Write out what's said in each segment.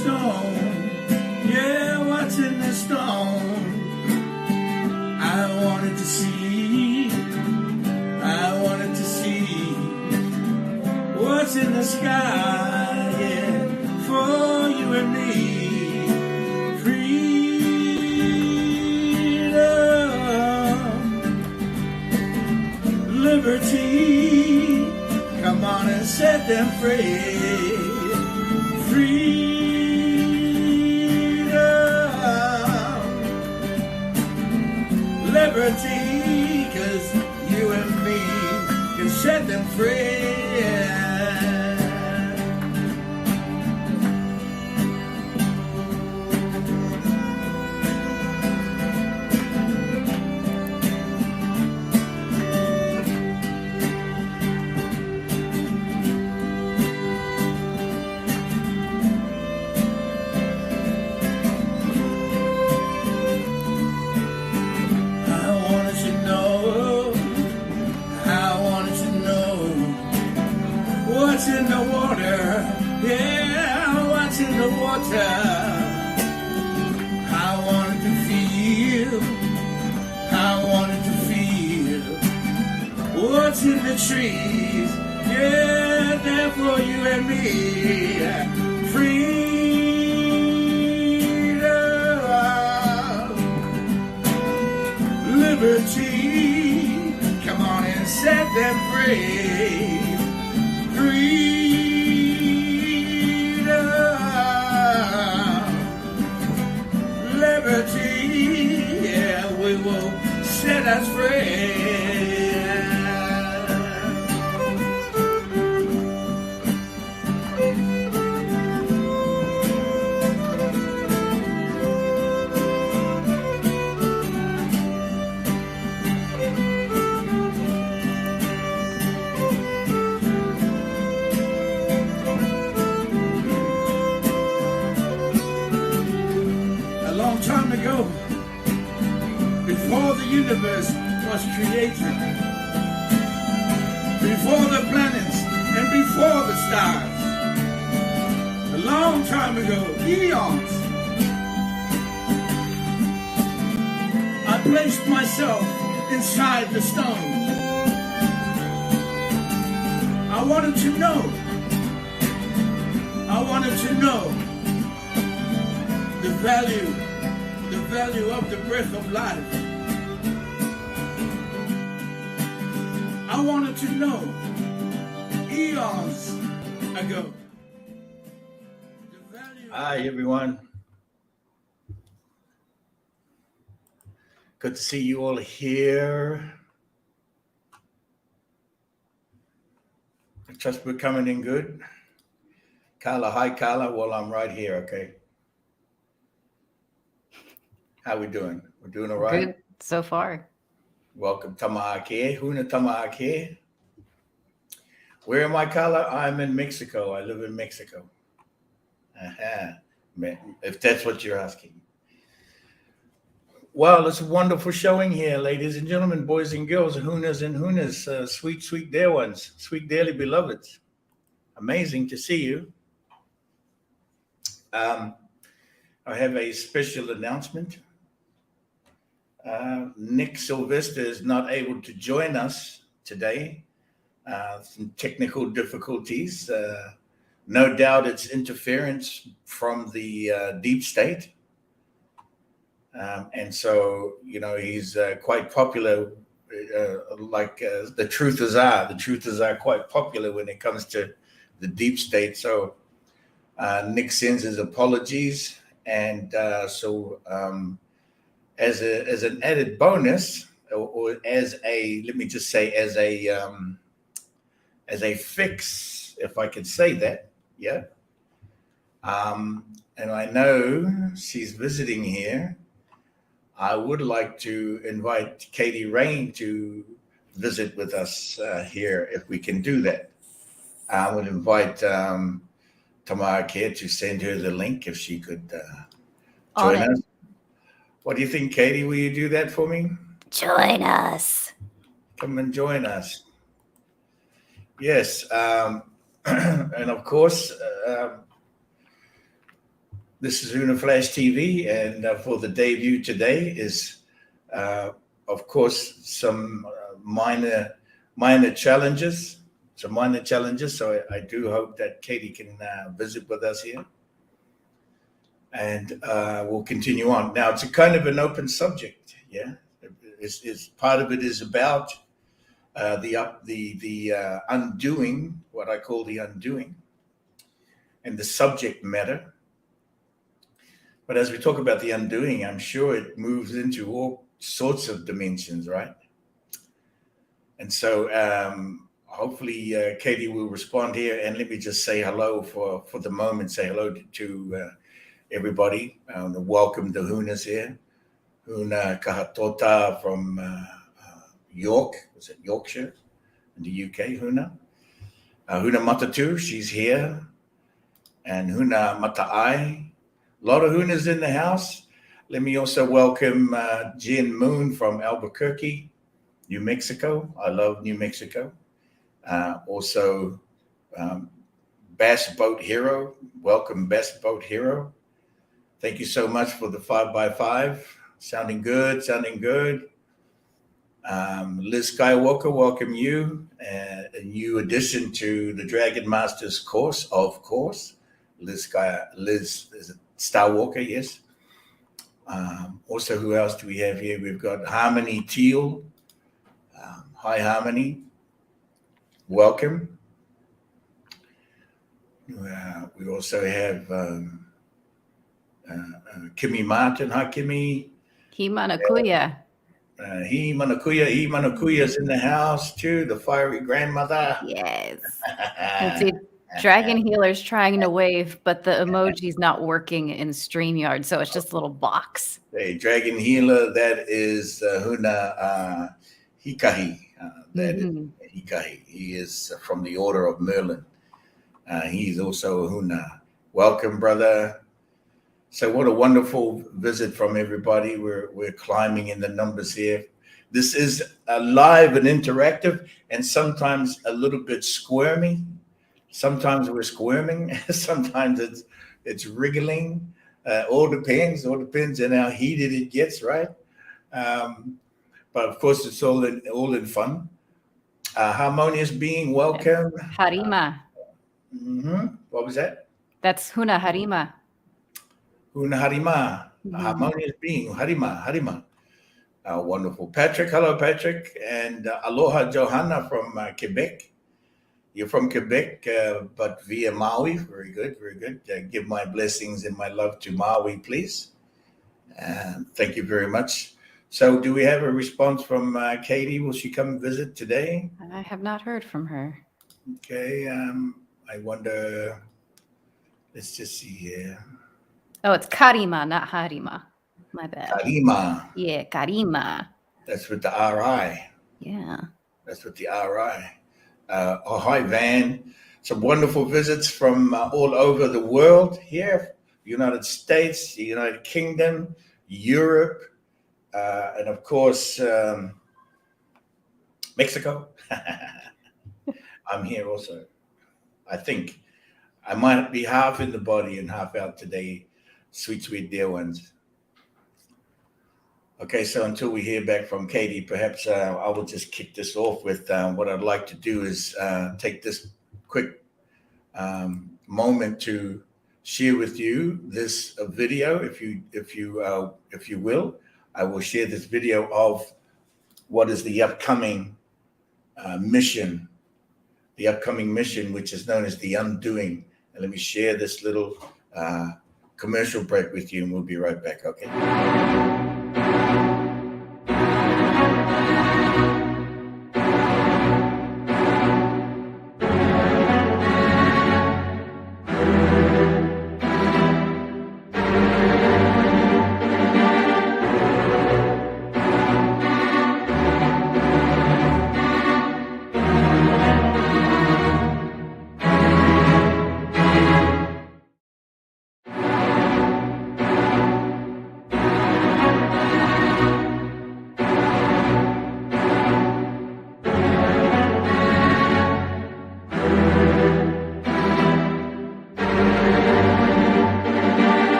stone? Yeah, what's in the stone? I wanted to see what's in the sky, yeah, for you and me. Freedom, liberty, come on and set them free. Freedom, liberty, 'cause you and me can set them free. What's in the water? Yeah, what's in the water? I wanted to feel what's in the trees. Yeah, there for you and me. Freedom, liberty, come on and set them free. Freedom, liberty, yeah, we will set us free. Time ago, before the universe was created, before the planets and before the stars, a long time ago, eons, I placed myself inside the stone. I wanted to know the value of the breath of life. I wanted to know eons ago. Hi everyone. Good to see you all here. I trust we're coming in good. Carla, hi Carla. Well, I'm right here, okay? How we doing? We're doing all right? Good so far. Welcome, Tama'ake. Huna Tama'ake. Where am I, Carla? I'm in Mexico. I live in Mexico. If that's what you're asking. Well, it's a wonderful showing here, ladies and gentlemen, boys and girls, Hunas and Hunas, sweet, sweet dear ones, sweet, dearly beloveds. Amazing to see you. I have a special announcement. Nick Sylvester is not able to join us today. Some technical difficulties. No doubt it's interference from the deep state. And so, you know, he's quite popular, the truthers are. The truthers are quite popular when it comes to the deep state. So Nick sends his apologies. And so as an added bonus, or as a, let me just say, as a fix, if I could say that, yeah. And I know she's visiting here. I would like to invite Katie Rain to visit with us here, if we can do that. I would invite Tamara Care to send her the link if she could join us. What do you think, Katie? Will you do that for me? Join us. Come and join us. Yes. And of course, This is Una Flash TV, and for the debut today is, of course, some minor challenges. Some minor challenges. So I do hope that Katie can visit with us here, and we'll continue on. Now it's a kind of an open subject. Yeah, it's part of it is about the undoing, what I call the undoing, and the subject matter. But as we talk about the undoing, I'm sure it moves into all sorts of dimensions, right? And so hopefully Katie will respond here. And let me just say hello for the moment. Say hello to everybody. Welcome the Hunas here. Huna Kahatota from York. Was it Yorkshire in the UK, Huna? Huna Matatu, she's here. And Huna Mata'ai. A lot of Hunas in the house. Let me also welcome Jen Moon from Albuquerque, New Mexico. I love New Mexico. Also, Bass Boat Hero. Welcome, Bass Boat Hero. Thank you so much for the 5x5. Sounding good, sounding good. Liz Skywalker, welcome you. A new addition to the Dragon Masters course, of course. Liz is it Star Walker, yes. Also, who else do we have here? We've got Harmony Teal. Hi, Harmony. Welcome. We also have Kimmy Martin. Hi, Kimmy. Himanakuya. Manakuya is in the house too, the fiery grandmother. Yes. Let's see. Dragon Healer's trying to wave, but the emoji's not working in StreamYard, so it's just a little box. Hey, Dragon Healer, that is Huna Hikahi. That is Hikahi. He is from the Order of Merlin. He's also a Huna. Welcome, brother. So what a wonderful visit from everybody. We're climbing in the numbers here. This is live and interactive, and sometimes a little bit squirmy. Sometimes we're squirming. Sometimes it's wriggling. All depends on how heated it gets, right? But of course, it's all in fun. Harmonious Being, welcome. Harima. What was that? That's Huna Harima. Huna Harima. Harmonious Being, Harima. Wonderful. Patrick, hello, Patrick. And aloha, Johanna from Quebec. You're from Quebec, but via Maui. Very good, very good. Give my blessings and my love to Maui, please. Thank you very much. So do we have a response from Katie? Will she come and visit today? I have not heard from her. Okay. I wonder. Let's just see here. Oh, it's Karima, not Harima. My bad. Karima. Yeah, Karima. That's with the R-I. Yeah. That's with the R-I. Hi, Van. Some wonderful visits from all over the world here. United States, the United Kingdom, Europe, and of course, Mexico. I'm here also. I think I might be half in the body and half out today. Sweet dear ones. Okay, so until we hear back from Katie, perhaps I will just kick this off with what I'd like to do is take this quick moment to share with you this video, if you will. I will share this video of what is the upcoming mission, which is known as the Undoing. And let me share this little commercial break with you, and we'll be right back. Okay.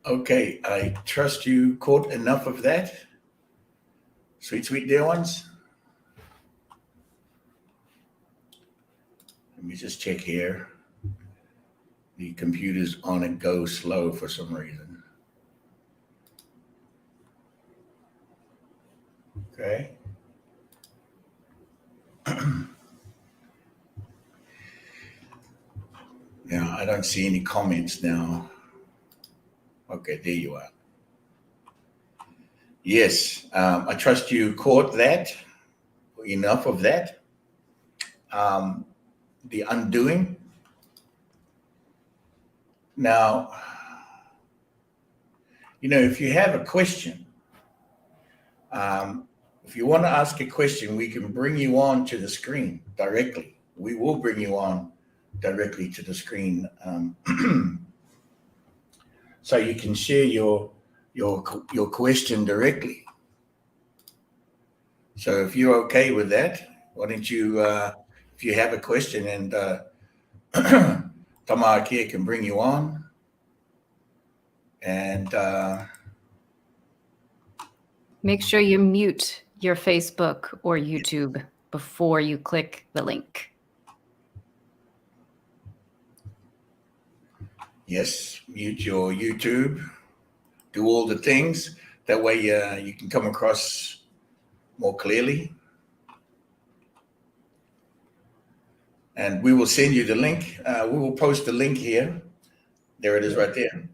Okay, I trust you caught enough of that. Sweet, sweet dear ones. Let me just check here. The computer's on it go slow for some reason. Okay. Now, I don't see any comments now. Okay, there you are. Yes, I trust you caught that. Enough of that. The undoing. Now, if you have a question, if you want to ask a question, we can bring you on to the screen directly. We will bring you on directly to the screen, so you can share your question directly. So if you're okay with that, why don't you, if you have a question, and Tamaki can bring you on, and Make sure you mute your Facebook or YouTube before you click the link. yes, mute your YouTube, do all the things. That way you can come across more clearly. And we will send you the link. We will post the link here. There it is right there.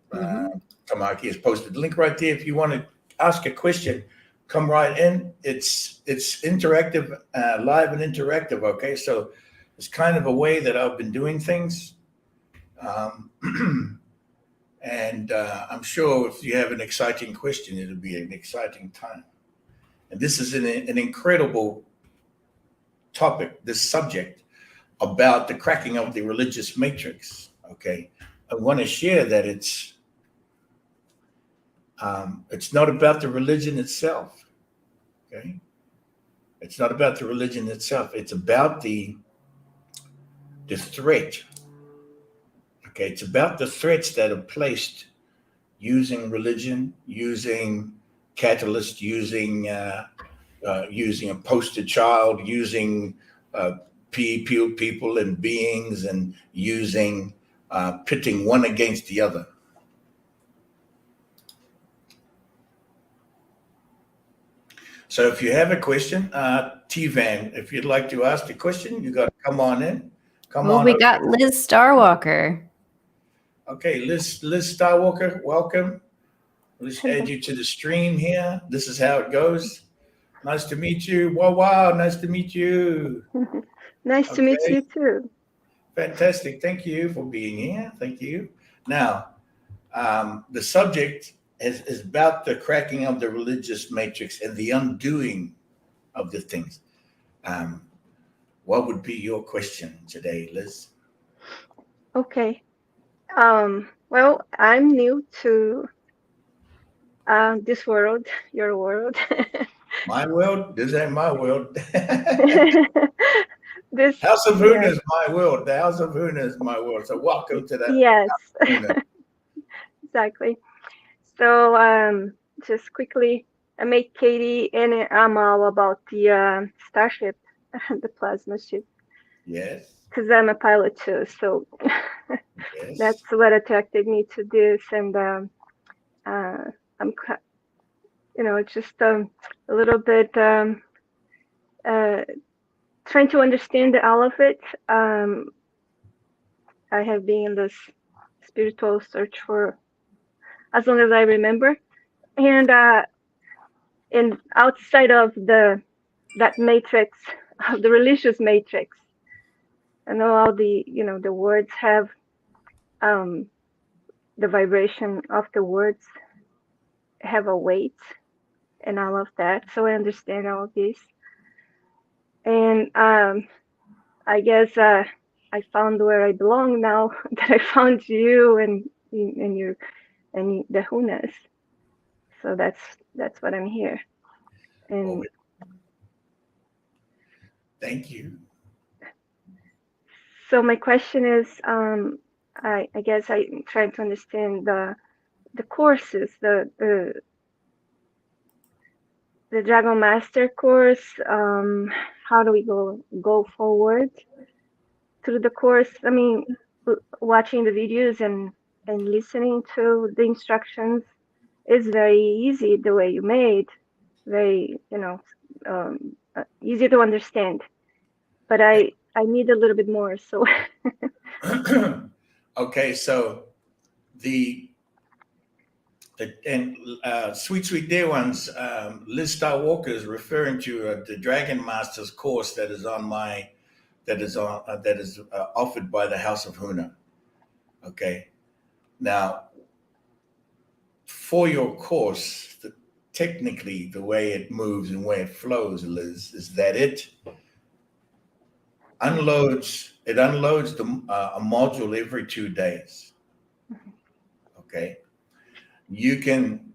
Tamaki has posted the link right there. If you want to ask a question, come right in. It's interactive, live and interactive, okay? So it's kind of a way that I've been doing things. And I'm sure if you have an exciting question, it'll be an exciting time. And this is an incredible topic, this subject about the cracking of the religious matrix, okay? I want to share that it's not about the religion itself, okay? It's not about the religion itself. It's about the threat, okay? It's about the threats that are placed using religion, using catalyst, using a poster child, using people and beings, and using pitting one against the other. So if you have a question, T-Van, if you'd like to ask a question, you got to come on in. We got Liz Starwalker. Okay, Liz Starwalker, welcome. Let's add you to the stream here. This is how it goes. Nice to meet you. Wow, nice to meet you. Nice to meet you too. Fantastic. Thank you for being here. Thank you. Now, the subject is about the cracking of the religious matrix and the undoing of the things. What would be your question today, Liz? Okay. Well, I'm new to this world, your world. My world? This ain't my world. This House of Huna is my world. The House of Huna is my world. So welcome to that. Yes, exactly. So just quickly, I met Katie and Amal about the starship, the plasma ship. Yes. Because I'm a pilot too, so Yes. that's what attracted me to this, and I'm, just a little bit trying to understand all of it. I have been in this spiritual search for as long as I remember, and outside of that matrix, of the religious matrix, I know all the the words have the vibration of the words have a weight and all of that, so I understand all of this, and I guess I found where I belong now that I found you and the Hunas. So that's what I'm here. And thank you. So my question is, I guess I'm trying to understand the courses, the Dragon Master course. How do we go forward through the course? I mean, watching the videos and listening to the instructions is very easy. The way you made, very easy to understand. But I need a little bit more. So okay, so the sweet dear ones, Liz Star Walker is referring to the Dragon Masters course that is offered by the House of Huna. Okay, now for your course, technically the way it moves and where it flows, Liz, is that it unloads a module every 2 days. Okay, you can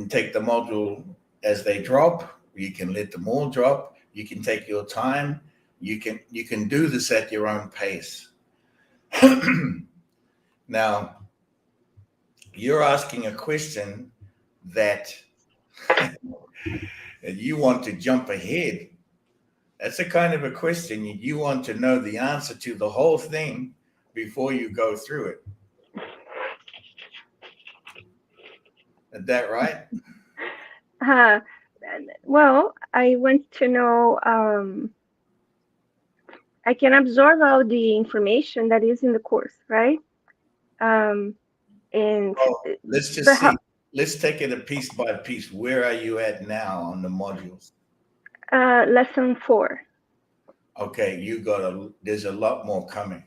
take the module as they drop. You can let them all drop. You can take your time. You can do this at your own pace. Now, you're asking a question that you want to jump ahead. That's a kind of a question you want to know the answer to the whole thing before you go through it. Is that right? Well, I want to know. I can absorb all the information that is in the course, right? And let's just see. Let's take it a piece by piece. Where are you at now on the modules? Lesson 4. Okay, there's a lot more coming.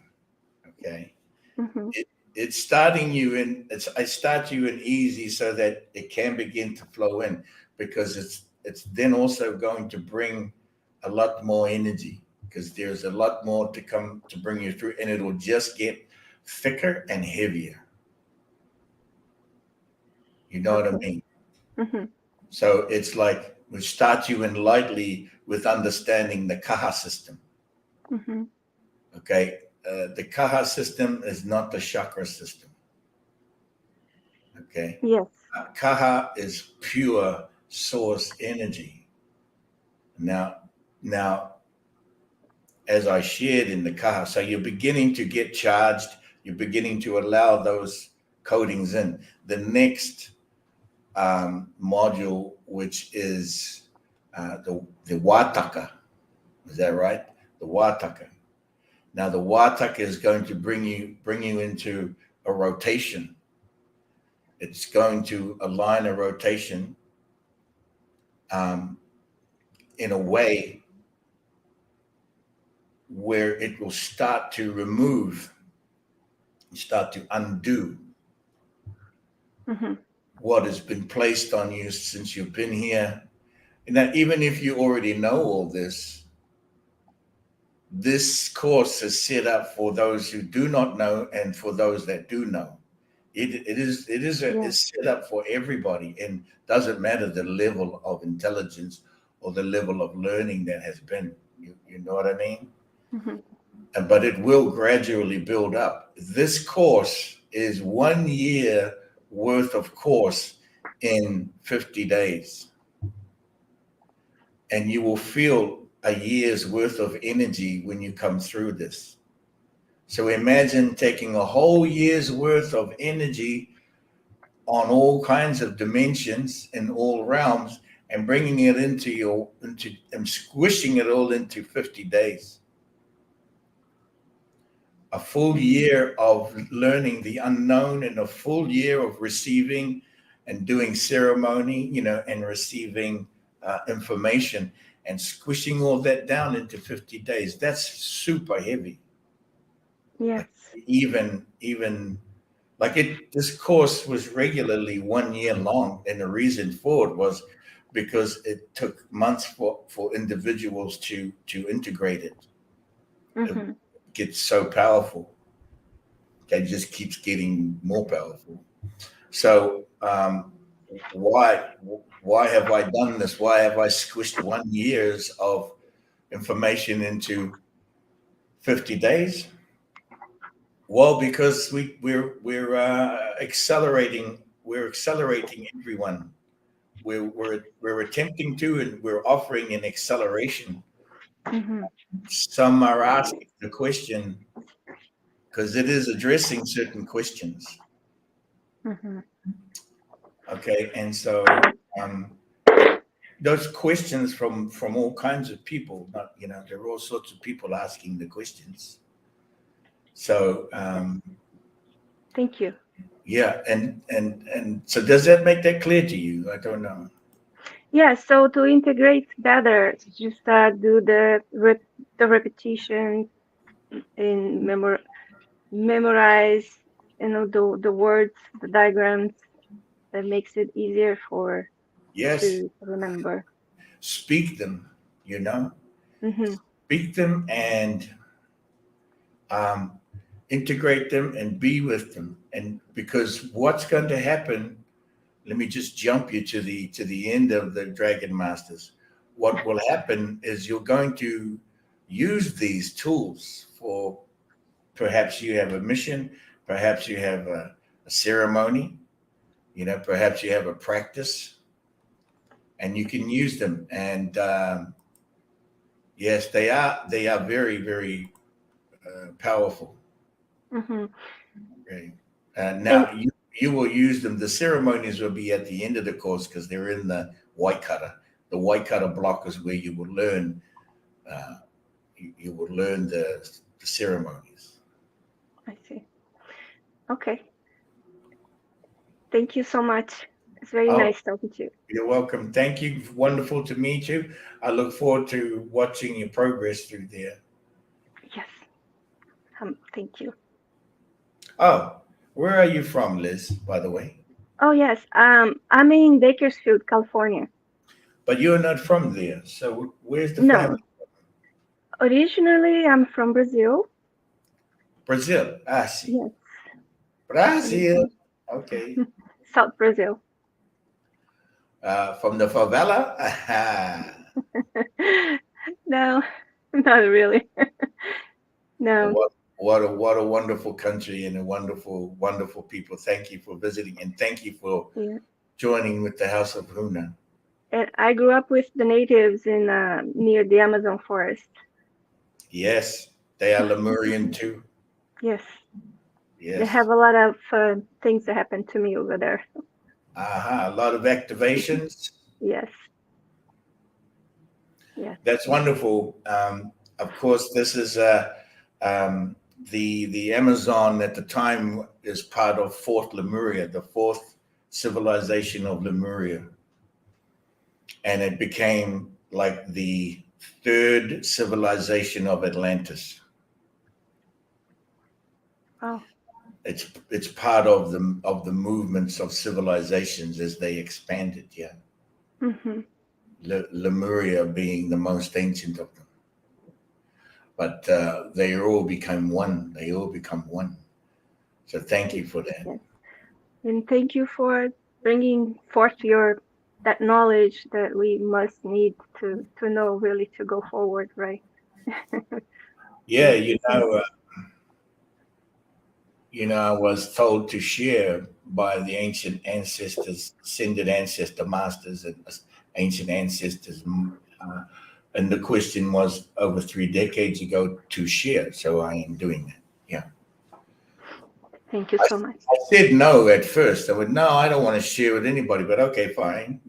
Okay. Mm-hmm. It's starting you in. I start you in easy so that it can begin to flow in, because it's then also going to bring a lot more energy, because there's a lot more to come to bring you through, and it'll just get thicker and heavier. You know what I mean? Mm-hmm. So it's like we start you in lightly with understanding the Kaha system. Mm-hmm. Okay. The Kaha system is not the chakra system. Okay. Yes. Kaha is pure source energy. Now, as I shared in the Kaha, so you're beginning to get charged. You're beginning to allow those codings in. The next module, which is the Wataka. Is that right? The Wataka. Now the Wataka is going to bring you into a rotation. It's going to align a rotation in a way where it will start to undo Mm-hmm. what has been placed on you since you've been here. And that even if you already know all this course is set up for those who do not know and for those that do know. It's set up for everybody, and doesn't matter the level of intelligence or the level of learning that has been. You know what I mean? Mm-hmm. But it will gradually build up. This course is 1 year worth of course in 50 days. And you will feel a year's worth of energy when you come through this. So imagine taking a whole year's worth of energy on all kinds of dimensions in all realms and bringing it and squishing it all into 50 days. A full year of learning the unknown, and a full year of receiving and doing ceremony, and receiving information, and squishing all that down into 50 days. That's super heavy. Yes. Like even this course was regularly 1 year long, and the reason for it was because it took months for individuals to integrate it. Mm-hmm. It gets so powerful. It just keeps getting more powerful. So why have I done this? Why have I squished 1 years of information into 50 days? Well, because we're accelerating we're accelerating everyone. We're attempting to, and we're offering an acceleration. Mm-hmm. Some are asking the question because it is addressing certain questions. Mm-hmm. Okay, and so um, those questions from all kinds of people, not there are all sorts of people asking the questions. So Thank you. yeah, and so does that make that clear to you? I don't know. Yeah, so to integrate better, just do the repetition in memorize, the words, the diagrams. That makes it easier Yes, to remember. speak them. Mm-hmm. Speak them and um, integrate them and be with them. And because what's going to happen? Let me just jump you to the end of the Dragon Masters. What will happen is you're going to use these tools for perhaps you have a mission, perhaps you have a ceremony, perhaps you have a practice, and you can use them. And yes, they are very, very powerful. Mm-hmm. Okay. And Now you will use them. The ceremonies will be at the end of the course because they're in the white cutter. The white cutter block is where you will learn. You will learn the ceremonies. I see. Okay. Thank you so much. It's very Oh, nice talking to you. you're welcome. Thank you. Wonderful to meet you. I look forward to watching your progress through there. Yes. Thank you. Oh, where are you from, Liz? By the way, Oh yes. I'm in Bakersfield, California. but you're not from there. So where's the family? No. Originally, I'm from Brazil. Brazil. I see. Yes. Brazil. Okay. South Brazil. From the favela. No, not really. No. What a wonderful country and a wonderful people. Thank you for visiting and thank you for Yeah. joining with the House of Huna. And I grew up with the natives in near the Amazon forest. Yes, they are Lemurian too. Yes. They Yes. have a lot of things that happened to me over there. A lot of activations. Yes. Yes. That's wonderful. Of course, this is the Amazon at the time is part of Fourth Lemuria, the fourth civilization of Lemuria, and it became like the third civilization of Atlantis. Oh. It's part of the movements of civilizations as they expanded. Yeah, Mm-hmm. Lemuria being the most ancient of them, but they all become one. They all become one. So thank you for that. Yes. And thank you for bringing forth that knowledge that we must need to know really to go forward, right? Yeah, Thank I was told to share by the ancient ancestors, ascended ancestor masters, and ancient ancestors. And the question was over 3 decades ago to share. So I am doing that. Yeah. Thank you I, so much. I said no at first. I would, no, I don't want to share with anybody, but okay, fine.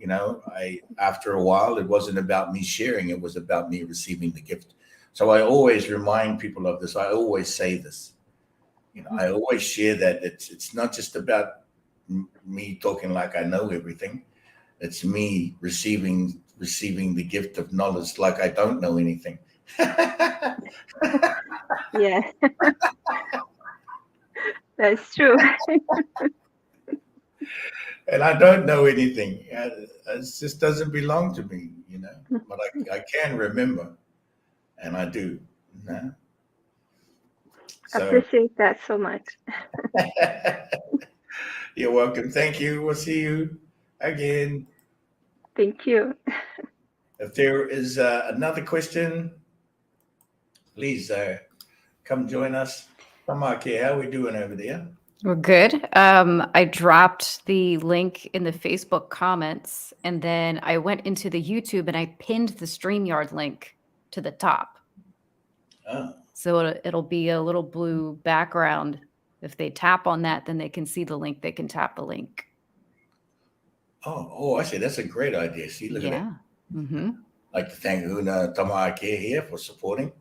After a while, it wasn't about me sharing. It was about me receiving the gift. So I always remind people of this. I always say this. I always share that it's not just about me talking like I know everything. It's me receiving the gift of knowledge like I don't know anything. Yeah, that's true. And I don't know anything. It just doesn't belong to me, But I can remember, and I do. So Appreciate that so much. you're welcome. Thank you. We'll see you again. Thank you. If there is another question, please come join us. Come on, how are we doing over there? We're good. I dropped the link in the Facebook comments, and then I went into the YouTube and I pinned the StreamYard link to the top. Oh, So it'll be a little blue background. If they tap on that, then they can see the link. They can tap the link. I see. That's a great idea. See, look at that. Yeah. Mm-hmm. I'd like to thank Una Tamake here for supporting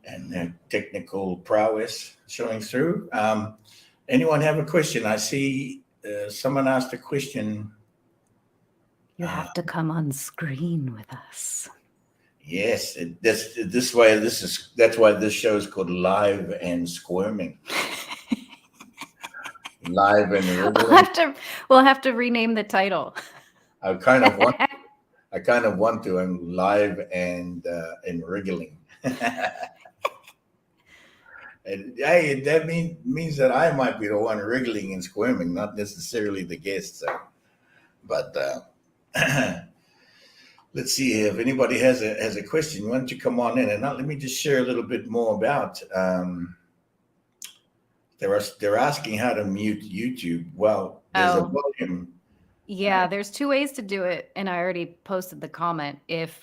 and their technical prowess showing through. Anyone have a question? I see someone asked a question. You have to come on screen with us. Yes, that's why this show is called Live and Squirming. Live and Wriggling. We'll have to rename the title. I kind of want to. I'm live and wriggling. And hey, that means that I might be the one wriggling and squirming, not necessarily the guest. So, but let's see if anybody has a question. Why don't you come on in and let me just share a little bit more about. They're asking how to mute YouTube. Well, there's a volume. Yeah, there's two ways to do it, and I already posted the comment. If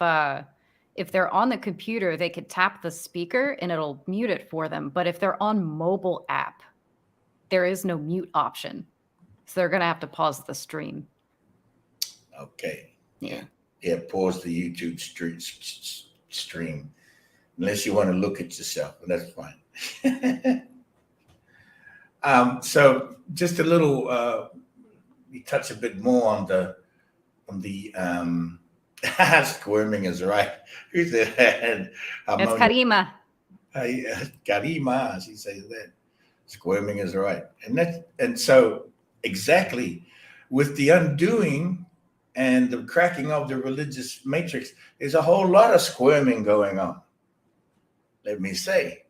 they're on the computer, they could tap the speaker and it'll mute it for them. But if they're on mobile app, there is no mute option. So they're going to have to pause the stream. Okay. Yeah. Yeah, pause the YouTube stream. Unless you want to look at yourself, but that's fine. So just a little, we touch a bit more on the squirming is right. Who said that? It's Karima. Karima, she says that. Squirming is right. And so exactly with the undoing and the cracking of the religious matrix, there's a whole lot of squirming going on. Let me say.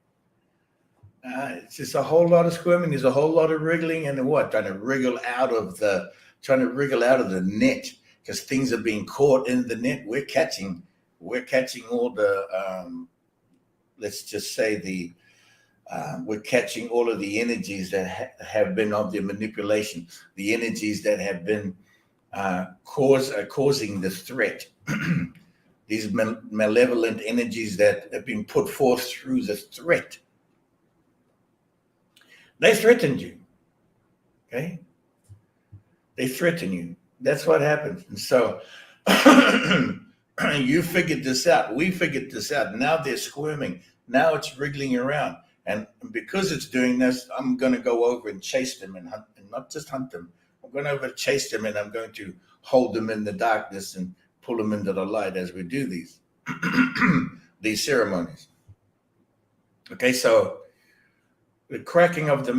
It's just a whole lot of squirming. There's a whole lot of wriggling and trying to wriggle out of the net. Because things are being caught in the net. We're catching all the let's just say we're catching all of the energies that have been of the manipulation, the energies that have been causing the threat. These malevolent energies that have been put forth through the threat. They threatened you. Okay? They threaten you. That's what happens. And so you figured this out. We figured this out. Now they're squirming. Now it's wriggling around. And because it's doing this, I'm going to go over and chase them and hunt, and not just hunt them. I'm going over to chase them, and I'm going to hold them in the darkness and pull them into the light as we do these ceremonies. Okay, so the cracking of the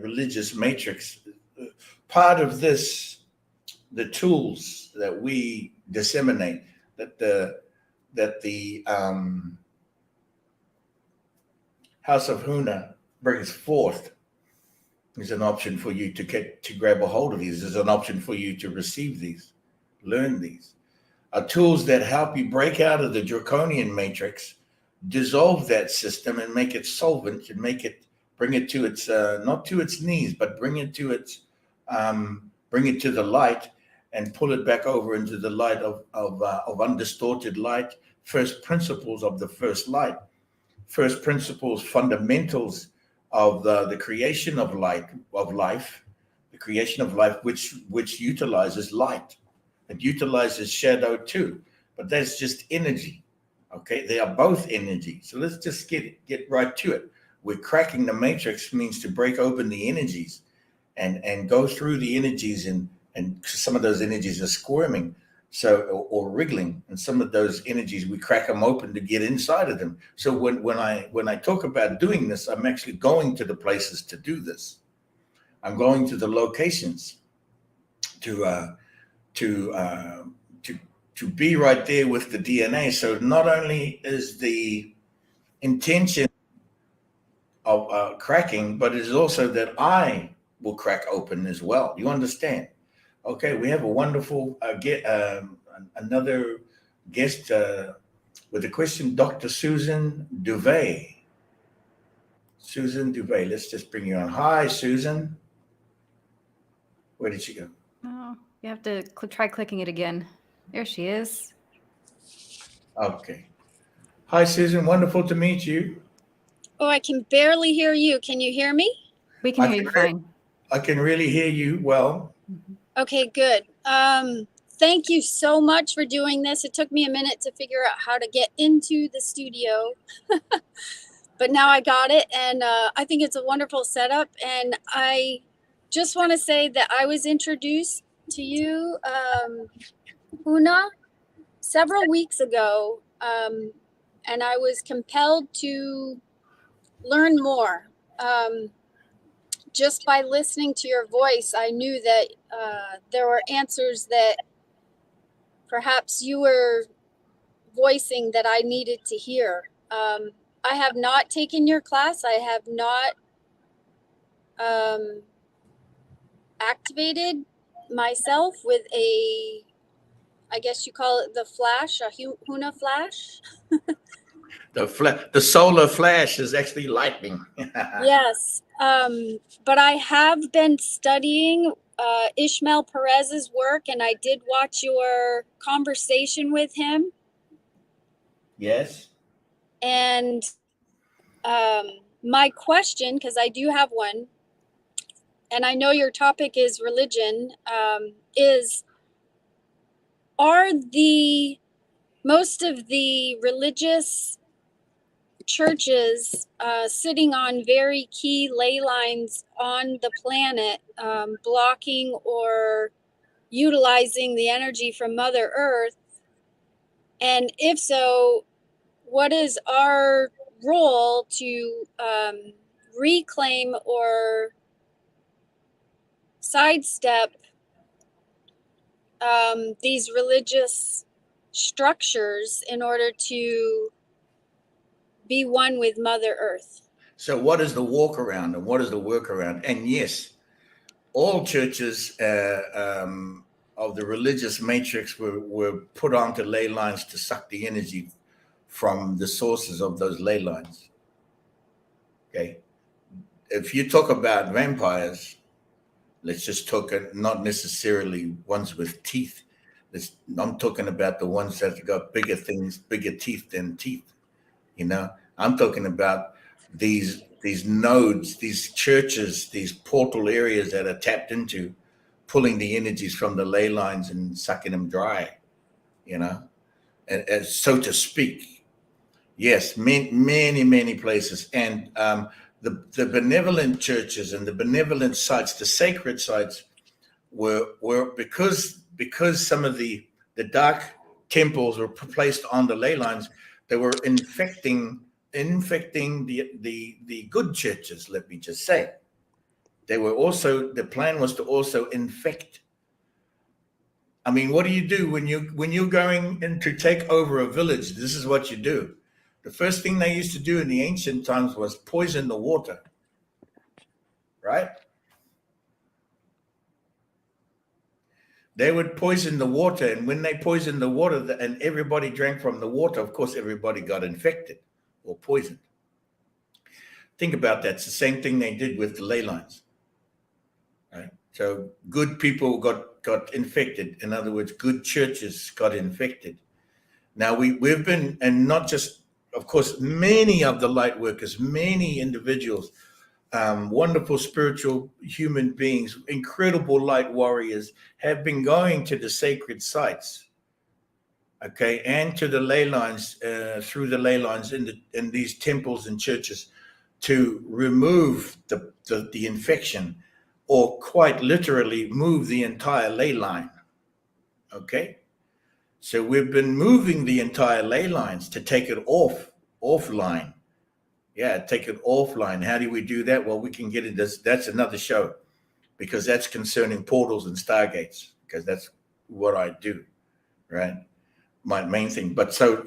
religious matrix. Part of this, the tools that we disseminate, that the House of Huna brings forth, is an option for you to grab a hold of these. There's an option for you to receive these, learn these. Are tools that help you break out of the draconian matrix, dissolve that system, and make it solvent, and bring it to its not to its knees, but bring it to the light, and pull it back over into the light of undistorted light, first principles of the first light, first principles, fundamentals of the creation of life, the creation of life, which utilizes light. It utilizes shadow too, but that's just energy. Okay, they are both energy. So let's just get right to it. We're cracking the matrix means to break open the energies and go through the energies, and some of those energies are squirming, or wriggling, and some of those energies we crack them open to get inside of them. So when I talk about doing this, I'm actually going to the places to do this. I'm going to the locations to be right there with the DNA. So not only is the intention of cracking, but it is also that I will crack open as well. You understand? Okay, we have a wonderful another guest with a question, Dr. Susan Duvet. Susan Dubé. Let's just bring you on. Hi, Susan. Where did she go? Oh, you have to try clicking it again. There she is. Okay. Hi, Susan. Wonderful to meet you. Oh, I can barely hear you. Can you hear me? We can hear you fine. I can really hear you well. Okay, good. Thank you so much for doing this. It took me a minute to figure out how to get into the studio, but now I got it, and I think it's a wonderful setup. And I just want to say that I was introduced to you, Una, several weeks ago, and I was compelled to learn more. Just by listening to your voice, I knew that there were answers that perhaps you were voicing that I needed to hear. I have not taken your class. I have not activated myself with a, I guess you call it the flash, a Huna flash. The solar flash is actually lightning. Yes, but I have been studying Ishmael Perez's work, and I did watch your conversation with him. Yes. And my question, because I do have one, and I know your topic is religion, is are the most of the religious churches sitting on very key ley lines on the planet, blocking or utilizing the energy from Mother Earth? And if so, what is our role to reclaim or sidestep these religious structures in order to be one with Mother Earth? So what is the walk around and what is the workaround? And yes, all churches of the religious matrix were put onto ley lines to suck the energy from the sources of those ley lines. Okay. If you talk about vampires, let's just talk not necessarily ones with teeth. I'm talking about the ones that got bigger things, bigger teeth than teeth. You know, I'm talking about these nodes, these churches, these portal areas that are tapped into, pulling the energies from the ley lines and sucking them dry. You know, and so to speak. Yes, many places, and the benevolent churches and the benevolent sites, the sacred sites, were because some of the dark temples were placed on the ley lines. They were infecting the good churches. Let me just say, they were also, the plan was to also infect. I mean, what do you do when you're going in to take over a village? This is what you do. The first thing they used to do in the ancient times was poison the water, right? They would poison the water, and when they poisoned the water and everybody drank from the water, of course, everybody got infected or poisoned. Think about that. It's the same thing they did with the ley lines, right? So good people got infected. In other words, good churches got infected. Now we've been, and not just, of course, many of the light workers, many individuals, wonderful spiritual human beings, incredible light warriors have been going to the sacred sites, okay, and to the ley lines, through the ley lines in these temples and churches to remove the infection, or quite literally move the entire ley line, okay? So we've been moving the entire ley lines to take it offline. Yeah, take it offline. How do we do that? Well, we can get into this. That's another show, because that's concerning portals and stargates, because that's what I do, right? My main thing. But so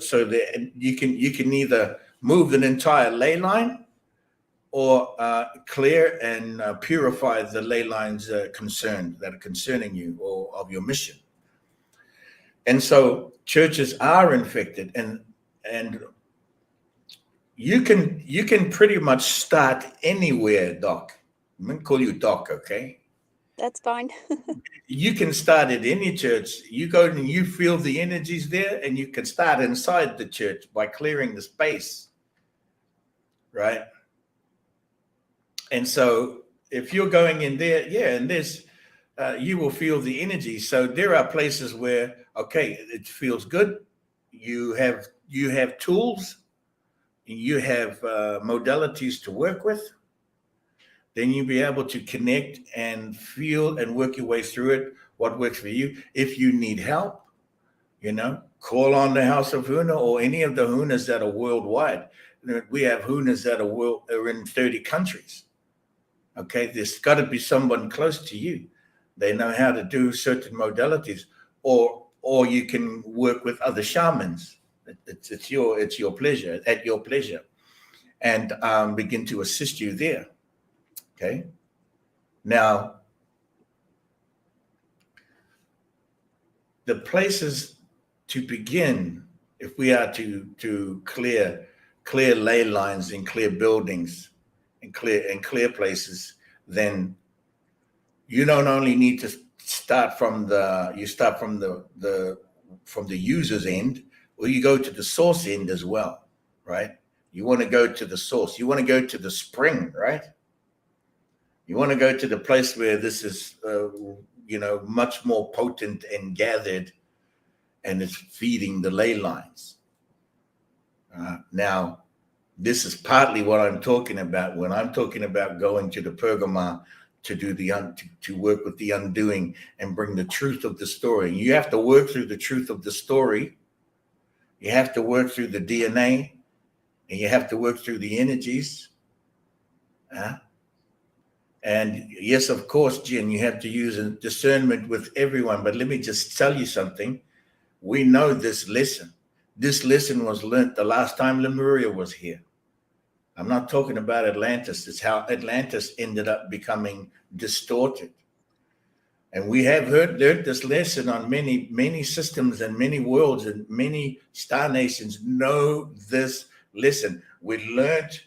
you can either move an entire ley line or clear and purify the ley lines that are concerning you or of your mission. And so churches are infected, and you can pretty much start anywhere, Doc. I'm gonna call you Doc, okay? That's fine. You can start at any church. You go and you feel the energies there, and you can start inside the church by clearing the space, right? And so if you're going in there, yeah, and this, you will feel the energy. So there are places where, okay, it feels good. You have tools, you have modalities to work with. Then you'll be able to connect and feel and work your way through it, what works for you. If you need help, call on the House of Huna or any of the Hunas that are worldwide. We have Hunas that are in 30 countries. Okay, there's got to be someone close to you. They know how to do certain modalities, or you can work with other shamans. It's your pleasure, at your pleasure, and begin to assist you there. Okay. Now, the places to begin, if we are to clear ley lines and clear buildings and clear places, then you don't only need to start from the user's end, or you go to the source end as well, right? You want to go to the source. You want to go to the spring, right? You want to go to the place where this is, much more potent and gathered, and it's feeding the ley lines. Now, this is partly what I'm talking about when I'm talking about going to the Pergamon to do to work with the undoing and bring the truth of the story. You have to work through the truth of the story. You have to work through the DNA, and you have to work through the energies. And yes, of course, Jin, you have to use a discernment with everyone. But let me just tell you something. We know this lesson. This lesson was learned the last time Lemuria was here. I'm not talking about Atlantis. It's how Atlantis ended up becoming distorted. And we have learned this lesson on many, many systems and many worlds, and many star nations know this lesson. We learned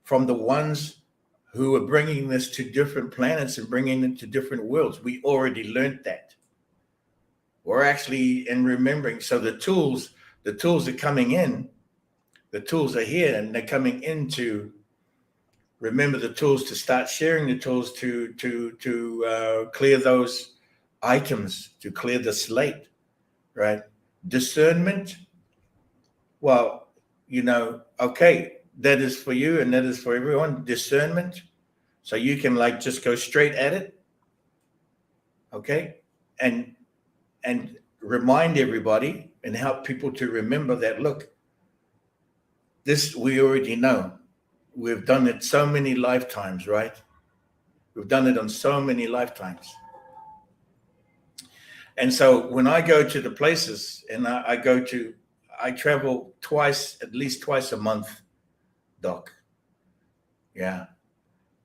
from the ones who are bringing this to different planets and bringing it to different worlds. We already learned that. We're actually remembering. So the tools are coming in. The tools are here, and they're coming in to remember the tools, to start sharing the tools to clear those items, to clear the slate, right? Discernment. Well, okay, that is for you and that is for everyone. Discernment. So you can just go straight at it. Okay. And remind everybody and help people to remember that, look, this we already know. We've done it so many lifetimes, right? We've done it on so many lifetimes. And so when I go to the places, and I travel at least twice a month, Doc. Yeah.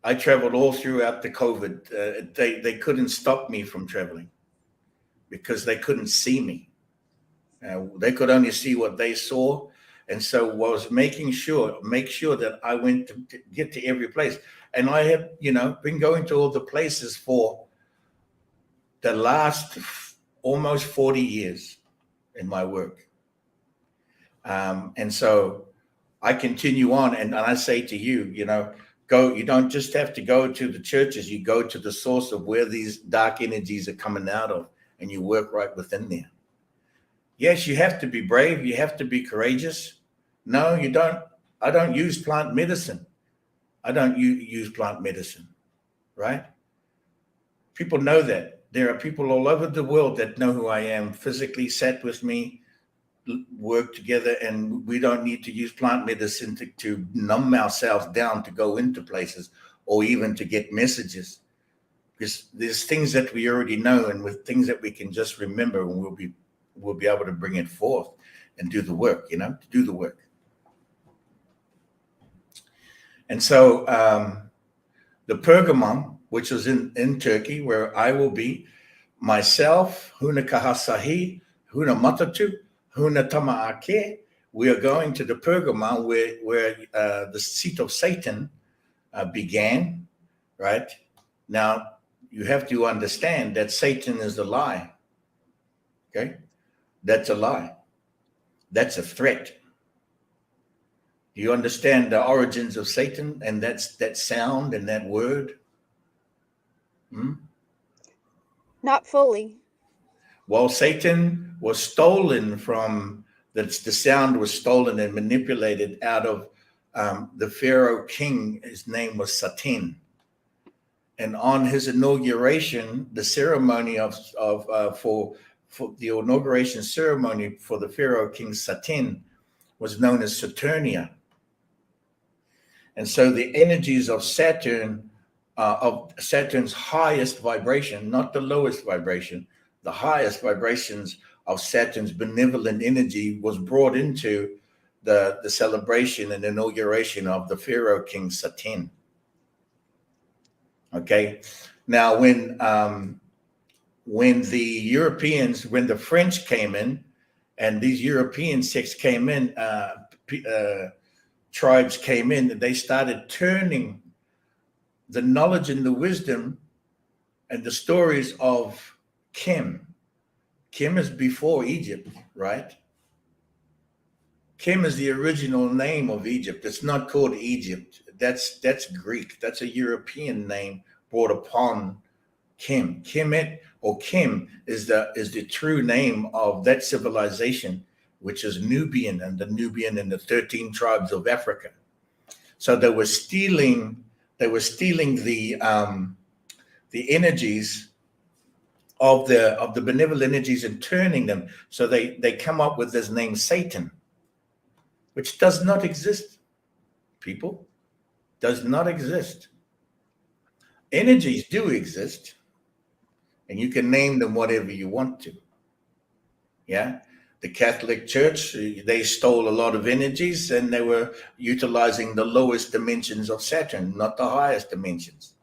I traveled all throughout the COVID. They couldn't stop me from traveling because they couldn't see me. They could only see what they saw. And so was make sure that I went to get to every place. And I have, been going to all the places for the last almost 40 years in my work. And so I continue on, and I say to you, go. You don't just have to go to the churches. You go to the source of where these dark energies are coming out of, and you work right within there. Yes, you have to be brave. You have to be courageous. No, you don't. I don't use plant medicine. I don't use plant medicine, right? People know that. There are people all over the world that know who I am, physically sat with me, work together, and we don't need to use plant medicine to numb ourselves down to go into places or even to get messages. Because there's things that we already know, and with things that we can just remember, and we'll be able to bring it forth and do the work, to do the work. And so the Pergamon, which is in Turkey, where I will be, myself, Huna Kahasahi, Huna Matatu, Huna Tamaake, we are going to the Pergamon where the seat of Satan began, right? Now, you have to understand that Satan is a lie, okay? That's a lie. That's a threat. Do you understand the origins of Satan and that sound and that word? Not fully. Well, Satan was stolen from, the sound was stolen and manipulated out of the Pharaoh king. His name was Satan. And on his inauguration, the ceremony for the inauguration ceremony for the Pharaoh king Satan was known as Saturnia. And so the energies of Saturn, of Saturn's highest vibration, not the lowest vibration, the highest vibrations of Saturn's benevolent energy was brought into the celebration and inauguration of the Pharaoh king Satan. Okay, now when the French came in, and these European sects came in, tribes came in, they started turning the knowledge and the wisdom and the stories of Kim. Kim is before Egypt, right? Kim is the original name of Egypt. It's not called Egypt. That's Greek. That's a European name brought upon Kim. Kemet or Kim is the true name of that civilization, which is Nubian, and the Nubian and the 13 tribes of Africa. So they were stealing the energies of the benevolent energies and turning them. So they come up with this name Satan, which does not exist. People, does not exist. Energies do exist, and you can name them whatever you want to. Yeah. The Catholic Church, they stole a lot of energies, and they were utilizing the lowest dimensions of Saturn, not the highest dimensions.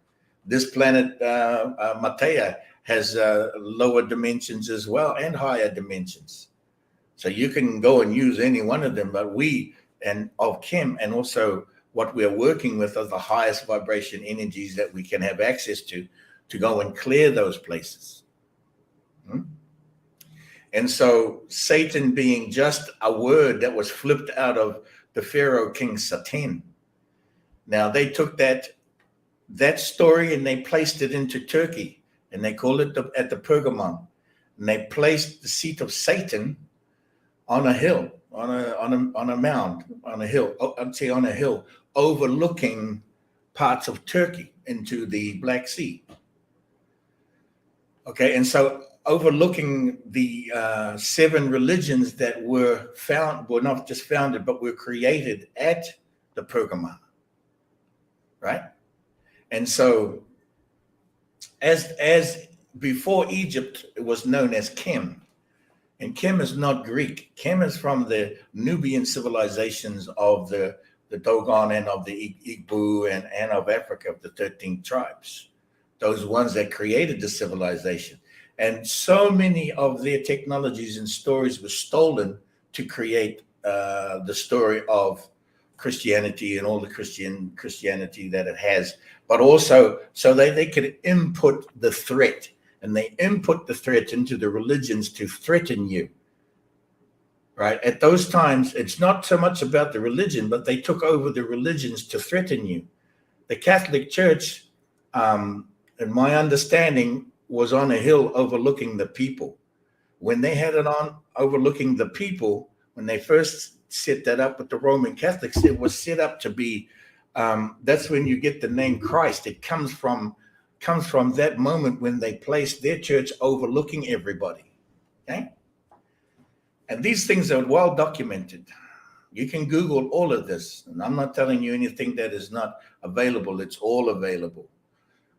This planet, Matea, has lower dimensions as well and higher dimensions. So you can go and use any one of them, but of Kim, and also what we're working with are the highest vibration energies that we can have access to go and clear those places. And so Satan being just a word that was flipped out of the Pharaoh king Satan. Now they took that story and they placed it into Turkey, and they called it at the Pergamon. And they placed the seat of Satan on a hill, on a mound, on a hill, on a hill overlooking parts of Turkey into the Black Sea. Okay, and so overlooking the 7 religions that were not just founded, but were created at the Pergamon, right? And so as before Egypt, it was known as Kim. And Kim is not Greek. Kim is from the Nubian civilizations of the Dogon and of the Igbo and of Africa, of the 13 tribes, those ones that created the civilization. And so many of their technologies and stories were stolen to create the story of Christianity and all the Christianity that it has, but also so they could input the threat. And they input the threat into the religions to threaten you, right? At those times, it's not so much about the religion, but they took over the religions to threaten you. The Catholic Church, in my understanding, was on a hill overlooking the people. When they had it on overlooking the people, when they first set that up with the Roman Catholics, it was set up to be, that's when you get the name Christ. It comes from that moment when they placed their church overlooking everybody. Okay? And these things are well documented. You can Google all of this. And I'm not telling you anything that is not available. It's all available.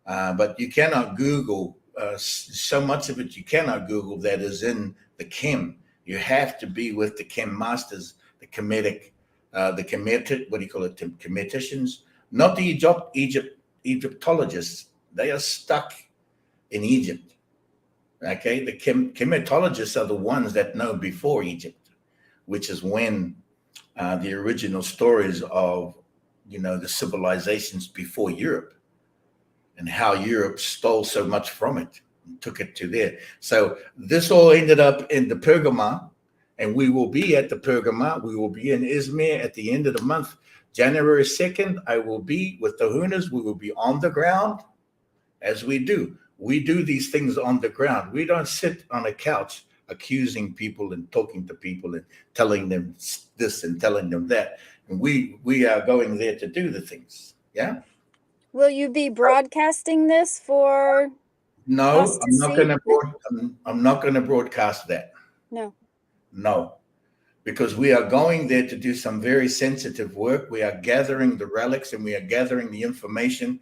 But you cannot Google so much of it. You cannot Google that is in the Kim. You have to be with the Kim masters, the Kemetic, Kemeticians, not the Egyptologists. They are stuck in Egypt. Okay, the Kemetologists are the ones that know before Egypt, which is when the original stories of, the civilizations before Europe, and how Europe stole so much from it and took it to there. So this all ended up in the Pergamon, and we will be at the Pergamon. We will be in Izmir at the end of the month. January 2nd, I will be with the Hunas. We will be on the ground, as we do. We do these things on the ground. We don't sit on a couch accusing people and talking to people and telling them this and telling them that. And we are going there to do the things. Yeah. Will you be broadcasting this for No, us to I'm not see? going to. I'm not going to broadcast that. No, because we are going there to do some very sensitive work. We are gathering the relics and we are gathering the information,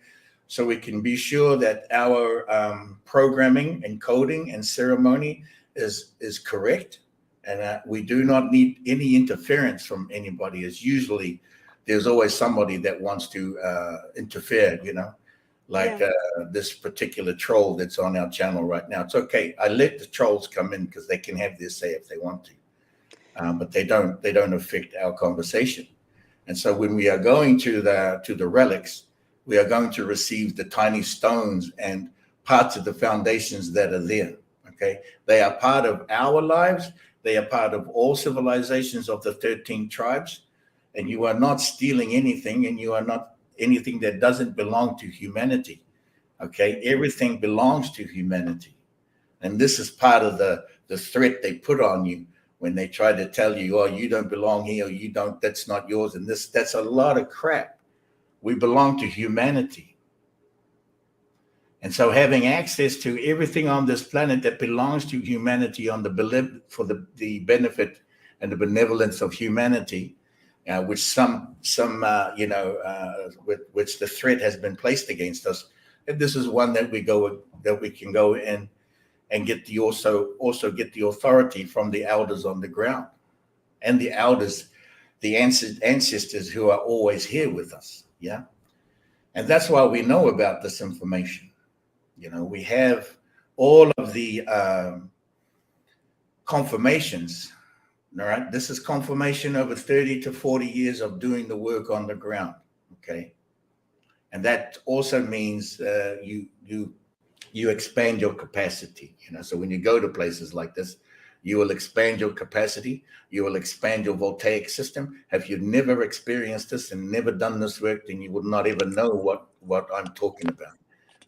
so we can be sure that our programming and coding and ceremony is correct, and we do not need any interference from anybody. As usually, there's always somebody that wants to interfere. Like this particular troll that's on our channel right now. It's okay. I let the trolls come in because they can have their say if they want to, but they don't affect our conversation. And so when we are going to the relics, we are going to receive the tiny stones and parts of the foundations that are there. Okay, they are part of our lives. They are part of all civilizations of the 13 tribes, and you are not stealing anything, and you are not anything that doesn't belong to humanity. Okay, everything belongs to humanity, and this is part of the threat they put on you when they try to tell you, oh, you don't belong here, or you don't, that's not yours, and that's a lot of crap. We belong to humanity, and so having access to everything on this planet that belongs to humanity for the benefit and the benevolence of humanity, which which the threat has been placed against us. And this is one that we can go in and get also get the authority from the elders on the ground, and the elders, the ancestors who are always here with us. Yeah. And that's why we know about this information. We have all of the confirmations. All right. This is confirmation over 30 to 40 years of doing the work on the ground. Okay. And that also means you expand your capacity. So when you go to places like this, you will expand your capacity. You will expand your voltaic system. If you've never experienced this and never done this work, then you would not even know what I'm talking about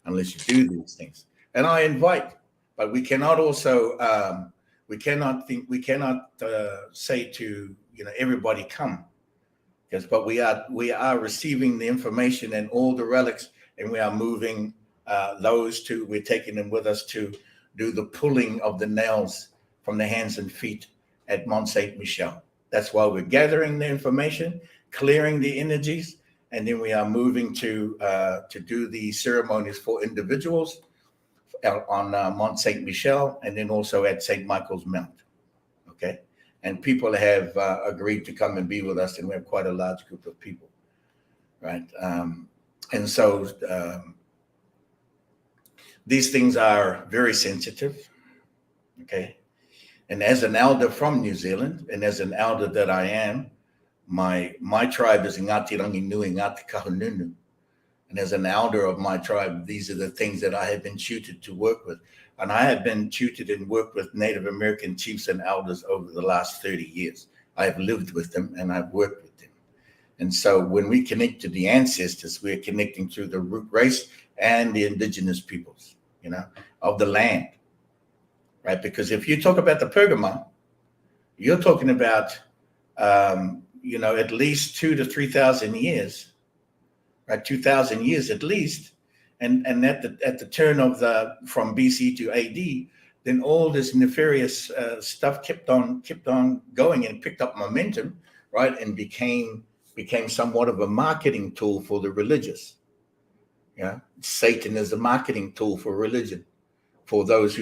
unless you do these things. And I invite, but we cannot also we cannot say to everybody come, but we are receiving the information and all the relics, and we are moving we're taking them with us to do the pulling of the nails from the hands and feet at Mont Saint Michel. That's why we're gathering the information, clearing the energies, and then we are moving to do the ceremonies for individuals on Mont Saint Michel, and then also at St. Michael's Mount. Okay, and people have agreed to come and be with us, and we have quite a large group of people, right? And so these things are very sensitive. Okay, and as an elder from New Zealand, and as an elder that I am, my tribe is Ngati Rangi Nui Ngati Kahununu. And as an elder of my tribe, these are the things that I have been tutored to work with. And I have been tutored and worked with Native American chiefs and elders over the last 30 years. I've lived with them and I've worked with them. And so when we connect to the ancestors, we're connecting to the root race and the indigenous peoples, of the land, right? Because if you talk about the Pergamon, you're talking about, at least 2,000 to 3,000 years, right? 2,000 years at least. And at the turn of from BC to AD, then all this nefarious stuff kept on going and picked up momentum, right? And became somewhat of a marketing tool for the religious. Yeah, Satan is a marketing tool for religion, for those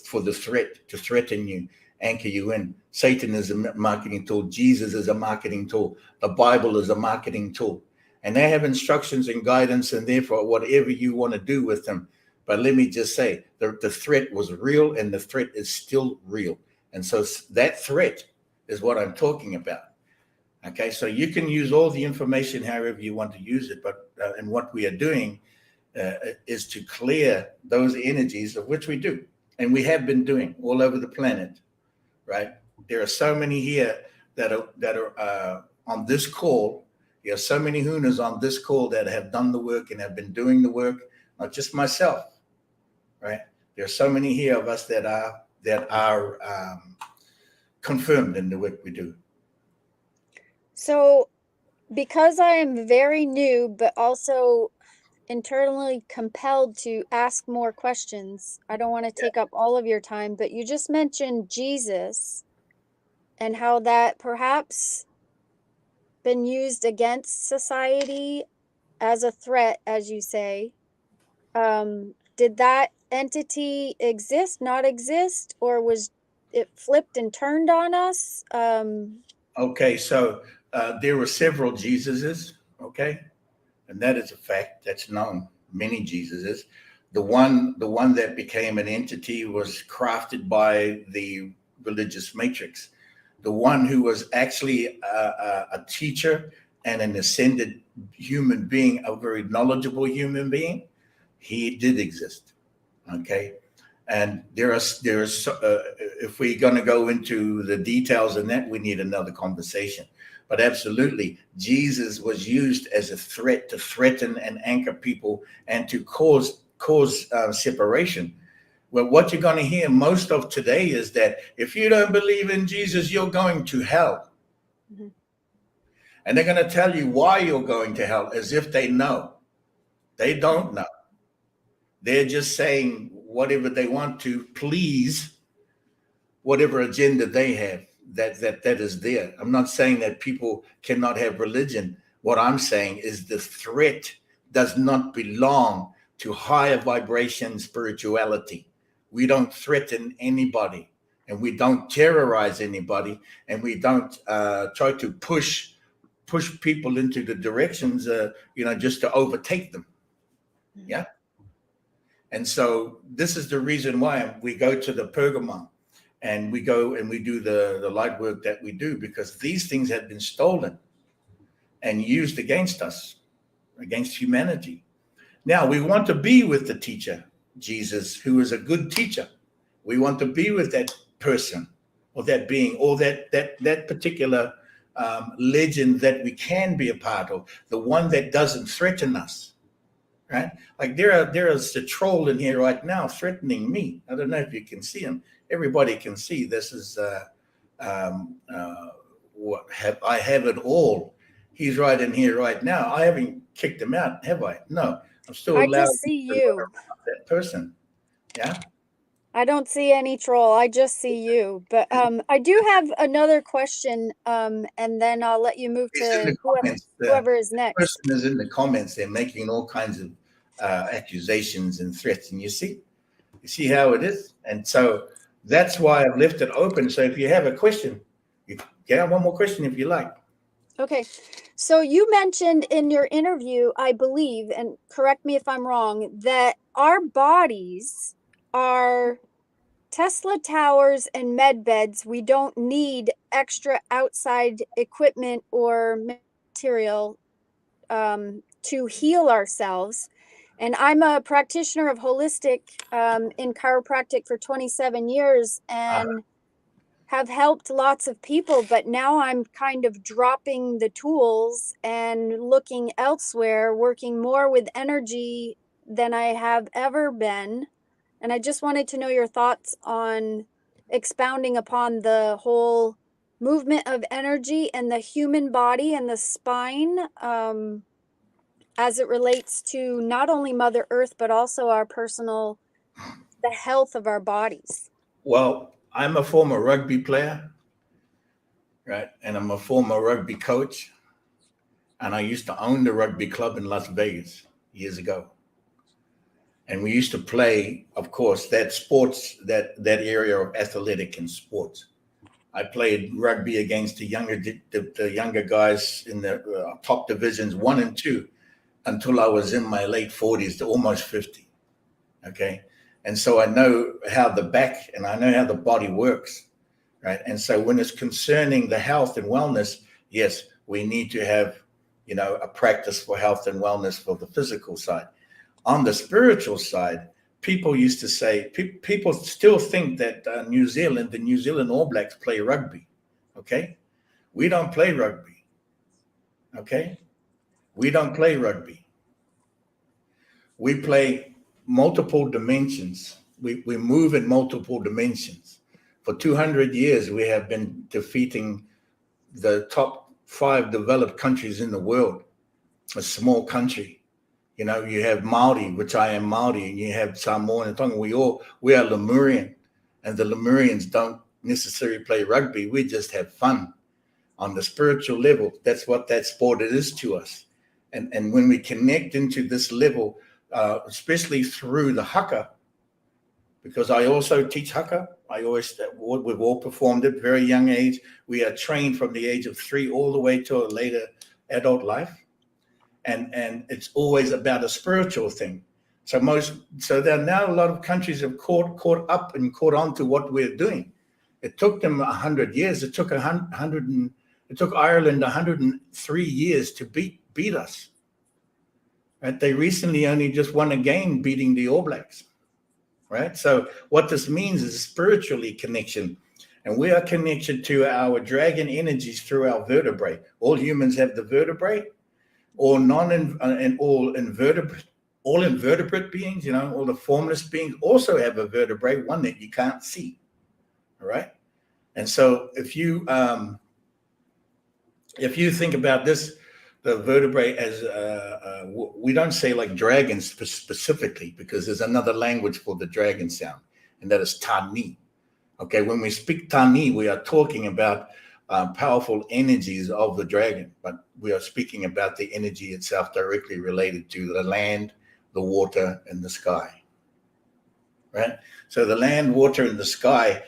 for the threat, to threaten you, anchor you in. Satan is a marketing tool. Jesus is a marketing tool. The Bible is a marketing tool. And they have instructions and guidance, and therefore whatever you want to do with them. But let me just say, the threat was real, and the threat is still real. And so that threat is what I'm talking about. Okay, so you can use all the information however you want to use it, but and what we are doing is to clear those energies, of which we do, and we have been doing all over the planet, right? There are so many here that are on this call. There are so many Hunas on this call that have done the work and have been doing the work, not just myself, right? There are so many here of us that are confirmed in the work we do. So, because I am very new, but also internally compelled to ask more questions, I don't want to take up all of your time, but you just mentioned Jesus and how that perhaps been used against society as a threat, as you say. Did that entity exist, not exist, or was it flipped and turned on us? Okay, so there were several Jesuses, okay, and that is a fact that's known. Many Jesuses. The one that became an entity was crafted by the religious matrix. The one who was actually a teacher and an ascended human being, a very knowledgeable human being, he did exist. Okay, and if we're going to go into the details in that, we need another conversation. But absolutely, Jesus was used as a threat to threaten and anchor people and to cause separation. Well, what you're going to hear most of today is that if you don't believe in Jesus, you're going to hell. Mm-hmm. And they're going to tell you why you're going to hell as if they know. They don't know. They're just saying whatever they want to please whatever agenda they have that is there. I'm not saying that people cannot have religion. What I'm saying is the threat does not belong to higher vibration spirituality. We don't threaten anybody, and we don't terrorize anybody, and we don't try to push people into the directions, just to overtake them. Yeah. And so this is the reason why we go to the Pergamon and we go and we do the light work that we do, because these things have been stolen and used against us, against humanity. Now we want to be with the teacher, Jesus, who is a good teacher. We want to be with that person or that being or that particular legend that we can be a part of, the one that doesn't threaten us. Right? Like there is a troll in here right now threatening me. I don't know if you can see him. Everybody can see this is what I have it all. He's right in here right now. I haven't kicked him out, have I? No, I'm still allowed. I just see you. That person. Yeah. I don't see any troll. I just see you. But I do have another question, and then I'll let you move to whoever is next. The person is in the comments. They're making all kinds of accusations and threats. And you see how it is? And so that's why I've left it open. So if you have a question, you can have one more question if you like. Okay. So you mentioned in your interview, I believe, and correct me if I'm wrong, that our bodies are Tesla towers and med beds. We don't need extra outside equipment or material to heal ourselves. And I'm a practitioner of holistic in chiropractic for 27 years and have helped lots of people, but now I'm kind of dropping the tools and looking elsewhere, working more with energy than I have ever been. And I just wanted to know your thoughts on expounding upon the whole movement of energy and the human body and the spine as it relates to not only Mother Earth, but also our personal, the health of our bodies. Well, I'm a former rugby player, right? And I'm a former rugby coach. And I used to own the rugby club in Las Vegas years ago. And we used to play, of course, that area of athletic and sports. I played rugby against the younger guys in the top divisions 1 and 2 until I was in my late 40s to almost 50. Okay. And so I know how the back and I know how the body works. Right. And so when it's concerning the health and wellness, Yes, we need to have, a practice for health and wellness for the physical side. On the spiritual side, people used to say, people still think that the New Zealand All Blacks play rugby. Okay. We don't play rugby. Okay. We don't play rugby. We play multiple dimensions. We move in multiple dimensions. For 200 years, we have been defeating the top 5 developed countries in the world, a small country. You have Maori, which I am Maori, and you have Samoan and Tonga. We are Lemurian, and the Lemurians don't necessarily play rugby. We just have fun. On the spiritual level, that's what that sport is to us. And when we connect into this level, especially through the haka, because I also teach haka. We've all performed it very young age. We are trained from the age of 3 all the way to a later adult life. And it's always about a spiritual thing. So there are now a lot of countries have caught up and caught on to what we're doing. It took them 100 years. It took it took Ireland 103 years to beat us. Right? They recently only just won a game beating the All Blacks. Right? So what this means is spiritually connection. And we are connected to our dragon energies through our vertebrae. All humans have the vertebrae. All invertebrate beings, all the formless beings also have a vertebrae, one that you can't see. All right. And so if you think about this, the vertebrae as we don't say like dragons specifically, because there's another language for the dragon sound, and that is tani. Okay, when we speak tani, we are talking about powerful energies of the dragon, but we are speaking about the energy itself directly related to the land, the water, and the sky. Right? So the land, water, and the sky,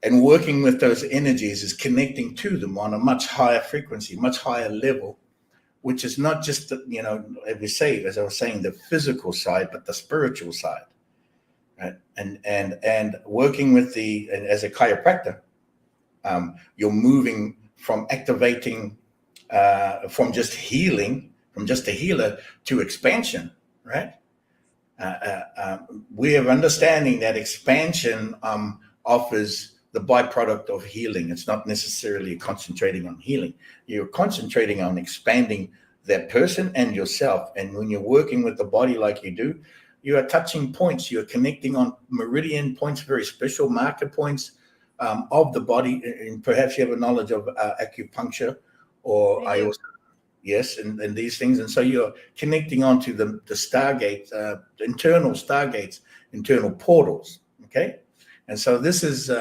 and working with those energies is connecting to them on a much higher frequency, much higher level, which is not just as I was saying, the physical side, but the spiritual side. Right? And working with as a chiropractor, you're moving from activating, from just a healer to expansion, right? We have understanding that expansion offers the byproduct of healing. It's not necessarily concentrating on healing. You're concentrating on expanding that person and yourself. And when you're working with the body like you do, you are touching points. You're connecting on meridian points, very special marker points of the body. And perhaps you have a knowledge of acupuncture, or yes, and these things. And so you're connecting onto the stargates, internal stargates, internal portals. Okay. And so this is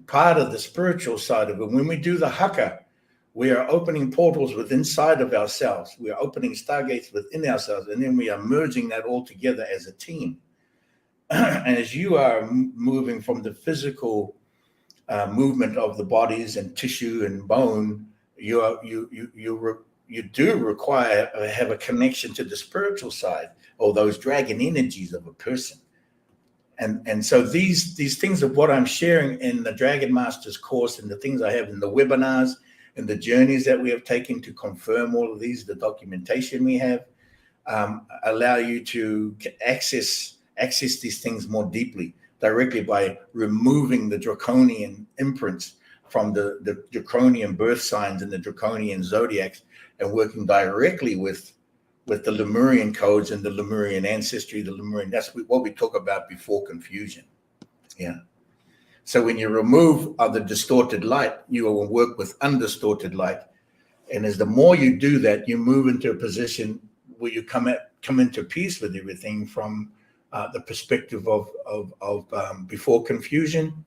part of the spiritual side of it. When we do the haka, we are opening portals within inside of ourselves. We are opening stargates within ourselves, and then we are merging that all together as a team. And as you are moving from the physical movement of the bodies and tissue and bone, you do require have a connection to the spiritual side, or those dragon energies of a person. And so these things of what I'm sharing in the Dragon Masters course, and the things I have in the webinars and the journeys that we have taken to confirm all of these, the documentation we have, allow you to access these things more deeply, directly, by removing the draconian imprints from the draconian birth signs and the draconian zodiacs, and working directly with the Lemurian codes and the Lemurian ancestry, that's what we talk about before confusion. Yeah. So when you remove the distorted light, you will work with undistorted light. And as the more you do that, you move into a position where you come into peace with everything from the perspective of before confusion,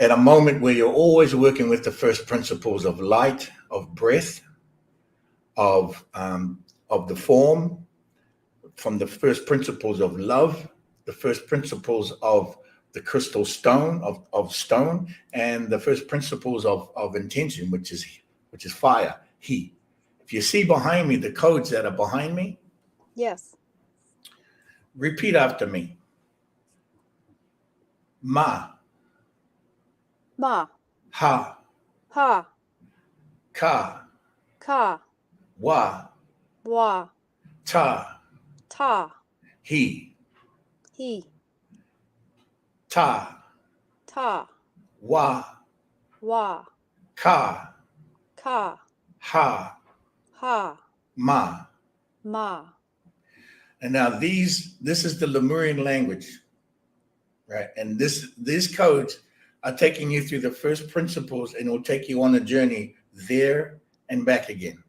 at a moment where you're always working with the first principles of light, of breath, of the form, from the first principles of love, the first principles of the crystal stone, of stone, and the first principles of intention, which is fire, heat. If you see behind me, the codes that are behind me. Yes. Repeat after me. Ma. Ma. Ha. Ha. ka, ka, wa, wa, ta, ta, he, he, ta, ta, wa, wa, ka, ka, ha, ha, ma. ma. And now this is the Lemurian language, right? And these codes are taking you through the first principles, and will take you on a journey there and back again.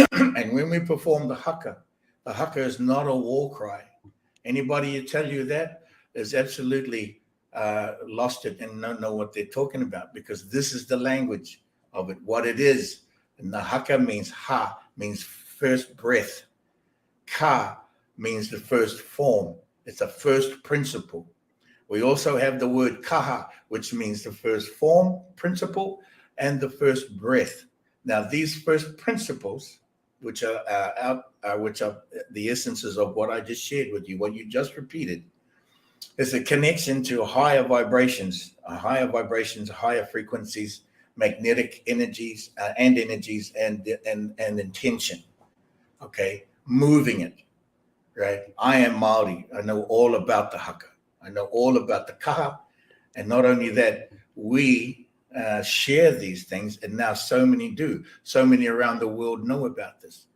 And when we perform the haka is not a war cry. Anybody who tell you that is absolutely lost it and don't know what they're talking about, because this is the language of it, what it is. And the haka means means first breath. Ka means the first form. It's a first principle. We also have the word kaha, which means the first form, principle, and the first breath. Now, these first principles, which are the essences of what I just shared with you, what you just repeated, is a connection to higher vibrations, higher frequencies, magnetic energies, and intention. Okay, moving it. Right. I am Maori. I know all about the haka. I know all about the kaha. And not only that, we share these things, and now so many do. So many around the world know about this.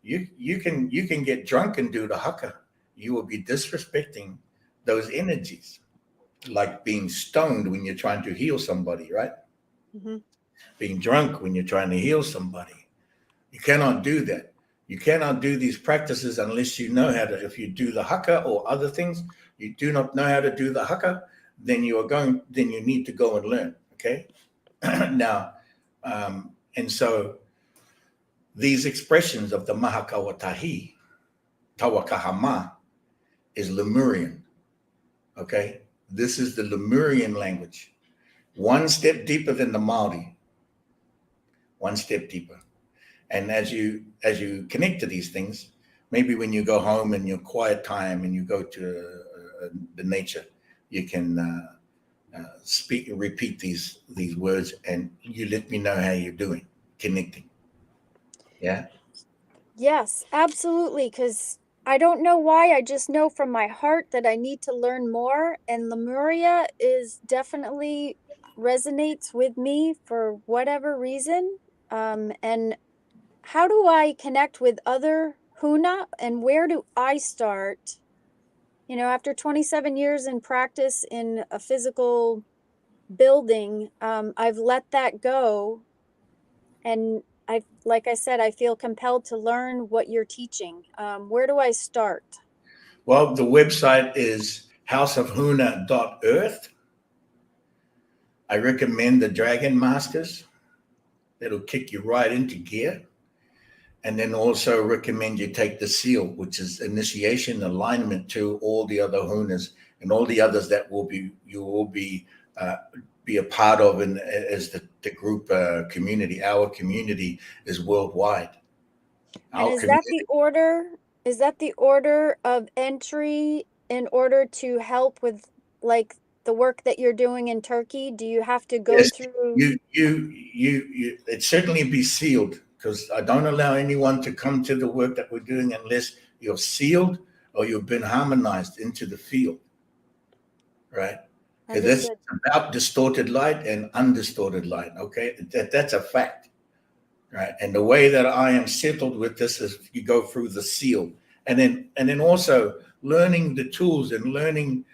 You can get drunk and do the haka. You will be disrespecting those energies, like being stoned when you're trying to heal somebody, right? Mm-hmm. Being drunk when you're trying to heal somebody. You cannot do that. You cannot do these practices unless you know how to. If you do the haka or other things, you do not know how to do the haka, then you need to go and learn. Okay. Now, and so these expressions of the mahakawatahi, tawakahama, is Lemurian. Okay. This is the Lemurian language. One step deeper than the Maori. One step deeper. And as you connect to these things, maybe when you go home in your quiet time and you go to the nature, you can repeat these words, and you let me know how you're doing, connecting. Yeah. Yes, absolutely. Because I don't know why. I just know from my heart that I need to learn more. And Lemuria is definitely resonates with me for whatever reason. And how do I connect with other Huna, and where do I start? You know, after 27 years in practice in a physical building, I've let that go. And like I said, I feel compelled to learn what you're teaching. Where do I start? Well, the website is houseofhuna.earth. I recommend the Dragon Masters. That'll kick you right into gear. And then also recommend you take the seal, which is initiation alignment to all the other hunas and all the others that you will be a part of, and as the group community. Our community is worldwide. And is that the order? Is that the order of entry in order to help with like the work that you're doing in Turkey? Do you have to go through? You it certainly be sealed, because I don't allow anyone to come to the work that we're doing unless you're sealed or you've been harmonized into the field, right? Because that's about distorted light and undistorted light. Okay, that's a fact, right? And the way that I am settled with this is you go through the seal, and then also learning the tools and learning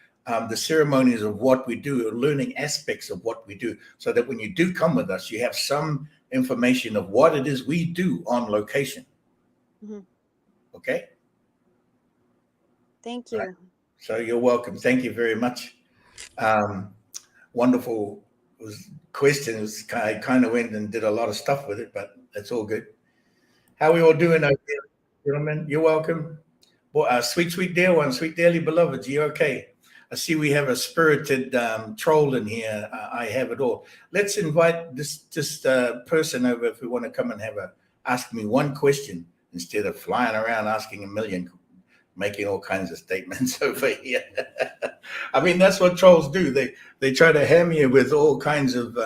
the ceremonies of what we do, learning aspects of what we do, so that when you do come with us, you have some information of what it is we do on location. Mm-hmm. Okay. Thank you. Right. So you're welcome. Thank you very much. Wonderful questions. I kind of went and did a lot of stuff with it, but that's all good. How are we all doing out there, gentlemen? You're welcome. Boy, sweet dear one, sweet dearly beloved, you okay? I see we have a spirited troll in here. I have it all. Let's invite this person over if we want to come and ask me one question instead of flying around asking a million, making all kinds of statements over here. I mean, that's what trolls do. They try to ham you with all kinds of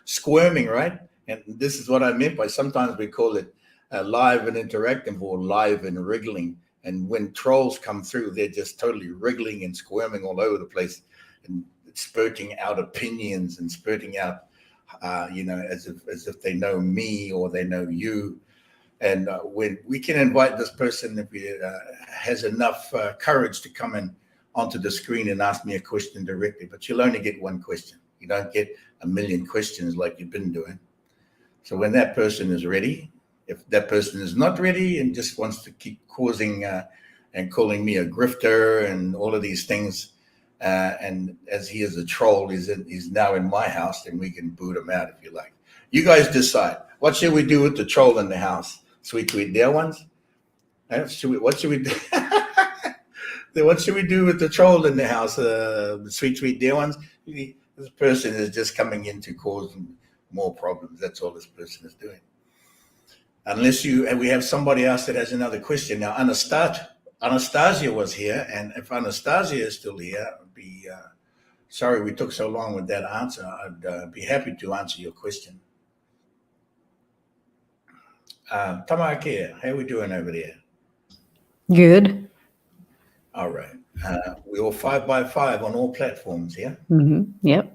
squirming, right? And this is what I meant by sometimes we call it live and interactive or live and wriggling. And when trolls come through, they're just totally wriggling and squirming all over the place and spurting out opinions and spurting out, as if they know me or they know you. And when we can invite this person, if he has enough courage to come in onto the screen and ask me a question directly, but you'll only get one question. You don't get a million questions like you've been doing. So when that person is ready, if that person is not ready and just wants to keep causing and calling me a grifter and all of these things, and as he is a troll, he's now in my house, then we can boot him out if you like. You guys decide. What should we do with the troll in the house? Sweet dear ones? What should we do? What should we do with the troll in the house? Sweet dear ones? This person is just coming in to cause more problems. That's all this person is doing. Unless we have somebody else that has another question. Now, Anastasia was here, and if Anastasia is still here, I'd be sorry we took so long with that answer. I'd be happy to answer your question. Tamake, how are we doing over there? Good. All right. We're all 5x5 on all platforms, yeah? Yep.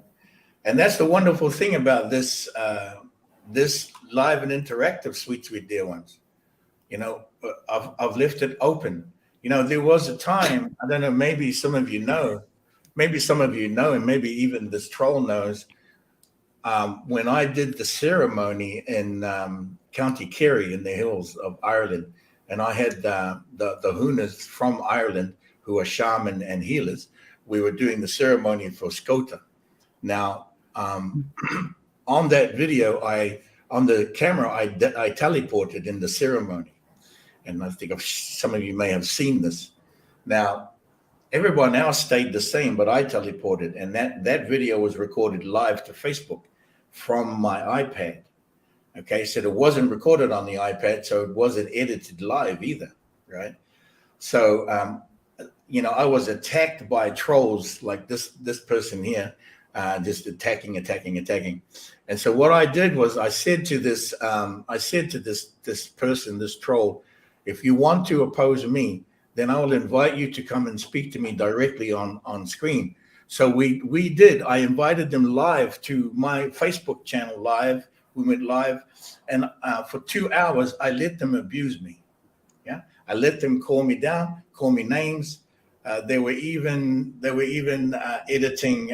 And that's the wonderful thing about this this live and interactive, sweet dear ones. I've left it open. There was a time, I don't know, maybe some of you know, and maybe even this troll knows, when I did the ceremony in County Kerry in the hills of Ireland, and I had the Hunas from Ireland who are shaman and healers. We were doing the ceremony for Skota. Now, on that video, on the camera, I teleported in the ceremony. And I think some of you may have seen this. Now, everyone else stayed the same, but I teleported. And that video was recorded live to Facebook from my iPad. Okay, so it wasn't recorded on the iPad, so it wasn't edited live either, right? So, I was attacked by trolls like this person here, just attacking. And so what I did was I said to this person, this troll, if you want to oppose me, then I will invite you to come and speak to me directly on screen. So we did. I invited them live to my Facebook channel live. We went live, and for 2 hours, I let them abuse me. Yeah, I let them call me down, call me names. They were even editing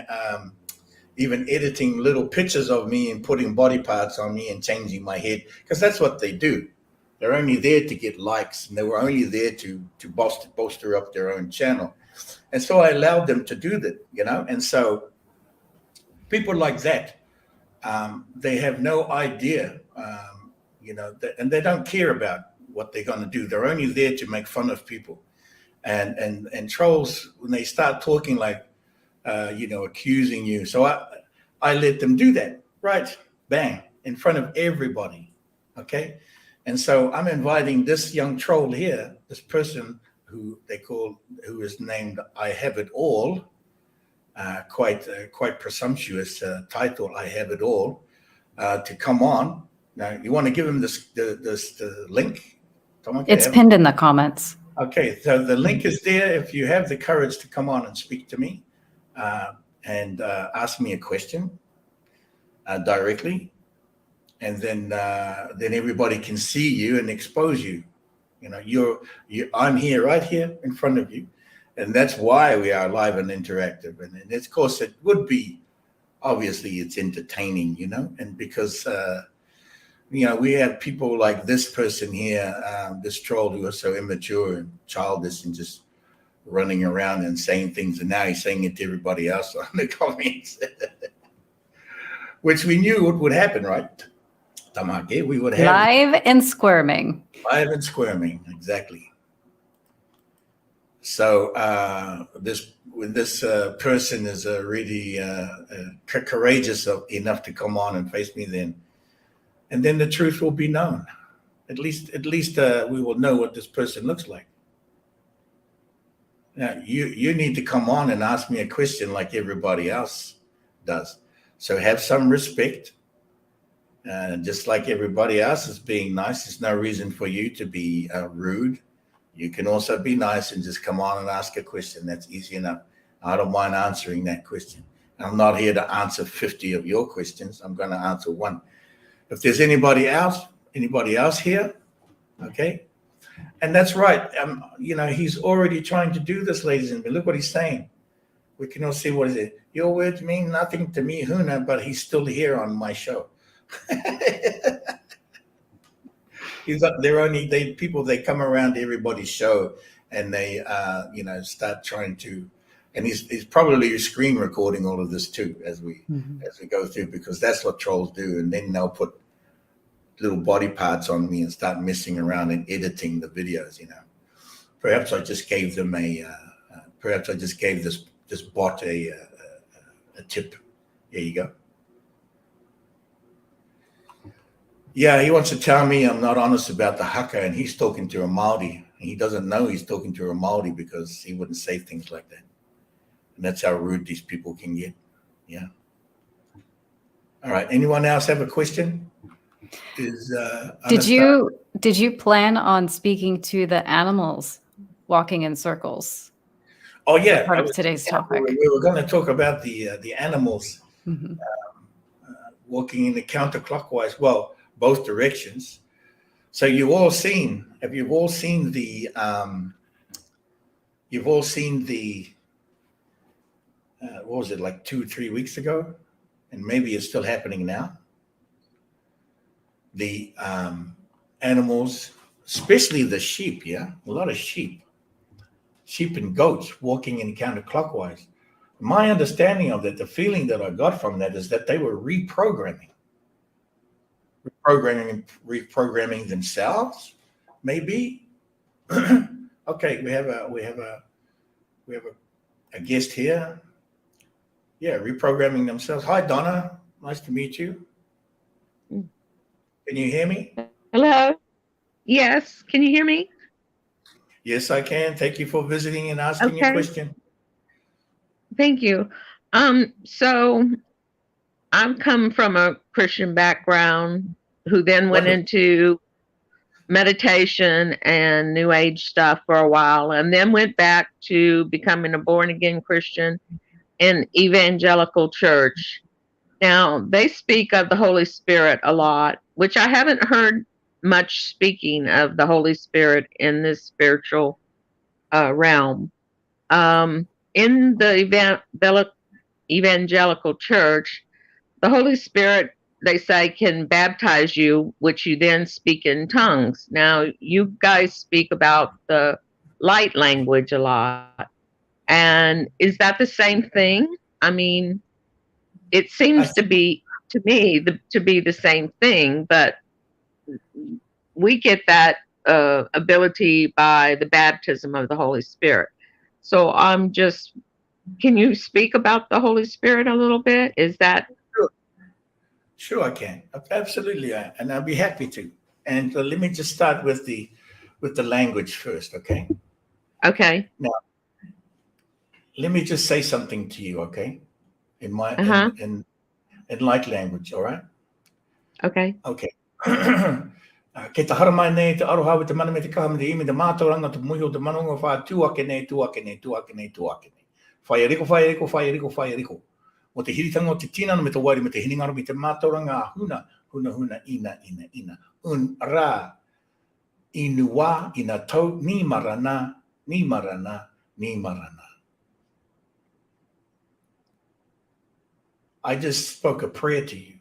little pictures of me and putting body parts on me and changing my head, because that's what they do. They're only there to get likes, and they were only there to bolster up their own channel. And so I allowed them to do that, And so people like that, they have no idea, and they don't care about what they're going to do. They're only there to make fun of people. And trolls, when they start talking like, accusing you. So I let them do that, right? Bang, in front of everybody, okay? And so I'm inviting this young troll here, this person who is named I Have It All, quite presumptuous title, I Have It All, to come on. Now, you want to give him the link? It's pinned in the comments. Okay, so the link is there. If you have the courage to come on and speak to me and ask me a question directly, and then everybody can see you and expose you. I'm here, right here in front of you, and that's why we are live and interactive. And of course, it would be, obviously, it's entertaining, and because we have people like this person here, this troll who are so immature and childish and just running around and saying things, and now he's saying it to everybody else on the comments, which we knew would happen, right? Tamake, we would have live and squirming. Live and squirming, exactly. So this person is really courageous enough to come on and face me, and then the truth will be known. At least we will know what this person looks like. Now, you need to come on and ask me a question like everybody else does. So have some respect Just like everybody else is being nice, there's no reason for you to be rude. You can also be nice and just come on and ask a question. That's easy enough. I don't mind answering that question. I'm not here to answer 50 of your questions. I'm going to answer one. If there's anybody else here, okay? And that's right. He's already trying to do this, ladies and gentlemen. Look what he's saying. We can all see what is it. Your words mean nothing to me, Huna, but he's still here on my show. They come around to everybody's show and they start trying to, and he's probably screen recording all of this too as we go through, because that's what trolls do. And then they'll put little body parts on me and start messing around and editing the videos. Perhaps I just gave them this bot a tip. Here you go. Yeah, he wants to tell me I'm not honest about the haka, and he's talking to a Māori. He doesn't know he's talking to a Māori because he wouldn't say things like that. And that's how rude these people can get. Yeah. All right. Anyone else have a question? Did you plan on speaking to the animals walking in circles? Oh yeah, part of today's topic. We were going to talk about the animals walking in the counterclockwise. Well, both directions. So you've all seen the what was it, like 2-3 weeks ago, and maybe it's still happening now, the animals, especially the sheep, a lot of sheep and goats walking in counterclockwise. My understanding of that, the feeling that I got from that, is that they were reprogramming themselves, maybe. Okay, we have a guest here. Yeah, reprogramming themselves. Hi, Donna. Nice to meet you. Can you hear me? Hello. Yes. Can you hear me? Yes, I can. Thank you for visiting and asking your question. Thank you. So I've come from a Christian background who then went into meditation and New Age stuff for a while, and then went back to becoming a born-again Christian in evangelical church. Now, they speak of the Holy Spirit a lot, which I haven't heard much speaking of the Holy Spirit in this spiritual realm. In the evangelical church, the Holy Spirit, they say, can baptize you, which you then speak in tongues. Now, you guys speak about the light language a lot. And is that the same thing? I mean, it seems to be, to me, to be the same thing, but we get that ability by the baptism of the Holy Spirit. So can you speak about the Holy Spirit a little bit? Is that? Sure, I can. Absolutely. And I'll be happy to. And let me just start with the language first, okay? Okay. Now, let me just say something to you, okay? In my in light language, all right? Okay. Okay. Ke te hara mai nei te aroha te mana me te kaha me te imi te mātauranga te muhi o te manonga wha tuake nei. Whai riko. O te hiritanga o te tinana me te wairi me te hiningaro me te mātauranga a huna, ina. Un rā, inua, ina tau, ni marana. I just spoke a prayer to you.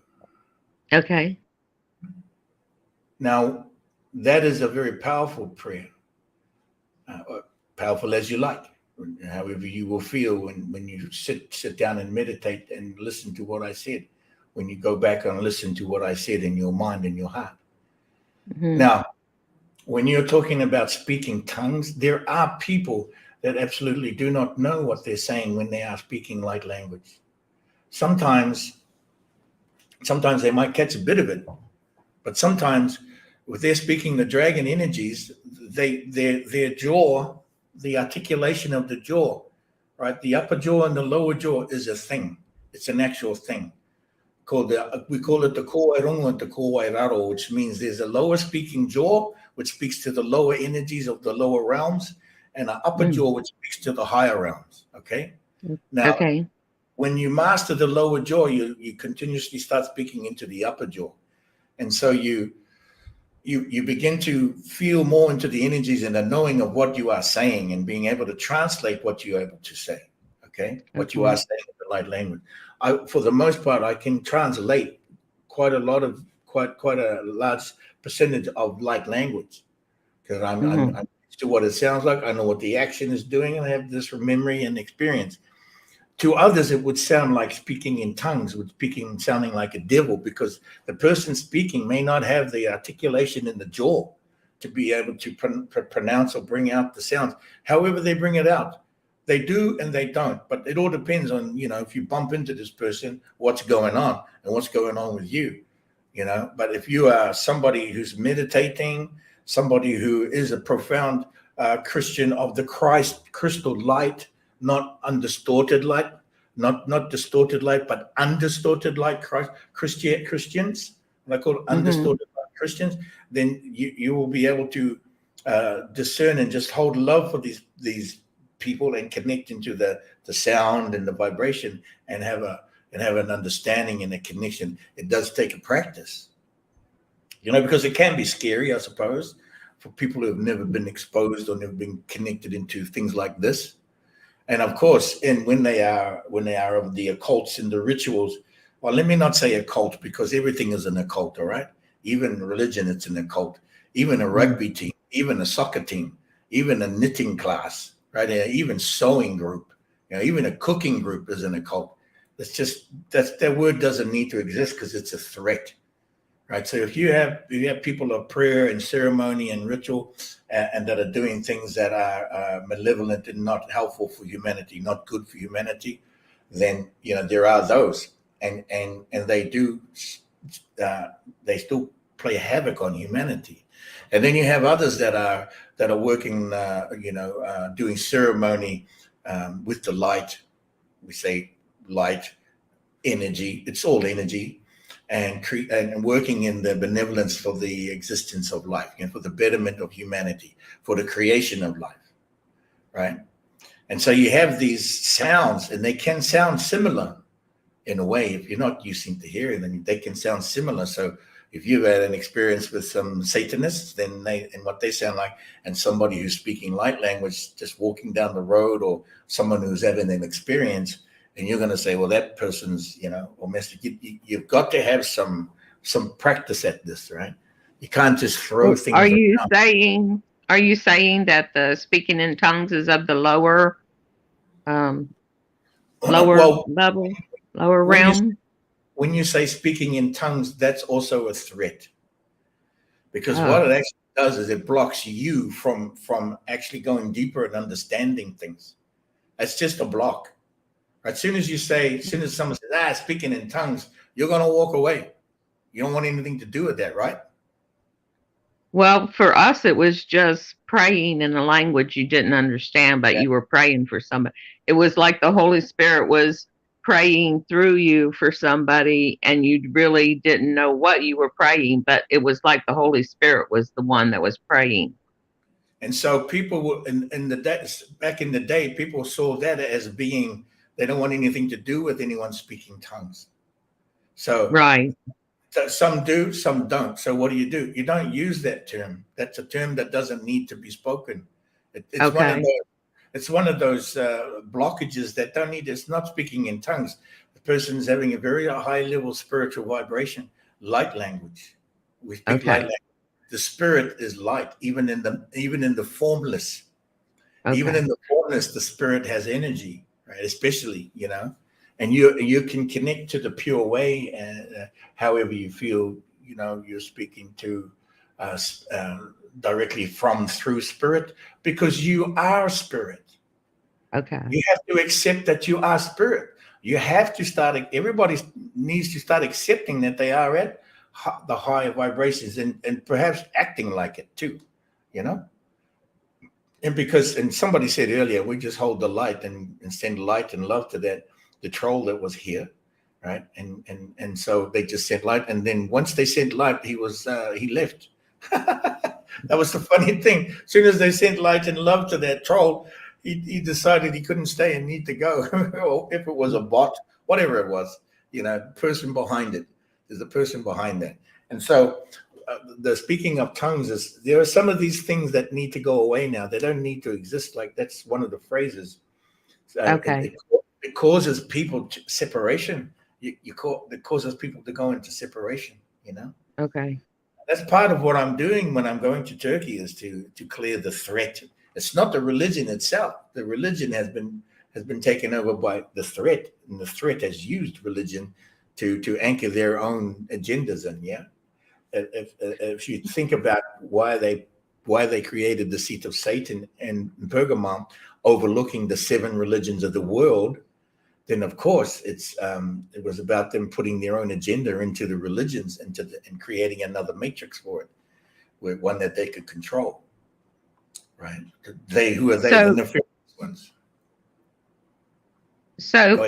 Okay. Now, that is a very powerful prayer, powerful as you like, however you will feel when you sit down and meditate and listen to what I said, when you go back and listen to what I said in your mind and your heart. Mm-hmm. Now, when you're talking about speaking tongues, there are people that absolutely do not know what they're saying when they are speaking light language. Sometimes they might catch a bit of it, but sometimes if they're speaking the dragon energies, their jaw, the articulation of the jaw, right? The upper jaw and the lower jaw is a thing. It's an actual thing. called we call it the Ko'airunga and the Ko'airaro, which means there's a lower speaking jaw, which speaks to the lower energies of the lower realms, and an upper jaw, which speaks to the higher realms. Okay. Now, Okay. when you master the lower jaw, you continuously start speaking into the upper jaw, and so you begin to feel more into the energies and the knowing of what you are saying and being able to translate what you're able to say. Okay, what you are saying in the light language. For the most part, I can translate quite a large percentage of light language because I'm used to what it sounds like. I know what the action is doing, and I have this from memory and experience. To others, it would sound like speaking in tongues, sounding like a devil, because the person speaking may not have the articulation in the jaw to be able to pronounce or bring out the sounds. However they bring it out, they do and they don't. But it all depends on, if you bump into this person, what's going on and what's going on with you, But if you are somebody who's meditating, somebody who is a profound Christian of the Christ crystal light, not undistorted light, not distorted light, but undistorted light Christians, what I call undistorted light Christians, then you will be able to discern and just hold love for these people and connect into the sound and the vibration and have an understanding and a connection. It does take a practice, because it can be scary, I suppose, for people who have never been exposed or never been connected into things like this. And of course, when they are of the occults and the rituals, well, let me not say occult, because everything is an occult, all right? Even religion, it's an occult. Even a rugby team, even a soccer team, even a knitting class, right? Even sewing group, even a cooking group is an occult. That word doesn't need to exist because it's a threat, right? So if you have people of prayer and ceremony and ritual and that are doing things that are malevolent and not helpful for humanity, not good for humanity, then there are those, and they do they still play havoc on humanity. And then you have others that are working, doing ceremony with the light. We say light, energy. It's all energy. And working in the benevolence for the existence of life, for the betterment of humanity, for the creation of life, right? And so you have these sounds, and they can sound similar in a way. If you're not used to hearing them, they can sound similar. So if you've had an experience with some Satanists, then what they sound like, and somebody who's speaking light language, just walking down the road, or someone who's having an experience, and you're going to say, well, that person's, or Mister, you've got to have some practice at this, right? You can't just throw things. Are you saying that the speaking in tongues is of the lower level, lower realm? When you say speaking in tongues, that's also a threat, because what it actually does is it blocks you from actually going deeper and understanding things. That's just a block. As soon as someone says, speaking in tongues, you're going to walk away. You don't want anything to do with that, right? Well, for us, it was just praying in a language you didn't understand, but you were praying for somebody. It was like the Holy Spirit was praying through you for somebody, and you really didn't know what you were praying, but it was like the Holy Spirit was the one that was praying. And so people were, back in the day, people saw that as being, they don't want anything to do with anyone speaking tongues. So right. So some do, some don't. So what do? You don't use that term. That's a term that doesn't need to be spoken. It's one of those blockages that don't need. It's not speaking in tongues. The person's having a very high level spiritual vibration, light language. We speak light language. The spirit is light, even in the formless. Okay. Even in the formless, the spirit has energy, right? Especially, and you can connect to the pure way, however you feel, you're speaking to directly through spirit, because you are spirit. Okay. You have to accept that you are spirit. You have to everybody needs to start accepting that they are at the higher vibrations and perhaps acting like it too, And somebody said earlier, we just hold the light and send light and love to the troll that was here, right? And so they just sent light, and then once they sent light, he left. That was the funny thing. As soon as they sent light and love to that troll, he decided he couldn't stay and need to go. Or if it was a bot, whatever it was, person behind it. There's a person behind that. And so the speaking of tongues is, there are some of these things that need to go away now. They don't need to exist. Like, that's one of the phrases. Okay. It causes people separation. It causes people to go into separation, Okay. That's part of what I'm doing when I'm going to Turkey, is to clear the threat. It's not the religion itself. The religion has been taken over by the threat, and the threat has used religion to anchor their own agendas in. Yeah, if you think about why they created the seat of Satan in Pergamum, overlooking the 7 religions of the world, then of course it was about them putting their own agenda into the religions, and creating another matrix for it, one that they could control. Right? Who are they? So, the nefarious ones. So,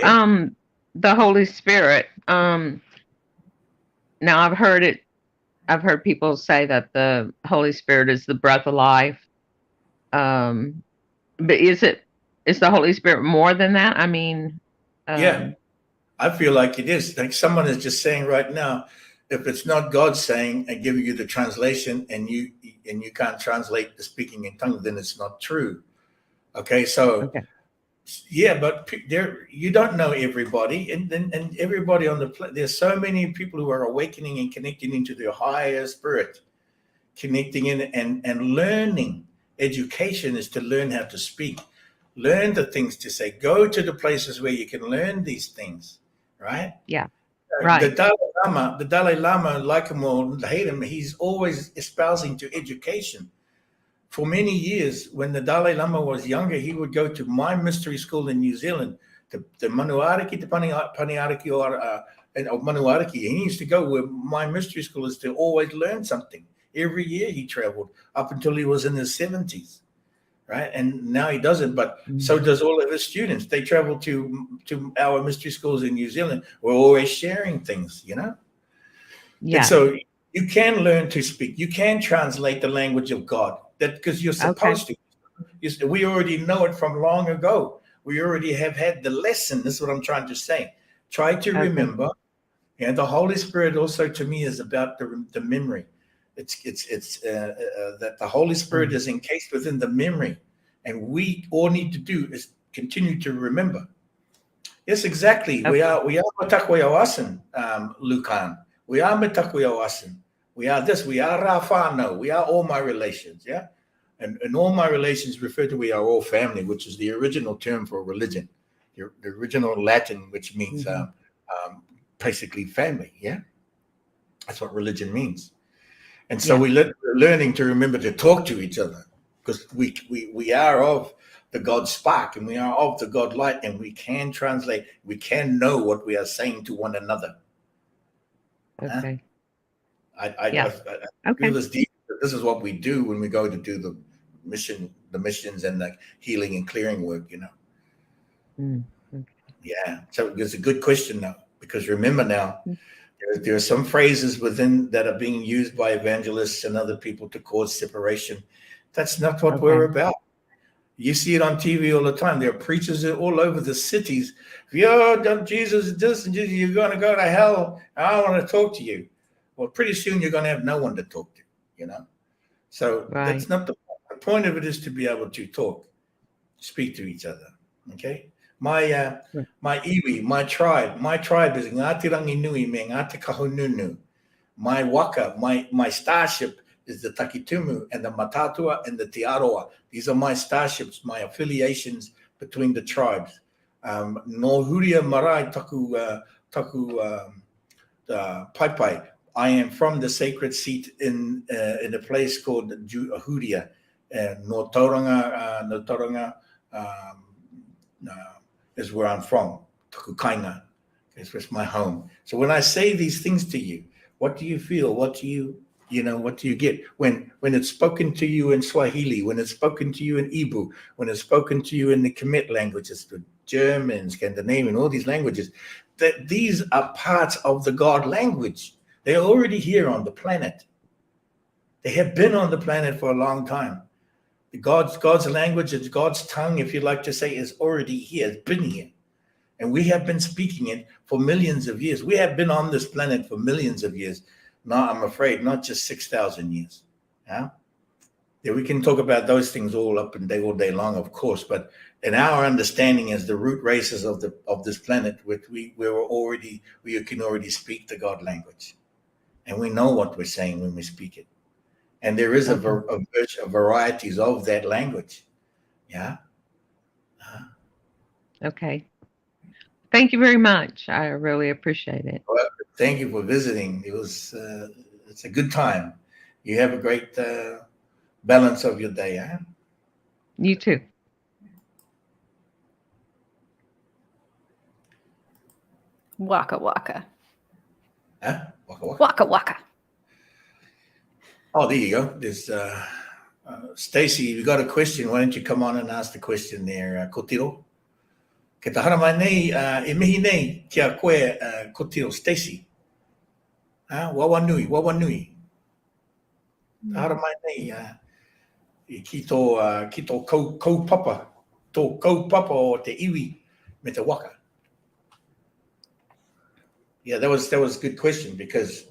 the Holy Spirit. Now I've heard people say that the Holy Spirit is the breath of life. But is the Holy Spirit more than that? I mean, yeah, I feel like it is. Like someone is just saying right now, if it's not God saying and giving you the translation, and you can't translate the speaking in tongues, then it's not true. Okay, so. Okay. Yeah, but you don't know everybody, and everybody on the planet. There's so many people who are awakening and connecting into their higher spirit, connecting in and learning. Education is to learn how to speak, learn the things to say. Go to the places where you can learn these things, right? Yeah, right. The Dalai Lama, like him or hate him, he's always espousing to education. For many years, when the Dalai Lama was younger, he would go to my mystery school in New Zealand, the Manuariki, the Paniariki, or Manuariki. He used to go where my mystery school is, to always learn something. Every year he traveled up until he was in his 70s, right? And now he doesn't, but so does all of his students. They travel to our mystery schools in New Zealand. We're always sharing things, Yeah. And so you can learn to speak. You can translate the language of God. That because you're supposed to. We already know it from long ago. We already have had the lesson. This is what I'm trying to say. Try to remember. And the Holy Spirit also, to me, is about the memory. It's that the Holy Spirit is encased within the memory, and we all need to do is continue to remember. Yes, exactly. We are Matakoyawasan, Lucan. We are Matakoyawasan. We are this, we are Rafano, we are all my relations, yeah? And all my relations refer to we are all family, which is the original term for religion, the original Latin, which means basically family, yeah? That's what religion means. And so we're learning to remember to talk to each other, because we are of the God spark, and we are of the God light, and we can translate, we can know what we are saying to one another. Okay. I feel this deep. This is what we do when we go to do the missions and the healing and clearing work, Yeah. So it's a good question now, because remember now, there are some phrases within that are being used by evangelists and other people to cause separation. That's not what we're about. You see it on TV all the time. There are preachers all over the cities. If Jesus is this and you're going to go to hell, I don't want to talk to you. Well, pretty soon you're going to have no one to talk to, So that's not the point of it. Is to be able to talk, speak to each other. Okay. My iwi, my tribe is Ngati Ranginui me Ngati Kahununu. My waka, my starship is the Takitumu and the Matatua and the Tiaroa. These are my starships, my affiliations between the tribes. No Huria Marai Taku Pai. I am from the sacred seat in a place called Huria. No Tauranga is where I'm from. Takukainga is my home. So when I say these things to you, what do you feel? What do you get when it's spoken to you in Swahili, when it's spoken to you in Ibu, when it's spoken to you in the Kemet languages, the German, Scandinavian, all these languages? that these are parts of the God language. They're already here on the planet. They have been on the planet for a long time. God's language, it's God's tongue, if you like to say, is already here. It's been here. And we have been speaking it for millions of years. We have been on this planet for millions of years. Now, I'm afraid, not just 6,000 years. Yeah? Yeah, we can talk about those things all day long, of course. But in our understanding as the root races of this planet, we can already speak the God language. And we know what we're saying when we speak it. And there is a varieties of that language. Yeah. Okay. Thank you very much. I really appreciate it. Well, thank you for visiting. It's a good time. You have a great balance of your day. Huh? You too. Waka waka. Huh? Waka waka. Waka waka. Oh, there you go. There's Stacy, you got a question. Why don't you come on and ask the question there, Kotiro? Ke tahara mai nei, e mihi nei kia koe Kotiro, Stacy. Wawa nui. Tahara mai nei, ki tō kaupapa, tō kaupapa o te iwi me te waka. Yeah, that was a good question because,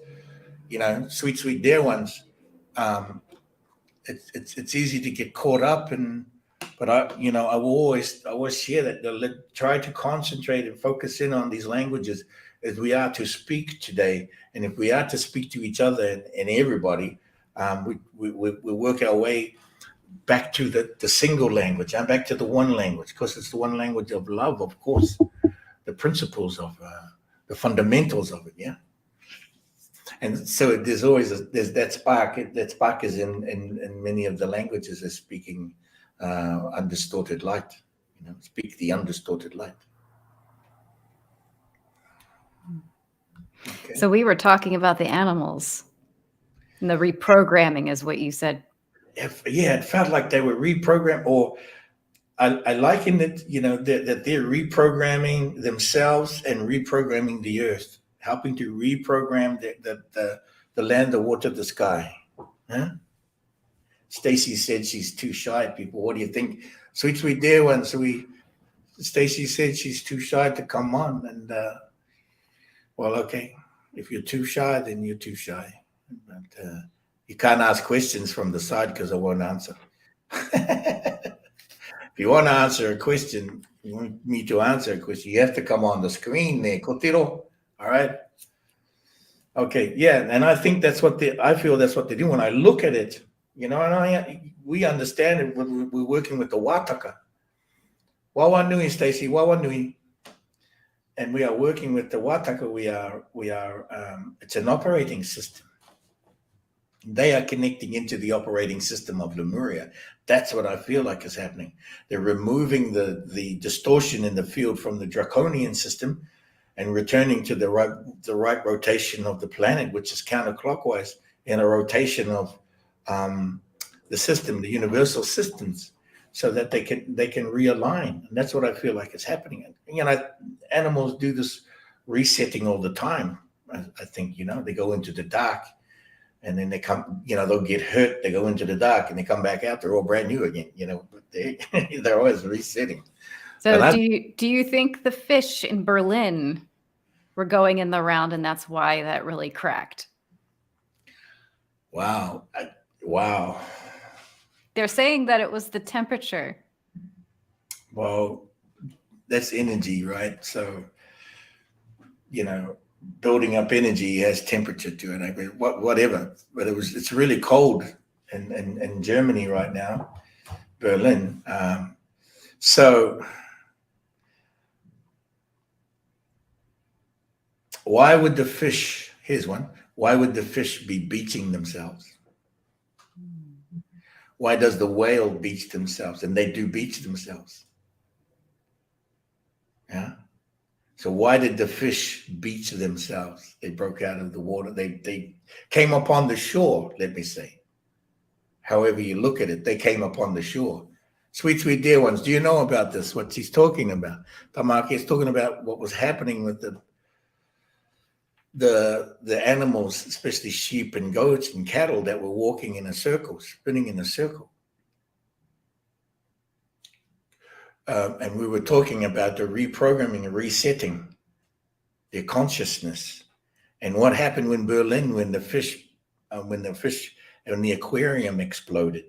sweet dear ones, it's easy to get caught up but I will always share that try to concentrate and focus in on these languages as we are to speak today. And if we are to speak to each other and everybody, we work our way back to the single language and back to the one language, because it's the one language of love, of course, the principles of the fundamentals of it. Yeah. And so there's always there's that spark. That spark is in many of the languages is speaking undistorted light. Speak the undistorted light. Okay. So we were talking about the animals, and the reprogramming is what you said. Yeah, it felt like they were reprogrammed, or I liken it, that they're reprogramming themselves and reprogramming the earth, helping to reprogram the land, the water, the sky. Huh? Stacy said she's too shy, people. What do you think? Sweet dear one. Stacy said she's too shy to come on. And, well, okay. If you're too shy, then you're too shy. But you can't ask questions from the side because I won't answer. If you want to answer a question, you want me to answer a question, you have to come on the screen there. Kotiro. All right. Okay. Yeah. And I think I feel that's what they do. When I look at it, we understand it when we're working with the Wataka. Wawa nui, Stacy, wawa nui. And we are working with the Wataka. We are, it's an operating system. They are connecting into the operating system of Lemuria. That's what I feel like is happening. They're removing the distortion in the field from the draconian system and returning to the right rotation of the planet, which is counterclockwise in a rotation of the system, the universal systems, so that they can realign. And that's what I feel like is happening. Animals do this resetting all the time. I think, they go into the dark. And then they come, they'll get hurt. They go into the dark and they come back out. They're all brand new again, but they're always resetting. So do you think the fish in Berlin were going in the round and that's why that really cracked? Wow. Wow. They're saying that it was the temperature. Well, that's energy, right? So, building up energy has temperature to it. I mean, whatever, but it's really cold in Germany right now, Berlin. So why would the fish? Here's one. Why would the fish be beaching themselves? Why does the whale beach themselves? And they do beach themselves. Yeah. So why did the fish beach themselves? They broke out of the water. They came upon the shore, let me say. However you look at it, they came upon the shore. Sweet dear ones, do you know about this, what she's talking about? Tamaki is talking about what was happening with the animals, especially sheep and goats and cattle, that were walking in a circle, spinning in a circle. And we were talking about the reprogramming and resetting their consciousness. And what happened when Berlin, when the fish in the aquarium exploded?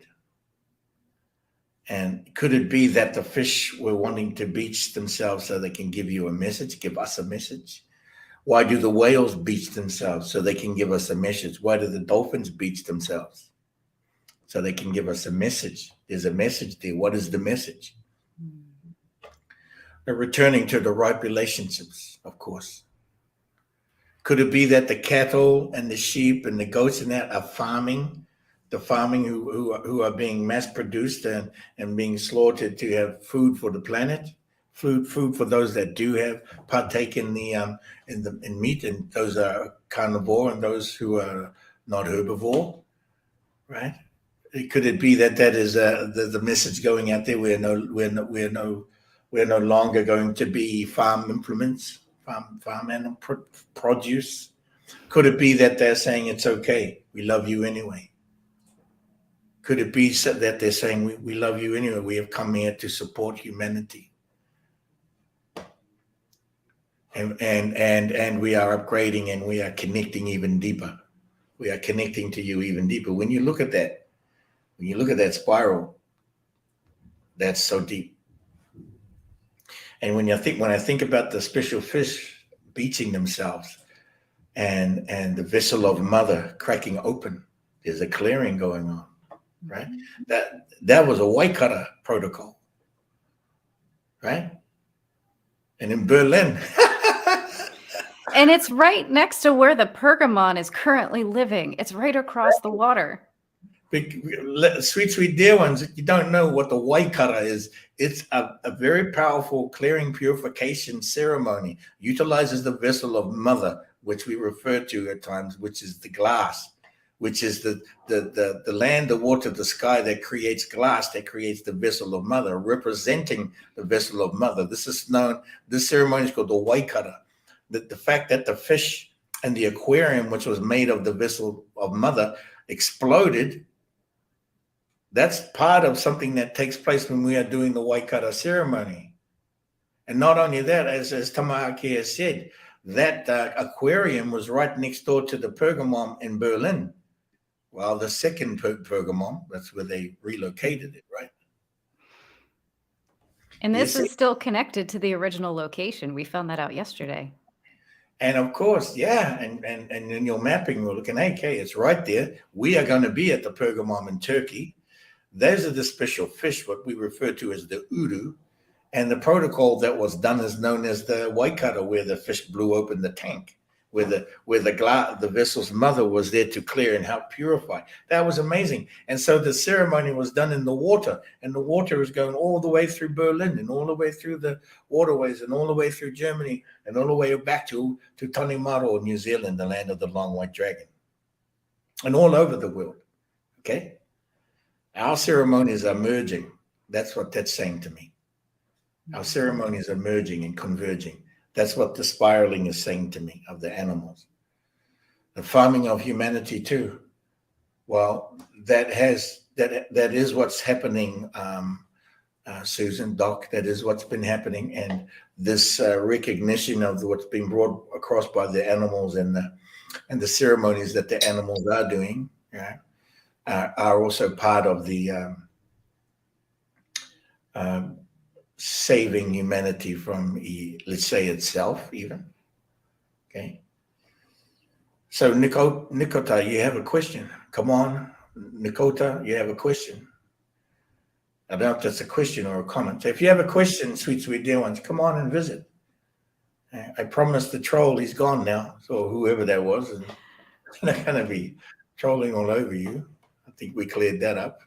And could it be that the fish were wanting to beach themselves so they can give you a message, give us a message? Why do the whales beach themselves? So they can give us a message. Why do the dolphins beach themselves? So they can give us a message. There's a message there. What is the message? They're returning to the right relationships, of course. Could it be that the cattle and the sheep and the goats and that are farming? The farming who are being mass produced and being slaughtered to have food for the planet, food for those that do have partake in the in meat, and those are carnivore and those who are not herbivore, right? Could it be that is the message going out there? We're no longer going to be farm implements, farm animal produce. Could it be that they're saying it's okay? We love you anyway. Could it be that they're saying we love you anyway? We have come here to support humanity, and we are upgrading and we are connecting even deeper. We are connecting to you even deeper. When you look at that spiral, that's so deep. And when I think about the special fish beaching themselves and the vessel of mother cracking open, there's a clearing going on, right? That was a Waikato protocol, right? And in Berlin. And it's right next to where the Pergamon is currently living. It's right across the water. Sweet dear ones, you don't know what the Waikato is. It's a very powerful clearing purification ceremony. Utilizes the vessel of mother, which we refer to at times, which is the glass, which is the land, the water, the sky that creates glass, that creates the vessel of mother, representing the vessel of mother. This ceremony is called the Waikato. The fact that the fish and the aquarium, which was made of the vessel of mother, exploded, that's part of something that takes place when we are doing the Waikato ceremony. And not only that, as Tamahaki has said, that aquarium was right next door to the Pergamon in Berlin. Well, the second Pergamon, that's where they relocated it, right? And this is still connected to the original location. We found that out yesterday. And of course, yeah, and in your mapping, we're looking, okay, it's right there. We are going to be at the Pergamon in Turkey. Those are the special fish, what we refer to as the uru. And the protocol that was done is known as the Waikato, where the fish blew open the tank, where the vessel's mother was there to clear and help purify. That was amazing. And so the ceremony was done in the water, and the water is going all the way through Berlin and all the way through the waterways and all the way through Germany and all the way back to Tanimaro, New Zealand, the land of the long white dragon, and all over the world. Okay? Our ceremonies are merging. That's what that's saying to me. Our ceremonies are merging and converging. That's what the spiraling is saying to me of the animals. The farming of humanity too. Well, that is what's happening, Susan, Doc. That is what's been happening, and this recognition of what's being brought across by the animals and the ceremonies that the animals are doing, right, are also part of the saving humanity from, let's say, itself even. Okay. So Nikota, you have a question. Come on, Nikota, you have a question. I don't know if that's a question or a comment. So if you have a question, sweet dear ones, come on and visit. I promised the troll, he's gone now. So whoever that was, and they're not going to be trolling all over you. I think we cleared that up.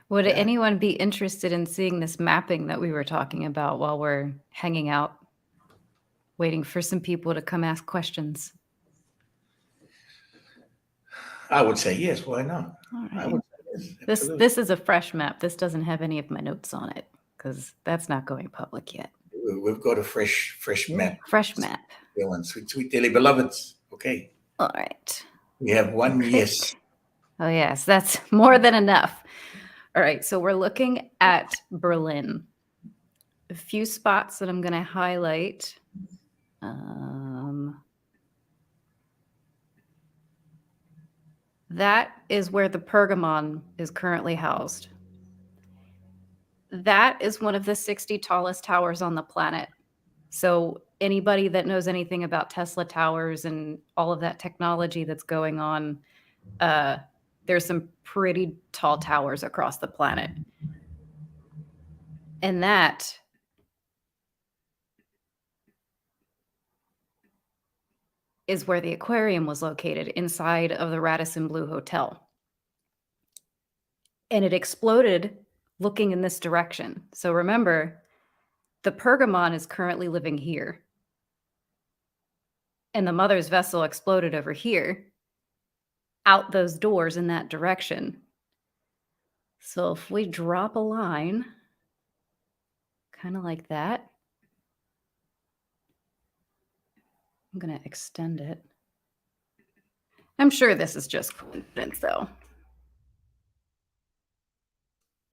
Would anyone be interested in seeing this mapping that we were talking about while we're hanging out, waiting for some people to come ask questions? I would say yes. Why not? All right. I would say yes. This is a fresh map. This doesn't have any of my notes on it because that's not going public yet. We've got a fresh map. Fresh map. dear ones, sweet, sweet dearly beloveds. Okay. All right. We have one Perfect. yes. Oh, yes, that's more than enough. All right, so we're looking at Berlin. A few spots that I'm going to highlight. That is where the Pergamon is currently housed. That is one of the 60 tallest towers on the planet. So anybody that knows anything about Tesla towers and all of that technology that's going on, there's some pretty tall towers across the planet. And that is where the aquarium was located, inside of the Radisson Blu Hotel. And it exploded looking in this direction. So remember, the Pergamon is currently living here. And the mother's vessel exploded over here, out those doors in that direction. So if we drop a line, kind of like that, I'm going to extend it. I'm sure this is just coincidence, though.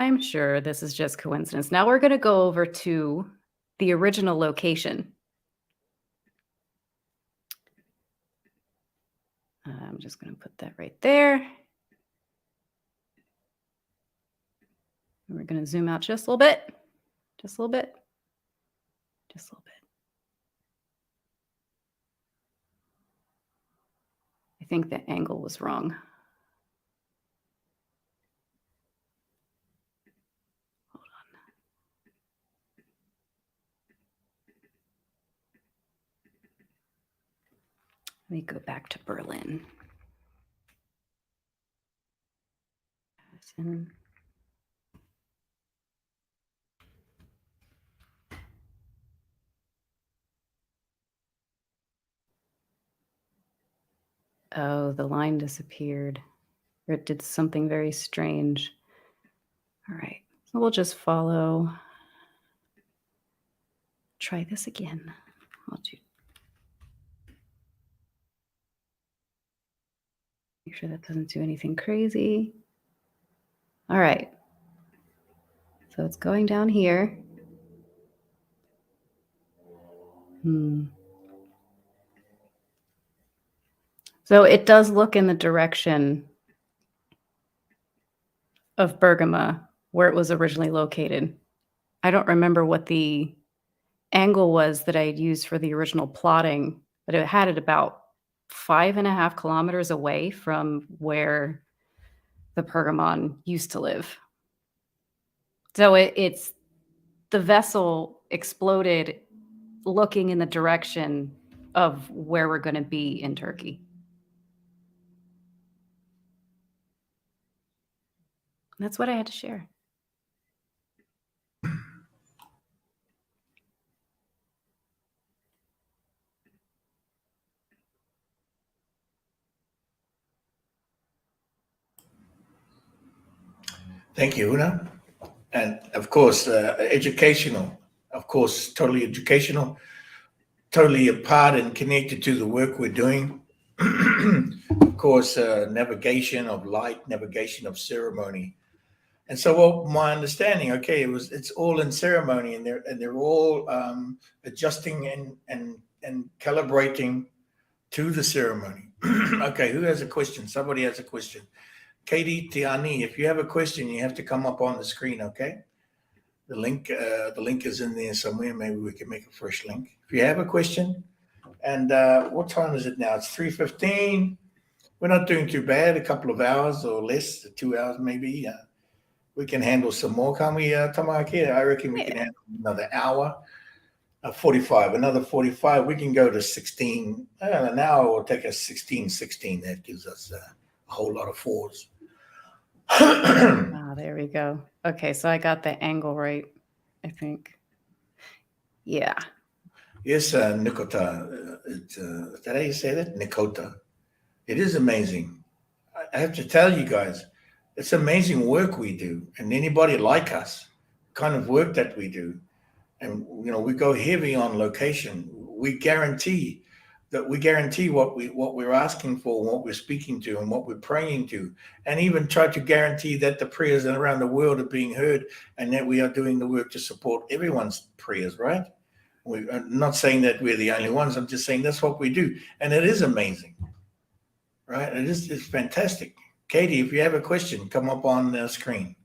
I'm sure this is just coincidence. Now we're going to go over to the original location. I'm just going to put that right there. And we're going to zoom out just a little bit. Just a little bit. Just a little bit. I think the angle was wrong. Hold on. Let me go back to Berlin. Oh, the line disappeared. Or it did something very strange. All right, so we'll just follow. Try this again. I'll do. Make sure that doesn't do anything crazy. All right. So it's going down here. So it does look in the direction of Bergamo, where it was originally located. I don't remember what the angle was that I had used for the original plotting, but it had it about 5.5 kilometers away from where the Pergamon used to live. So it's the vessel exploded looking in the direction of where we're going to be in Turkey. That's what I had to share. Thank you, Una. And of course, educational, of course, totally educational, totally a part and connected to the work we're doing. Of course, navigation of light, navigation of ceremony. And so, well, my understanding, okay, it's all in ceremony, and they're all adjusting and calibrating to the ceremony. Okay, who has a question? Somebody has a question. Katie Tiani, if you have a question, you have to come up on the screen, okay? The link is in there somewhere. Maybe we can make a fresh link. If you have a question, and what time is it now? It's 3:15. We're not doing too bad. A couple of hours or less, 2 hours maybe. We can handle some more, can't we, Tamaki? I reckon we can handle another hour, 45, another 45. We can go to 16. An hour will take us 16. That gives us a whole lot of fours. There we go. Okay, so I got the angle right, I think. Yeah. Yes, Nikota. Did I say that? Nikota. It is amazing. I have to tell you guys, it's amazing work we do, and anybody like us, kind of work that we do. And, we go heavy on location. We guarantee that we guarantee what we're asking for, what we're speaking to, and what we're praying to, and even try to guarantee that the prayers around the world are being heard, and that we are doing the work to support everyone's prayers, right? I'm not saying that we're the only ones. I'm just saying that's what we do, and it is amazing, right? It's fantastic. Katie, if you have a question, come up on the screen.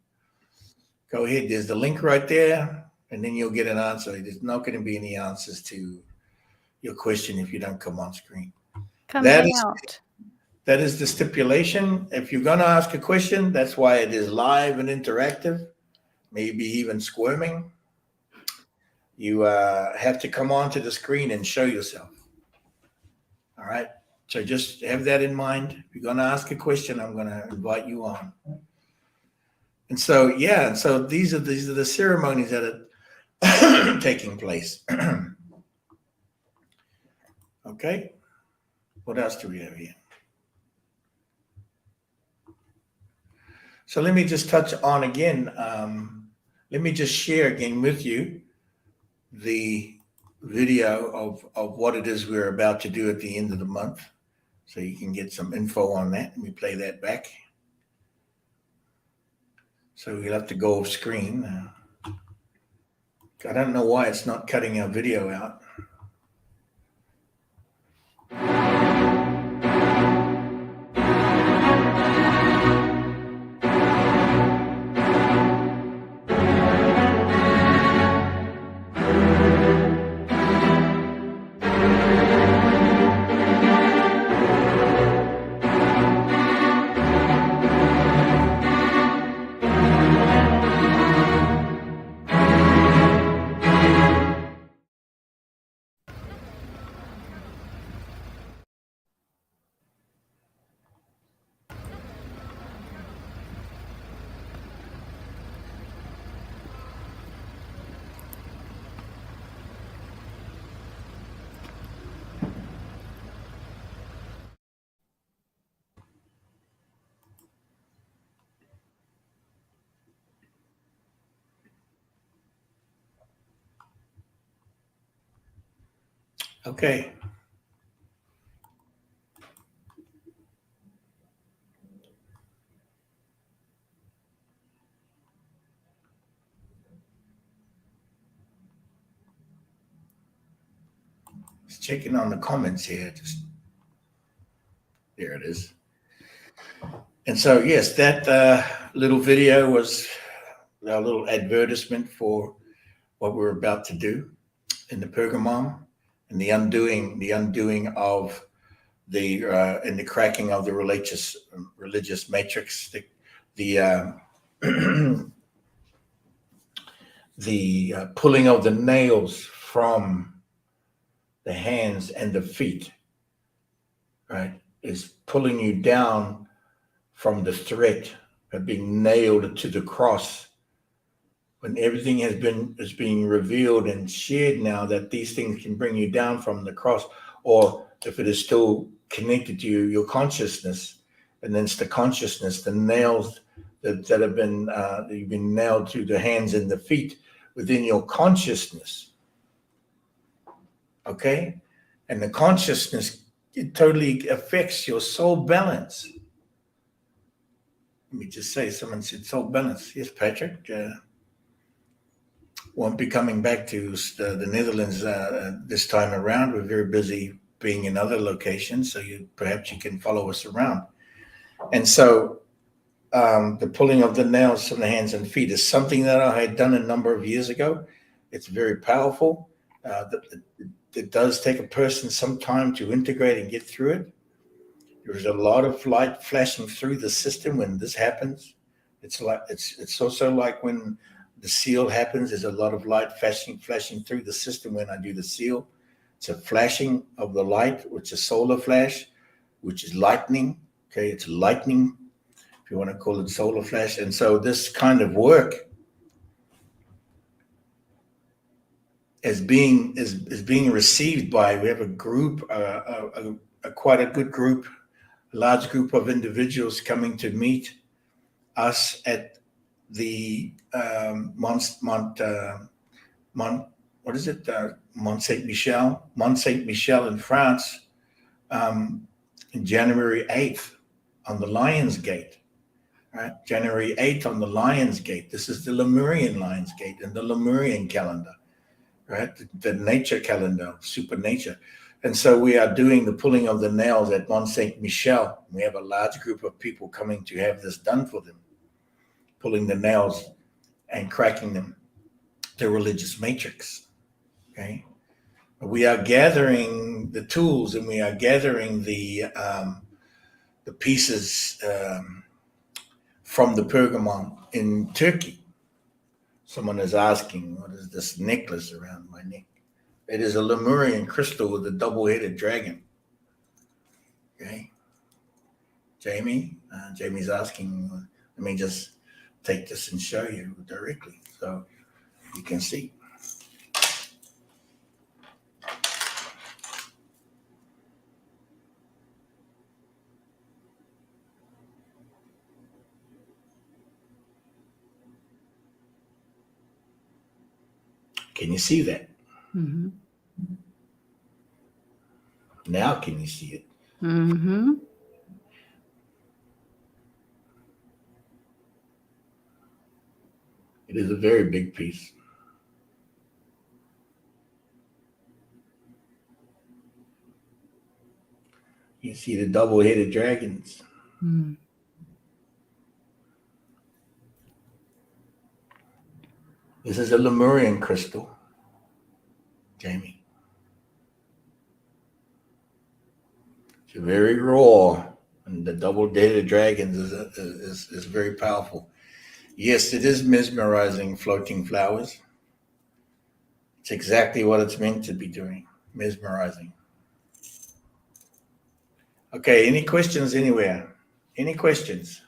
Go ahead. There's the link right there, and then you'll get an answer. There's not going to be any answers to your question if you don't come on screen. Come That hang is- out. That is the stipulation. If you're going to ask a question, that's why it is live and interactive, maybe even squirming. You have to come onto the screen and show yourself. All right. So just have that in mind. If you're going to ask a question, I'm going to invite you on. And so, yeah, and so these are the ceremonies that are taking place. Okay. What else do we have here? So let me just touch on again. Let me just share again with you the video of what it is we're about to do at the end of the month, so you can get some info on that. Let me play that back. So we'll have to go off screen. I don't know why it's not cutting our video out. Okay. Just checking on the comments here. Just there it is. And so, yes, that little video was a little advertisement for what we're about to do in the Pergamum and the undoing of the and the cracking of the religious matrix, the pulling of the nails from the hands and the feet, right, is pulling you down from the threat of being nailed to the cross. When everything is being revealed and shared now, that these things can bring you down from the cross, or if it is still connected to your consciousness, and then it's the consciousness, the nails that have been you've been nailed to the hands and the feet within your consciousness. Okay, and the consciousness, it totally affects your soul balance. Let me just say, someone said soul balance. Yes, Patrick. Won't be coming back to the Netherlands this time around. We're very busy being in other locations, so perhaps you can follow us around. And so the pulling of the nails from the hands and feet is something that I had done a number of years ago. It's very powerful. It does take a person some time to integrate and get through it. There's a lot of light flashing through the system when this happens. It's also like when the seal happens. There's a lot of light flashing through the system when I do the seal. It's a flashing of the light, which is solar flash, which is lightning. Okay, it's lightning, if you want to call it solar flash. And so this kind of work is being received by, we have a group, quite a good group, a large group of individuals coming to meet us at the Mont Saint Michel in France January 8th on the Lion's Gate. Right? January 8th on the Lion's Gate. This is the Lemurian Lion's Gate and the Lemurian calendar, right? The nature calendar, super nature. And so we are doing the pulling of the nails at Mont Saint Michel. We have a large group of people coming to have this done for them, pulling the nails and cracking them, the religious matrix. Okay. We are gathering the tools and we are gathering the pieces from the Pergamon in Turkey. Someone is asking, what is this necklace around my neck? It is a Lemurian crystal with a double-headed dragon. Okay. Jamie's asking, let me just take this and show you directly so you can see. Can you see that? Mm-hmm. Now can you see it? Mm-hmm. It is a very big piece. You see the double-headed dragons. Mm. This is a Lemurian crystal, Jamie. It's very raw, and the double-headed dragons is very powerful. Yes, it is mesmerizing, floating flowers. It's exactly what it's meant to be doing, mesmerizing. Okay, any questions anywhere? Any questions?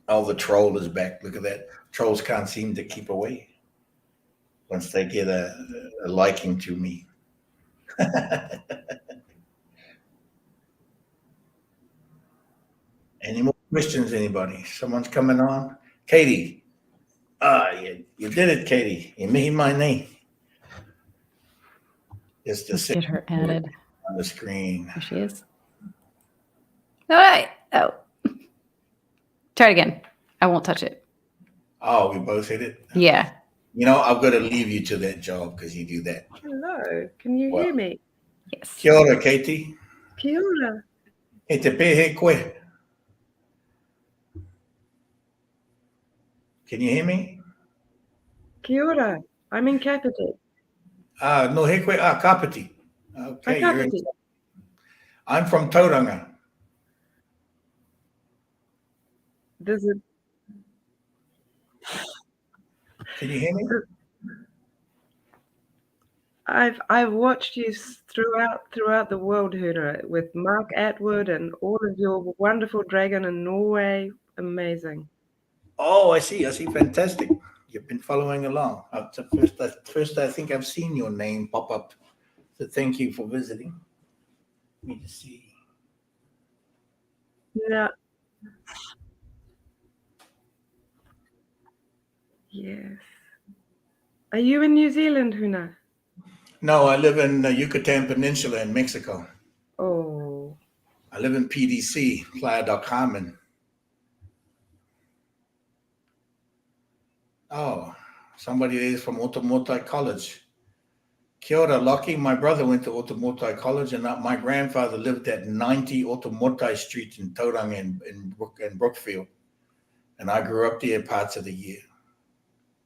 Oh, the troll is back. Look at that. Trolls can't seem to keep away once they get a liking to me. Any more questions, anybody? Someone's coming on? Katie. You did it, Katie. You made my name. Just Let's get her added on the screen. There she is. All right. Oh. Try it again. I won't touch it. Oh, we both hit it? Yeah. You know, I've got to leave you to that job because you do that. Hello, can you hear me? Yes. Kia ora, Katie. Kia ora. E te pehe koe. Can you hear me? Kia ora. I'm in Kapiti. No he koe, Kapiti. Okay, you're in. Kapiti. I'm from Tauranga. There's a Can you hear me? I've watched you throughout the world, Huna, with Mark Atwood and all of your wonderful dragon in Norway. Amazing. Oh, I see. Fantastic. You've been following along. First, I think I've seen your name pop up. So thank you for visiting. Let me just see. Yeah. Yes. Are you in New Zealand, Huna? No, I live in the Yucatan Peninsula in Mexico. Oh. I live in PDC, Playa del Carmen. Oh, somebody is from Otomotai College. Kia ora, Lockie. My brother went to Otomotai College, and my grandfather lived at 90 Otomotai Street in Tauranga in Brookfield. And I grew up there parts of the year.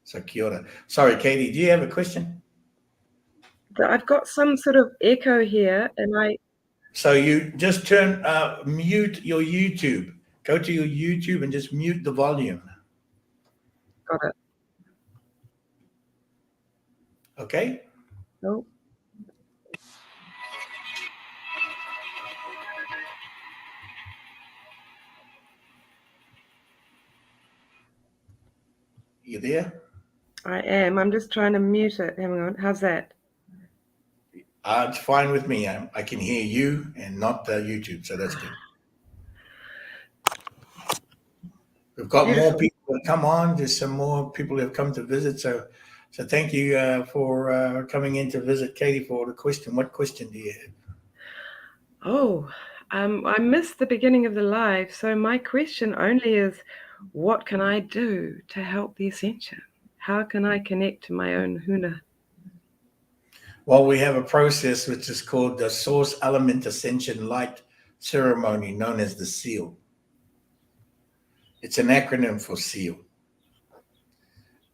So kia ora. Sorry, Katie, do you have a question? I've got some sort of echo here, and So you just mute your YouTube. Go to your YouTube and just mute the volume. got it. Okay? Oh. You there? I am. I'm just trying to mute it. Hang on. How's that? It's fine with me. I can hear you and not the YouTube, so that's good. We've got more people that come on. There's some more people that have come to visit. So So thank you for coming in to visit Katie for the question. What question do you have? Oh, I missed the beginning of the live, so my question only is, what can I do to help the ascension? How can I connect to my own huna? Well, we have a process which is called the Source Element Ascension Light Ceremony, known as the SEAL. It's an acronym for SEAL.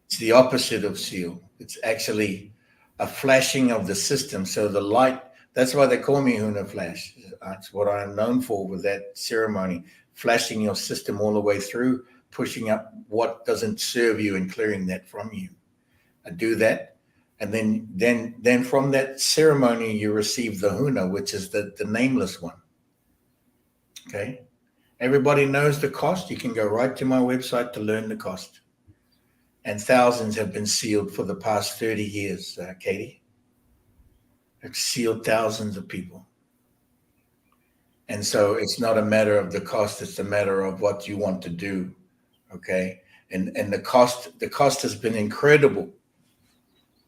It's the opposite of SEAL. It's actually a flashing of the system. So the light, that's why they call me Huna Flash. That's what I'm known for with that ceremony, flashing your system all the way through, pushing up what doesn't serve you and clearing that from you. I do that. And then from that ceremony, you receive the Huna, which is the nameless one. Okay. Everybody knows the cost. You can go right to my website to learn the cost. And thousands have been sealed for the past 30 years, Katie. I've sealed thousands of people. And so it's not a matter of the cost, it's a matter of what you want to do. Okay. And the cost has been incredible.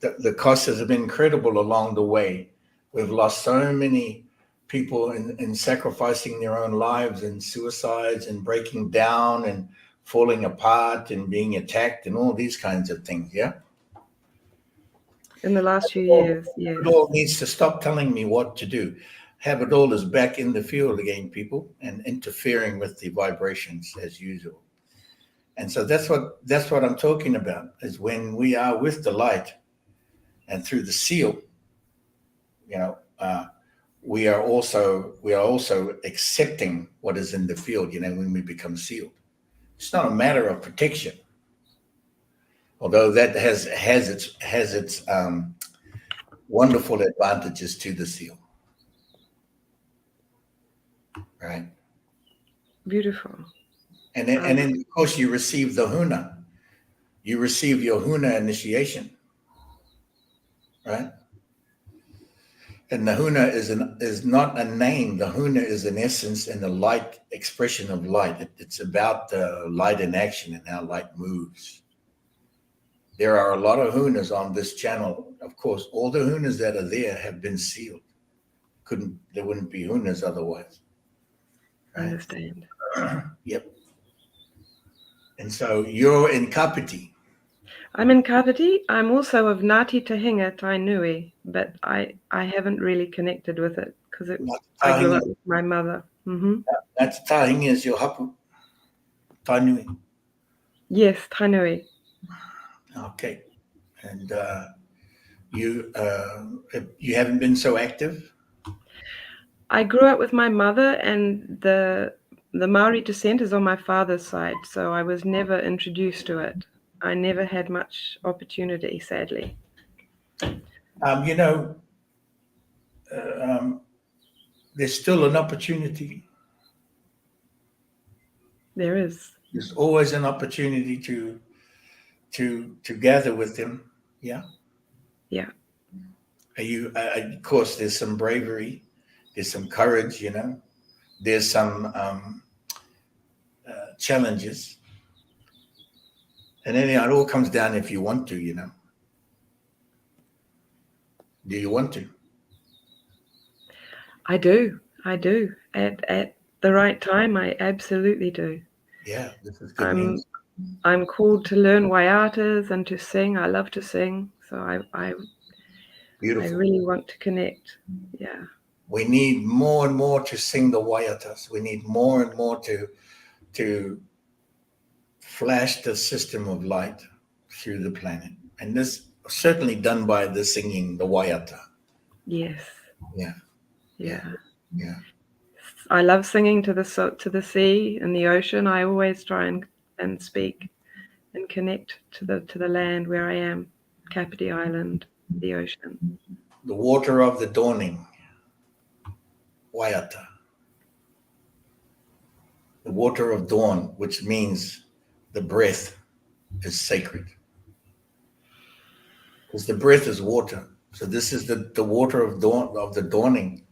The cost has been incredible along the way. We've lost so many people in sacrificing their own lives and suicides and breaking down and falling apart and being attacked and all these kinds of things. Yeah. In the last few years, yes. It all needs to stop telling me what to do. Have it all is back in the field again, people, and interfering with the vibrations as usual. And so that's what I'm talking about, is when we are with the light and through the seal, we are also accepting what is in the field, when we become sealed. It's not a matter of protection, although that has its wonderful advantages to the seal. Right. Beautiful. And then of course you receive the Huna. You receive your Huna initiation. Right? And the Huna is not a name. The Huna is an essence and the light expression of light. It's about the light in action and how light moves. There are a lot of Hunas on this channel. Of course, all the Hunas that are there have been sealed. There wouldn't be Hunas otherwise. I understand. Yep. And so you're in Kapiti. I'm in Kapiti. I'm also of Ngāti Tahinga Tainui, but I haven't really connected with it because I grew up with my mother. Mm-hmm. That's Tahinga is your hapu. Tainui. Yes, Tainui. Okay. And you haven't been so active? I grew up with my mother, and the Maori descent is on my father's side, so I was never introduced to it. I never had much opportunity, sadly. There's still an opportunity. There is. There's always an opportunity to gather with them. Yeah. Yeah. Of course, there's some bravery. There's some courage, There's some challenges. And then it all comes down if you want to, Do you want to? I do. At the right time, I absolutely do. Yeah, this is good news. I'm called to learn waiatas and to sing. I love to sing. So I really want to connect. Yeah. We need more and more to sing the waiatas. We need more and more to flash the system of light through the planet. And this certainly done by the singing, the waiata. Yes. Yeah. Yeah. Yeah. I love singing to the sea and the ocean. I always try and speak and connect to the land where I am, Kapiti Island, the ocean. The water of the dawning. Waiata. The water of dawn, which means the breath is sacred. Because the breath is water. So this is the water of dawn, of the dawning.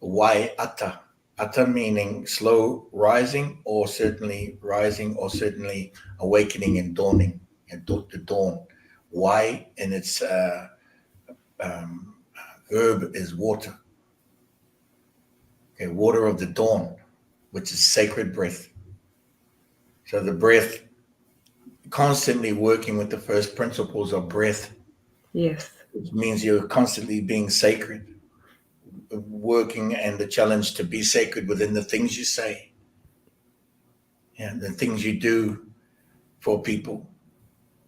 Waiata. Ata meaning slow rising or certainly awakening and dawning, and the dawn. Y in its verb is water. Okay, water of the dawn, which is sacred breath. So the breath, constantly working with the first principles of breath, Yes. which means you're constantly being sacred, working, and the challenge to be sacred within the things you say and the things you do for people.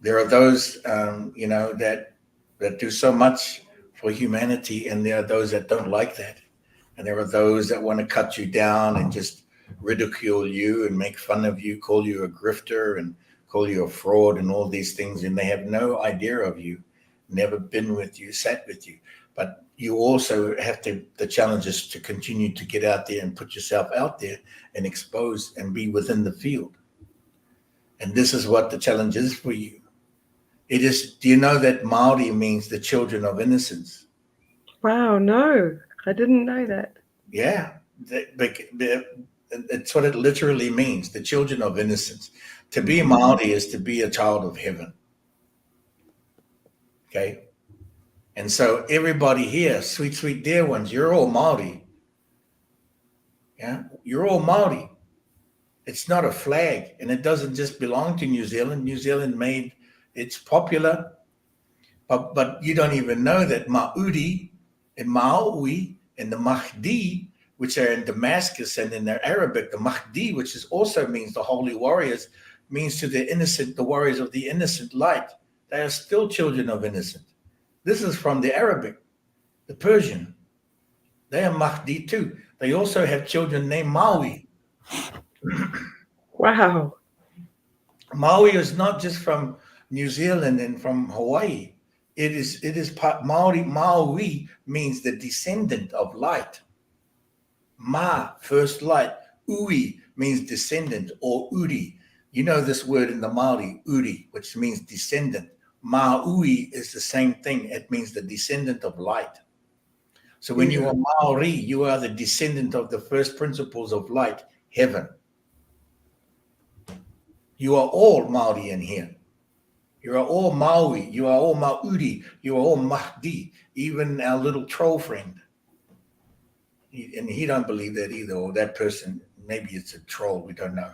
There are those, that do so much for humanity, and there are those that don't like that. And there are those that want to cut you down and just ridicule you and make fun of you, call you a grifter and call you a fraud and all these things. And they have no idea of you, never been with you, sat with you. But you also have to, the challenge is to continue to get out there and put yourself out there and expose and be within the field. And this is what the challenge is for you. It is, do you know that Maori means the children of innocence? Wow, no, I didn't know that. Yeah, it's what it literally means, the children of innocence. To be Maori is to be a child of heaven. Okay? And so everybody here, sweet, sweet dear ones, you're all Maori. Yeah, you're all Maori. It's not a flag, and it doesn't just belong to New Zealand. New Zealand made it's popular, but you don't even know that Maori and Maui and the Mahdi, which are in Damascus and in their Arabic, the Mahdi, which is also means the holy warriors, means to the innocent, the warriors of the innocent light. They are still children of innocent. This is from the Arabic, the Persian. They are Mahdi too. They also have children named Maui. Wow. Maui is not just from New Zealand and from Hawaii. It is part Maori. Maui means the descendant of light. Ma, first light. Ui means descendant, or uri. You know this word in the Maori, uri, which means descendant. Maui is the same thing. It means the descendant of light. So when you are Maori, you are the descendant of the first principles of light, heaven. You are all Maori in here. You are all Maui. You are all Mauri. You are all Mahdi. Even our little troll friend. And he don't believe that either. Or that person, maybe it's a troll. We don't know.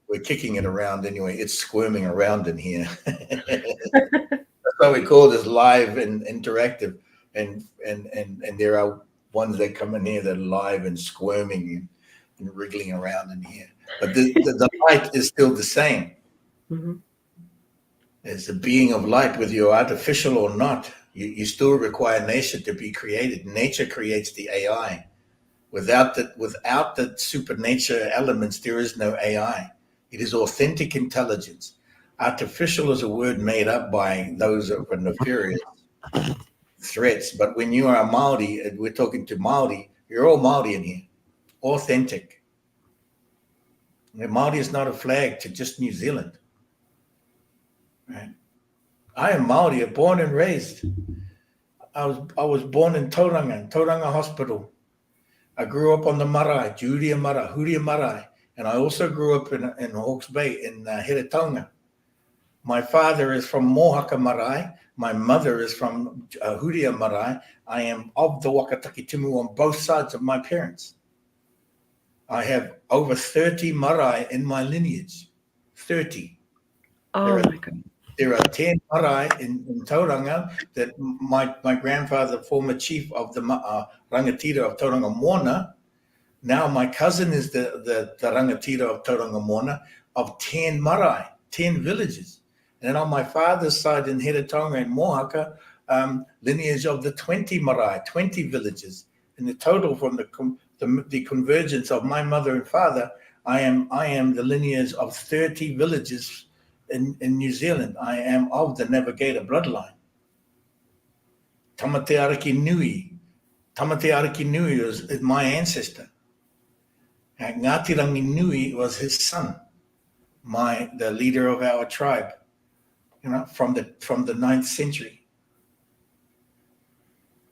We're kicking it around anyway. It's squirming around in here. That's why we call this live and interactive. And there are ones that come in here that are live and squirming and wriggling around in here. But the light is still the same. Mm-hmm. As a being of light, whether you're artificial or not, you still require nature to be created. Nature creates the AI. Without the supernature elements, there is no AI. It is authentic intelligence. Artificial is a word made up by those of a nefarious threats. But when you are a Maori, we're talking to Maori, you're all Maori in here. Authentic. And Maori is not a flag to just New Zealand. Right? I am Maori, born and raised. I was born in Tauranga Hospital. I grew up on the marae, Huria Marae, and I also grew up in Hawke's Bay in Heretaunga. My father is from Mohaka Marae. My mother is from Huria Marae. I am of the Wakataki Timu on both sides of my parents. I have over 30 marae in my lineage. 30. Oh my God. There are 10 marae in Tauranga that my grandfather, former chief of the rangatira of Tauranga Mona. Now my cousin is the rangatira of Tauranga Mona of 10 marae, 10 villages. And on my father's side in Heretaunga and Mohaka, lineage of the 20 marae, 20 villages. In the total from the convergence of my mother and father, I am the lineage of 30 villages in New Zealand. I am of the Navigator bloodline. Tamate Ariki Nui is my ancestor. Ngāti Rangi Nui was his son, the leader of our tribe, from the 9th century.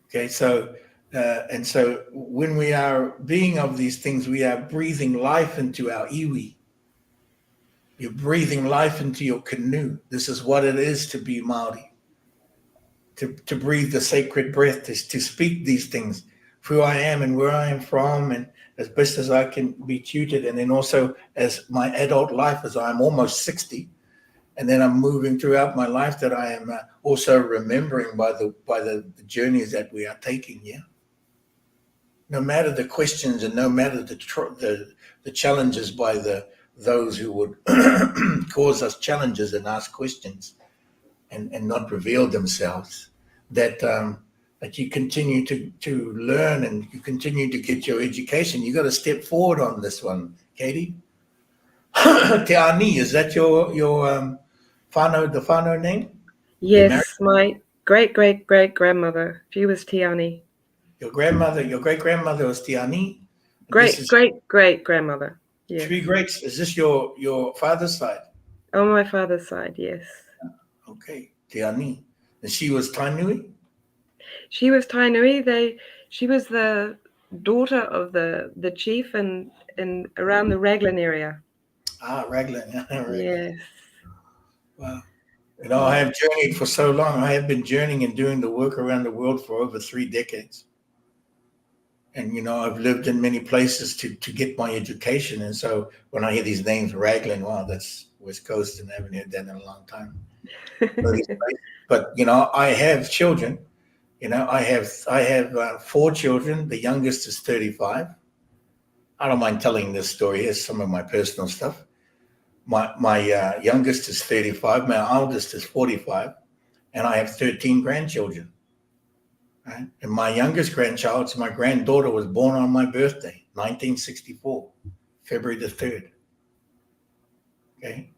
Okay, so and so when we are being of these things, we are breathing life into our iwi. You're breathing life into your canoe. This is what it is to be Māori. To breathe the sacred breath, to speak these things, who I am and where I am from, and as best as I can be tutored. And then also as my adult life, as I'm almost 60, and then I'm moving throughout my life, that I am also remembering by the journeys that we are taking. Yeah. No matter the questions and no matter the challenges by those who would cause us challenges and ask questions and not reveal themselves, that you continue to learn and you continue to get your education. You got to step forward on this one, Katie. Te Ani, is that your whānau, the whānau name? Yes, my great-great-great-grandmother. She was Tiani. Your great-grandmother was Te Ani. Great-great-great-grandmother. Yes. 3 greats. Is this your father's side? On my father's side, yes. Okay, Te Ani. And she was Tainui? She was Tainui. She was the daughter of the chief in around the Raglan area. Ah, Raglan. Yes. Wow. You know, I have journeyed for so long. I have been journeying and doing the work around the world for over 3 decades. And, you know, I've lived in many places to get my education. And so when I hear these names, Raglan, wow, that's West Coast, and I haven't heard that in a long time. But, you know, I have children. You know, I have 4 children. The youngest is 35. I don't mind telling this story. Here's some of my personal stuff. My youngest is 35. My oldest is 45. And I have 13 grandchildren. Right? And my youngest grandchild, so my granddaughter, was born on my birthday, 1964, February the 3rd. Okay.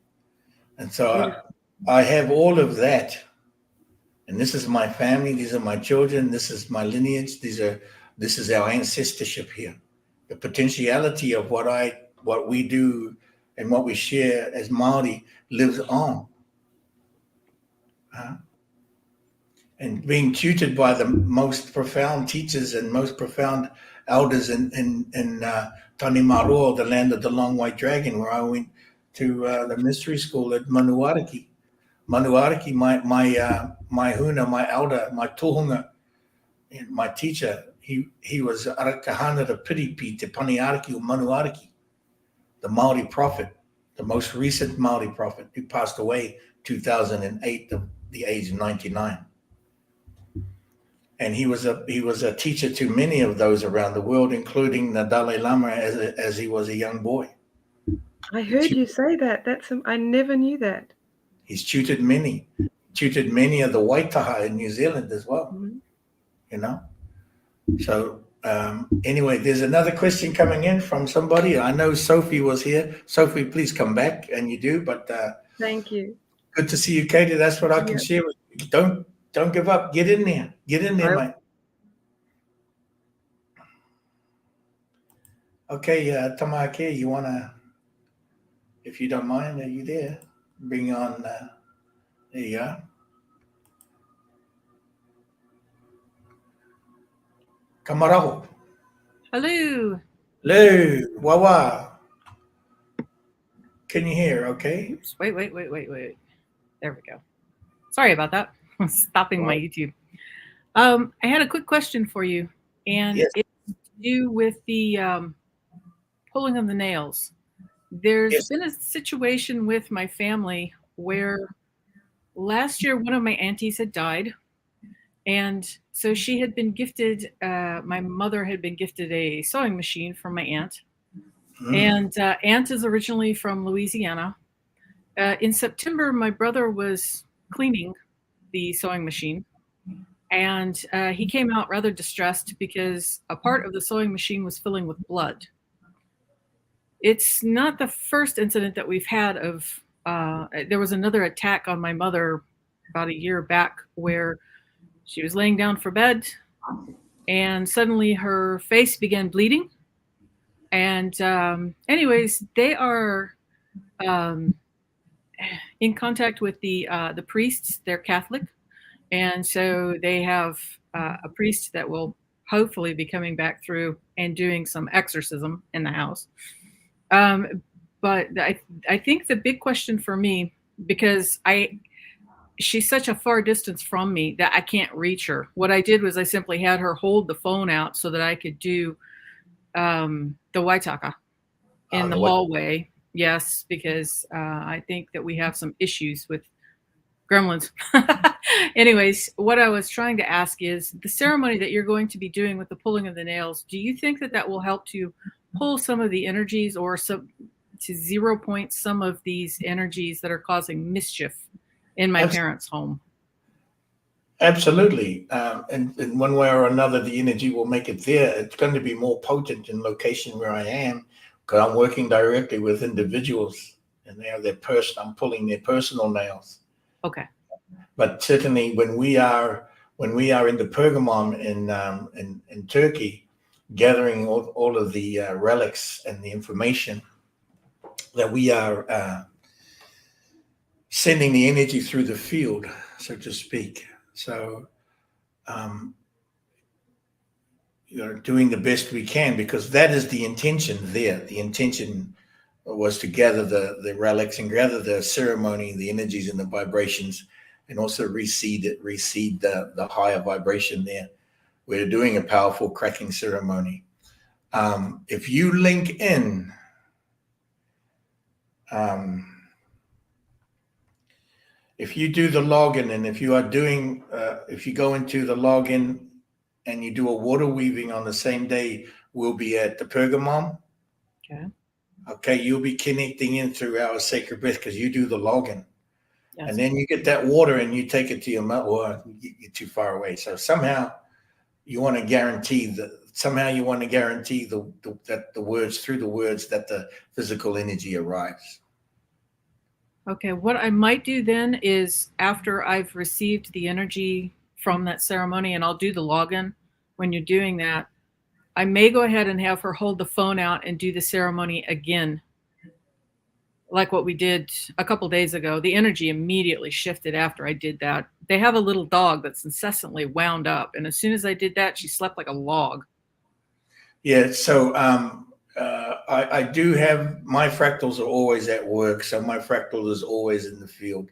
And so I have all of that. And this is my family. These are my children. This is my lineage. This is our ancestorship here. The potentiality of what we do and what we share as Māori lives on. And being tutored by the most profound teachers and most profound elders in Tanimaroa, the land of the long white dragon, where I went to the mystery school at Manuariki. Manuariki, my huna, my elder, my tohunga, my teacher, he was Arakahana the Piripi te Paniariki o Manuariki, the Māori prophet, the most recent Māori prophet, who passed away 2008 at the age of 99. And he was a teacher to many of those around the world, including the Dalai Lama as he was a young boy. I heard you say that. I never knew that. He's tutored many of the Waitaha in New Zealand as well. Mm-hmm. You know. So anyway, there's another question coming in from somebody. I know Sophie was here. Sophie, please come back, and you do. But thank you. Good to see you, Katie. That's what I can share with you. Don't give up. Get in there. Get in there, mate. Okay, Tamake, you wanna, if you don't mind, are you there? Bring on. There you are. Kamaraho. Hello. Hello. Wawa. Can you hear? Okay. Oops, wait. There we go. Sorry about that. I'm stopping my YouTube. I had a quick question for you, and it's to do with the pulling of the nails. There's been a situation with my family where last year one of my aunties had died, and so she had been gifted, my mother had been gifted a sewing machine from my aunt. And aunt is originally from Louisiana. In September, my brother was cleaning the sewing machine, and he came out rather distressed because a part of the sewing machine was filling with blood. It's not the first incident that we've had of, there was another attack on my mother about a year back where she was laying down for bed and suddenly her face began bleeding. And anyways, they are in contact with the priests. They're Catholic. And so they have a priest that will hopefully be coming back through and doing some exorcism in the house. but I think the big question for me, because she's such a far distance from me that I can't reach her. What I did was I simply had her hold the phone out so that I could do the Waitaka in the hallway. Yes, because I think that we have some issues with gremlins. Anyways, what I was trying to ask is the ceremony that you're going to be doing with the pulling of the nails, do you think that will help to pull some of the energies or to 0 point some of these energies that are causing mischief in my parents' home? Absolutely. And in one way or another, the energy will make it there. It's going to be more potent in location where I am because I'm working directly with individuals and they have I'm pulling their personal nails. Okay. But certainly when we are in the Pergamon in Turkey, gathering all of the relics and the information, that we are sending the energy through the field, so to speak. So, doing the best we can, because that is the intention there. The intention was to gather the relics and gather the ceremony, the energies and the vibrations, and also reseed the higher vibration there. We're doing a powerful cracking ceremony. If you link in, if you do the login, and if you go into the login and you do a water weaving on the same day, we'll be at the Pergamon. Okay. Okay, you'll be connecting in through our sacred breath because you do the login. Yes. And then you get that water and you take it to your mouth, or you're too far away. So somehow you want to guarantee that the words, through the words, that the physical energy arrives. Okay, what I might do then is after I've received the energy from that ceremony, and I'll do the login when you're doing that, I may go ahead and have her hold the phone out and do the ceremony again, like what we did a couple days ago. The energy immediately shifted after I did that. They have a little dog that's incessantly wound up, and as soon as I did that, she slept like a log. Yeah, so I do have, my fractals are always at work, so my fractal is always in the field.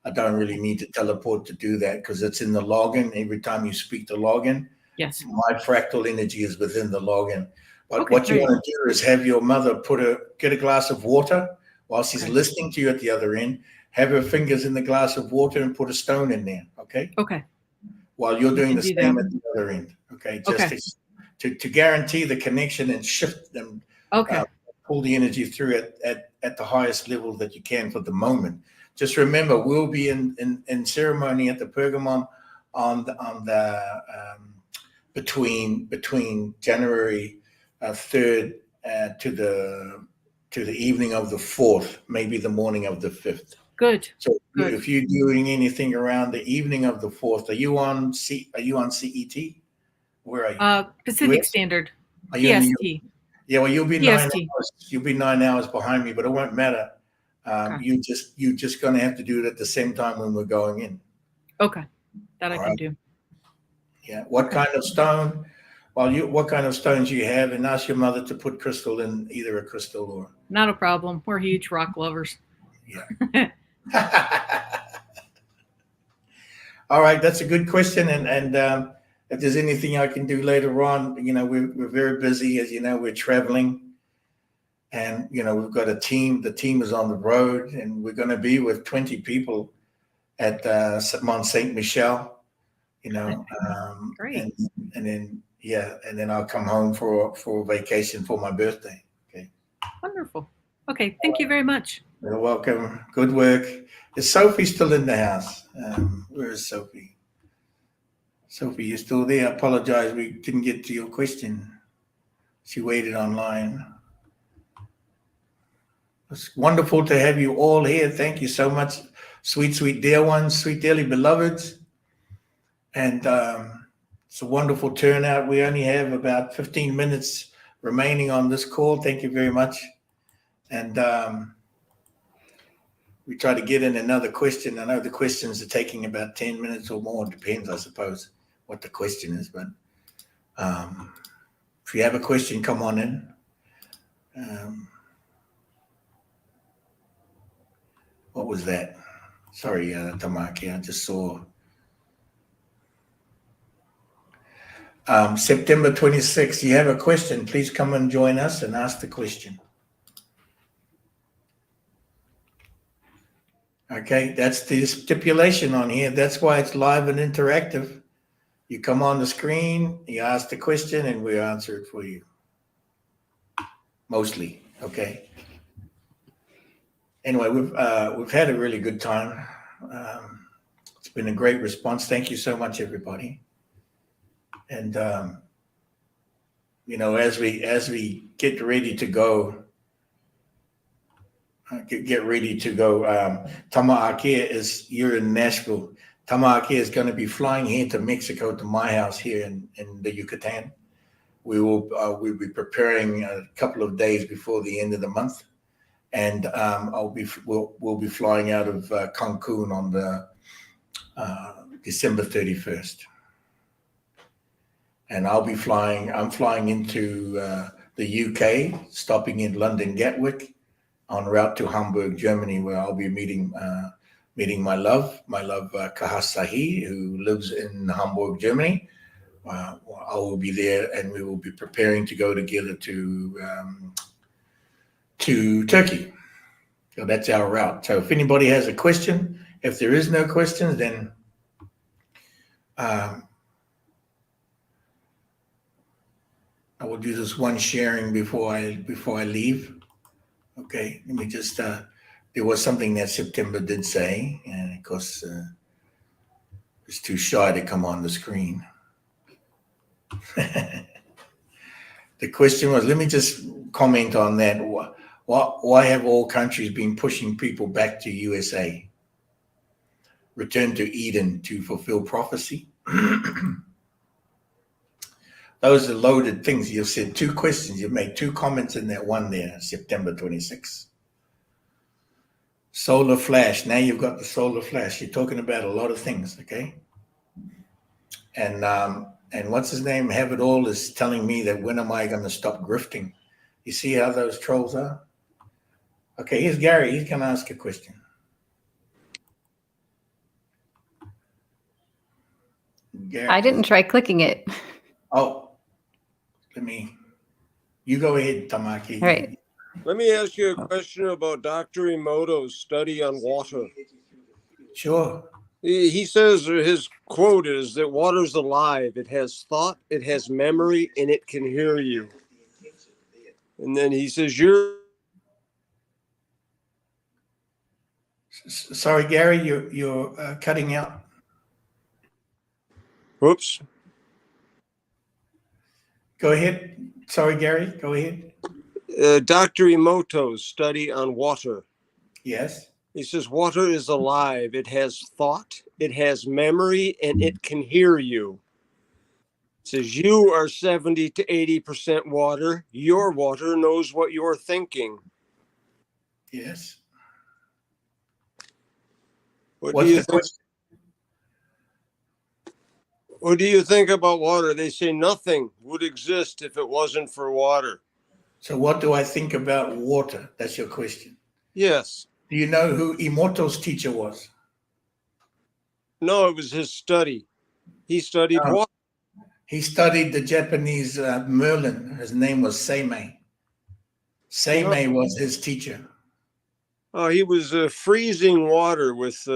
I don't really need to teleport to do that because it's in the login. Every time you speak the login, yes, my fractal energy is within the login. But okay, what you want to do is have your mother get a glass of water while she's listening to you at the other end. Have her fingers in the glass of water and put a stone in there. Okay. Okay. While you're doing the same at the other end. Okay. Just to guarantee the connection and shift them. Okay. Pull the energy through it at the highest level that you can for the moment. Just remember, we'll be in ceremony at the Pergamon on the between January 3rd to the evening of the 4th, maybe the morning of the 5th. Good. So if you're doing anything around the evening of the 4th, are you on CET? Where are you? Pacific Standard. Are you PST. Yeah, well, you'll be PST. 9 hours. You'll be 9 hours behind me, but it won't matter. You're just going to have to do it at the same time when we're going in. Okay, that I can do. Yeah. What kind of stone? Well, what kind of stones you have, and ask your mother to put crystal in, either a crystal or. Not a problem. We're huge rock lovers. Yeah. All right, that's a good question, and if there's anything I can do later on, we're very busy, as you know, we're traveling, and we've got a team. The team is on the road, and we're going to be with 20 people at Mont Saint Michel. Great. And then I'll come home for vacation for my birthday. Okay. Wonderful. Okay, thank you very much. You're welcome. Good work. Is Sophie still in the house? Where is Sophie? Sophie, you still there? I apologize. We didn't get to your question. She waited online. It's wonderful to have you all here. Thank you so much. Sweet, sweet dear ones, sweet dearly beloveds. And it's a wonderful turnout. We only have about 15 minutes remaining on this call. Thank you very much. And we try to get in another question. I know the questions are taking about 10 minutes or more. It depends, I suppose, what the question is. But if you have a question, come on in. What was that? Sorry, Tamaki, I just saw. September 26th, you have a question, please come and join us and ask the question. Okay, that's the stipulation on here. That's why it's live and interactive. You come on the screen, you ask the question, and we answer it for you. Mostly, okay. Anyway, we've had a really good time. It's been a great response. Thank you so much, everybody. And you know, as we get ready to go, Tamaake you're in Nashville. Tamaake is going to be flying here to Mexico, to my house here in the Yucatan. We'll be preparing a couple of days before the end of the month, and we'll be flying out of Cancun on the December 31st. And I'm flying into the UK, stopping in London Gatwick, en route to Hamburg, Germany, where I'll be meeting my love Kahasahi, who lives in Hamburg, Germany. I will be there, and we will be preparing to go together to Turkey. So that's our route. So if anybody has a question, if there is no questions, then I will do this one sharing before I leave. Okay, let me just. There was something that September did say, and of course, it's too shy to come on the screen. The question was, let me just comment on that. Why have all countries been pushing people back to USA? Return to Eden to fulfill prophecy? Those are loaded things. You've said two questions. You've made two comments in that one there, September 26th. Solar flash. Now you've got the solar flash. You're talking about a lot of things, okay? And what's his name? Have It All is telling me that when am I going to stop grifting? You see how those trolls are? Okay, here's Gary. He's going to ask a question. Gary. I didn't try clicking it. Oh, you go ahead, Tamaki. All right. Let me ask you a question about Dr. Emoto's study on water. Sure. He says, his quote is that water's alive. It has thought, it has memory, and it can hear you. And then he says, Sorry, Gary, you're cutting out. Whoops. Go ahead. Sorry, Gary, go ahead. Dr. Emoto's study on water. Yes. He says, water is alive. It has thought, it has memory, and it can hear you. It says, you are 70 to 80% water. Your water knows what you're thinking. Yes. What do you think about water? They say nothing would exist if it wasn't for water. So what do I think about water? That's your question. Yes. Do you know who Emoto's teacher was? No, it was his study. He studied water. He studied the Japanese Merlin. His name was Seimei. Seimei was his teacher. Oh, he was freezing water with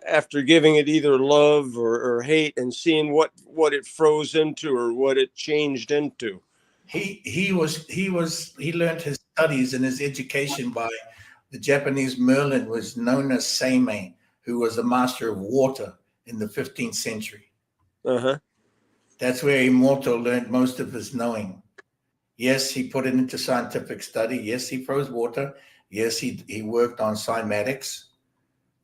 after giving it either love or hate, and seeing what it froze into or what it changed into. He learned his studies and his education by the Japanese Merlin, was known as Seimei, who was the master of water in the 15th century. Uh-huh. That's where Emoto learned most of his knowing. Yes, he put it into scientific study. Yes, he froze water. Yes, he worked on cymatics.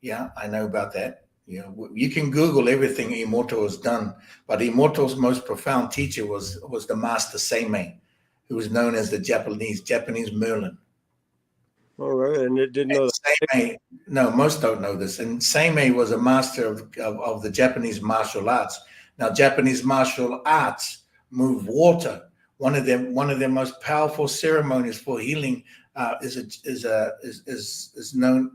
Yeah, I know about that. You know, you can Google everything Emoto has done, but Emoto's most profound teacher was the master Seimei, who was known as the Japanese Merlin. All right, and it didn't know that. Seimei, no, most don't know this. And Seimei was a master of the Japanese martial arts. Now, Japanese martial arts move water one of their most powerful ceremonies for healing is known.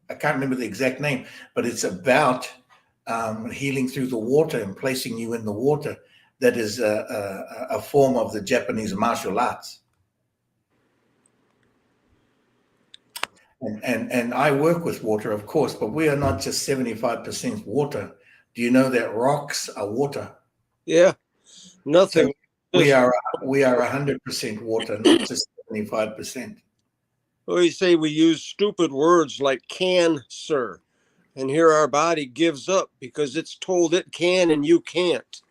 I can't remember the exact name, but it's about healing through the water and placing you in the water. That is a form of the Japanese martial arts. And I work with water, of course, but we are not just 75% water. Do you know that rocks are water? Yeah, nothing. So we are 100% water, not just 75%. Well, you say we use stupid words like cancer, and here our body gives up because it's told it can and you can't.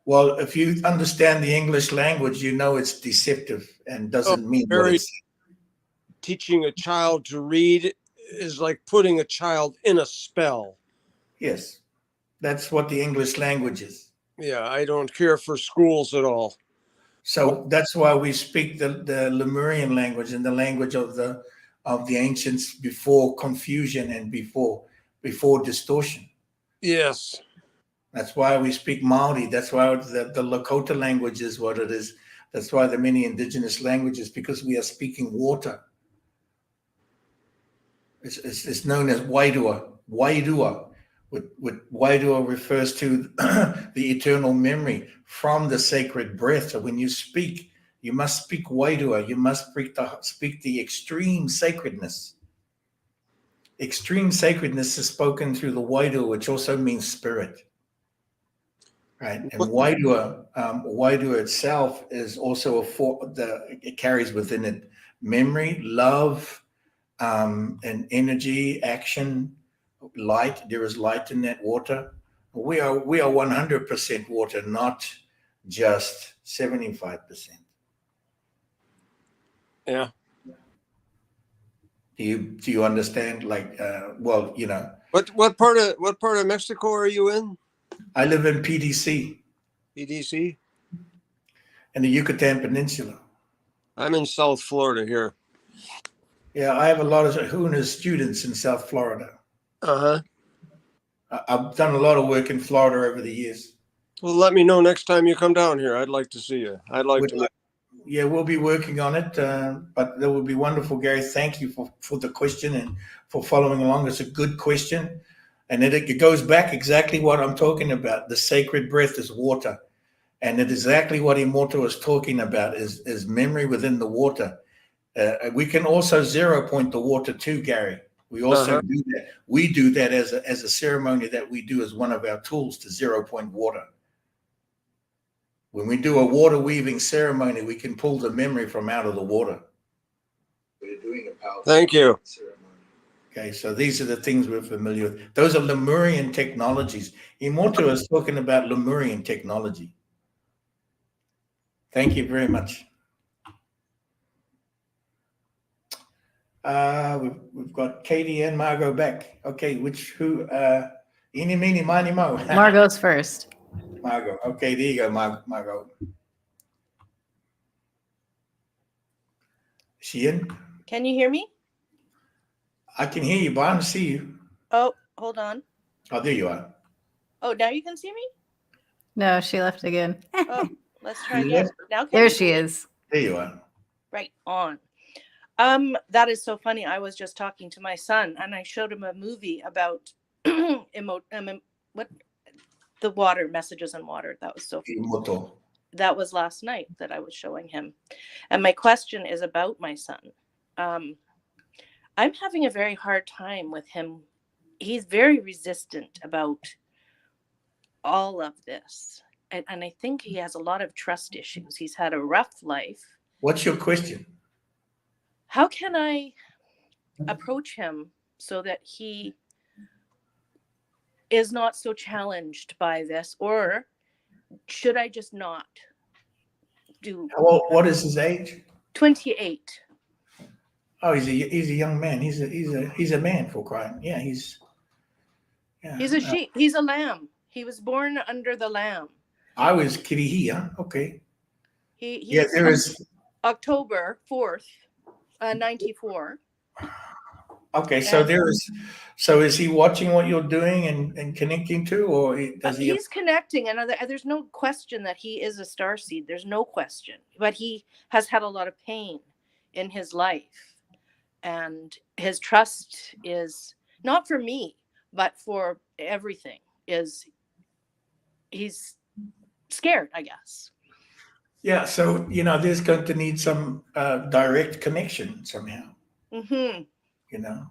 Well, if you understand the English language, you know it's deceptive and doesn't mean what Very it's. teaching a child to read is like putting a child in a spell. Yes, that's what the English language is. Yeah, I don't care for schools at all. So that's why we speak the Lemurian language and the language of the ancients before confusion and before distortion. Yes. That's why we speak Maori. That's why the Lakota language is what it is. That's why the many indigenous languages, because we are speaking water. It's known as Waidua. Waidua. Waidua refers to the eternal memory from the sacred breath. So when you speak, you must speak Waidua. You must speak the extreme sacredness. Extreme sacredness is spoken through the Waidua, which also means spirit. Right, and Waidua itself is also it carries within it memory, love, and energy, action, light. There is light in that water. We are 100% water, not just 75%. Yeah. Do you understand? Like, well, you know. What part of Mexico are you in? I live in PDC. PDC? In the Yucatan Peninsula. I'm in South Florida here. Yeah, I have a lot of Huna students in South Florida. Uh-huh. I've done a lot of work in Florida over the years. Well, let me know next time you come down here. I'd like to see you. I'd like to. Yeah, we'll be working on it, but that would be wonderful, Gary. Thank you for the question and for following along. It's a good question. And it goes back exactly what I'm talking about. The sacred breath is water. And it is exactly what Immortal is talking about is memory within the water. We can also 0 point the water too, Gary. We also do that. We do that as a ceremony that we do as one of our tools to 0 point water. When we do a water weaving ceremony, we can pull the memory from out of the water. We're doing a powerful Thank you. ceremony. Okay, so these are the things we're familiar with. Those are Lemurian technologies. Immortal is talking about Lemurian technology. Thank you very much. We've got Katie and Margot back. Okay, who? Eeny, meeny, miny, mo. Margot's first. Margot. Okay, there you go, Margot. Is she in? Can you hear me? I can hear you, but I don't see you. Oh, hold on. Oh, there you are. Oh, now you can see me? No, she left again. Oh, let's try You again. left? Now can There you she see me? is. There you are. Right on. That is so funny. I was just talking to my son and I showed him a movie about what the water, messages in water. That was so funny. Immortal. That was last night that I was showing him. And my question is about my son. I'm having a very hard time with him. He's very resistant about all of this. And I think he has a lot of trust issues. He's had a rough life. What's your question? How can I approach him so that he is not so challenged by this? Or should I just not do? What is his age? 28. Oh, he's a young man. He's a man for crying. Yeah, he's a sheep. He's a lamb. He was born under the lamb. I was Kirihi, huh? Okay. He there is October 4th, 94. Okay, so And so is he watching what you're doing and connecting to, or does he? he's connecting, and there's no question that he is a starseed. There's no question, but he has had a lot of pain in his life, and his trust is not for me, but for everything. He's scared, I guess. Yeah, so there's going to need some direct connection somehow. Mm-hmm. You know,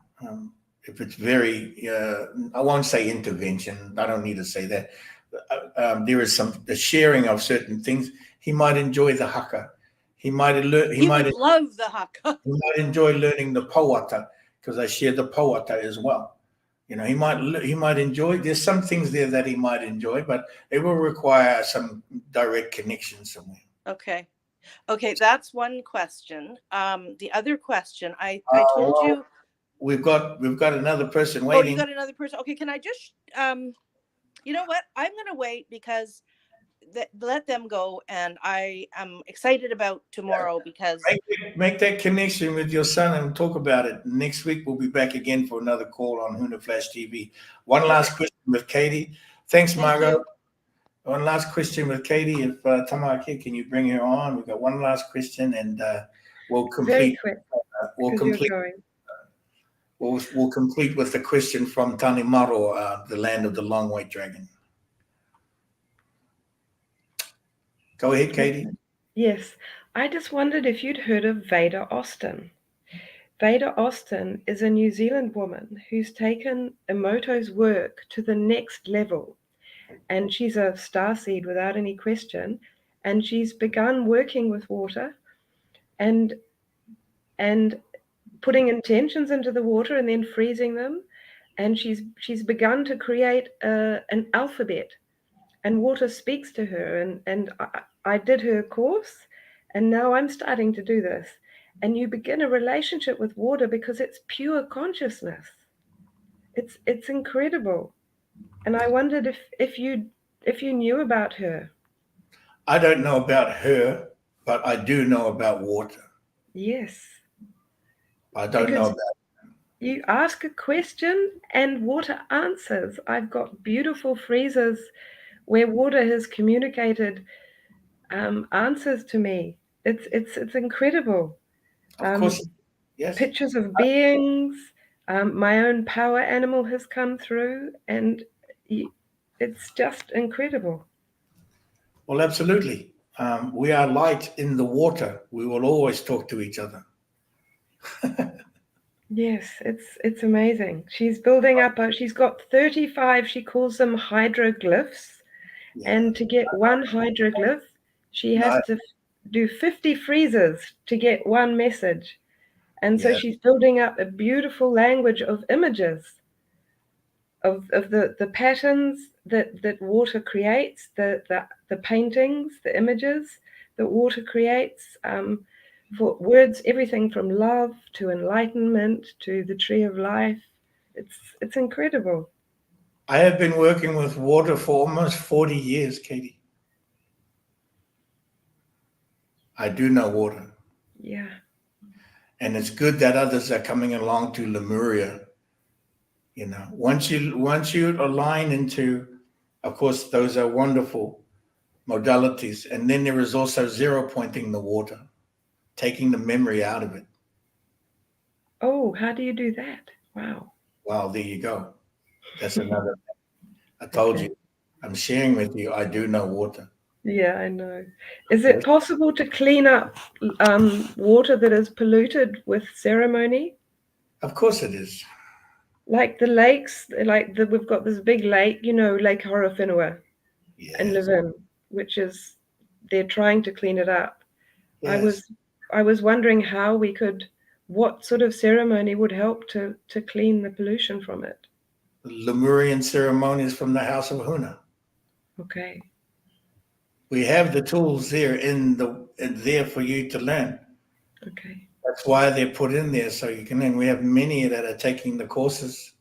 if it's very, I won't say intervention. I don't need to say that. There is the sharing of certain things. He might enjoy the haka. He might learn. He would love the haka. He might enjoy learning the powata because I share the powata as well. He might enjoy. There's some things there that he might enjoy, but it will require some direct connection somewhere. Okay, that's one question. The other question, I told you. We've got another person Oh, waiting. you got another person. Okay, can I just you know what? I'm gonna wait because let them go, and I am excited about tomorrow because Make that connection with your son and talk about it. Next week we'll be back again for another call on Huna Flash TV. One last question with Katie. Thanks, Margot. One last question with Katie. If Tamaki, can you bring her on? We've got one last question, and we'll complete. Very quick. We'll because complete. you're going. We'll complete with the question from Tanimaro, the land of the long white dragon. Go ahead, Katie. Yes, I just wondered if you'd heard of Veda Austin. Veda Austin is a New Zealand woman who's taken Emoto's work to the next level, and she's a starseed without any question, and she's begun working with water and putting intentions into the water and then freezing them, and she's begun to create an alphabet, and water speaks to her, and I did her course, and now I'm starting to do this. And you begin a relationship with water because it's pure consciousness. It's incredible. And I wondered if you knew about her. I don't know about her, but I do know about water. Yes. I don't know about. You ask a question and water answers. I've got beautiful freezers where water has communicated answers to me. It's incredible. Of course, yes. Pictures of beings. My own power animal has come through, and it's just incredible. Well, absolutely. We are light in the water. We will always talk to each other. Yes, it's amazing. She's building up. She's got 35. She calls them hydroglyphs, and to get one hydroglyph, she has to do 50 freezers to get one message. And so she's building up a beautiful language of images, of the patterns that water creates, the paintings, the images that water creates, for words, everything from love to enlightenment to the tree of life. It's incredible. I have been working with water for almost 40 years, Katie. I do know water. Yeah. And it's good that others are coming along to Lemuria. Once you align into, of course, those are wonderful modalities. And then there is also zero pointing the water, taking the memory out of it. Oh, how do you do that? Wow. Wow, there you go. That's another thing. I told you, I'm sharing with you, I do know water. Yeah, I know. Is it possible to clean up water that is polluted with ceremony? Of course it is. Like the lakes, we've got this big lake, Lake Horowhenua in Levin, which is, they're trying to clean it up. Yes. I was wondering what sort of ceremony would help to clean the pollution from it. The Lemurian ceremonies from the House of Huna. Okay. We have the tools there there for you to learn. Okay. That's why they're put in there so you can learn. We have many that are taking the courses.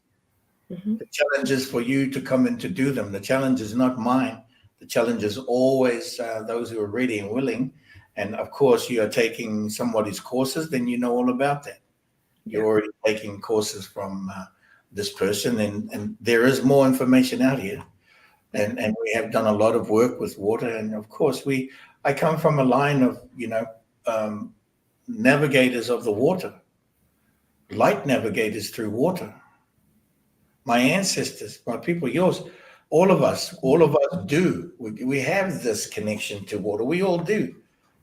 Mm-hmm. The challenge is for you to come in to do them. The challenge is not mine. The challenge is always those who are ready and willing. And of course, you are taking somebody's courses, then you know all about that. you're already taking courses from this person, and there is more information out here. And we have done a lot of work with water. And of course, I come from a line of, navigators of the water, light navigators through water. My ancestors, my people, yours, all of us do. We have this connection to water. We all do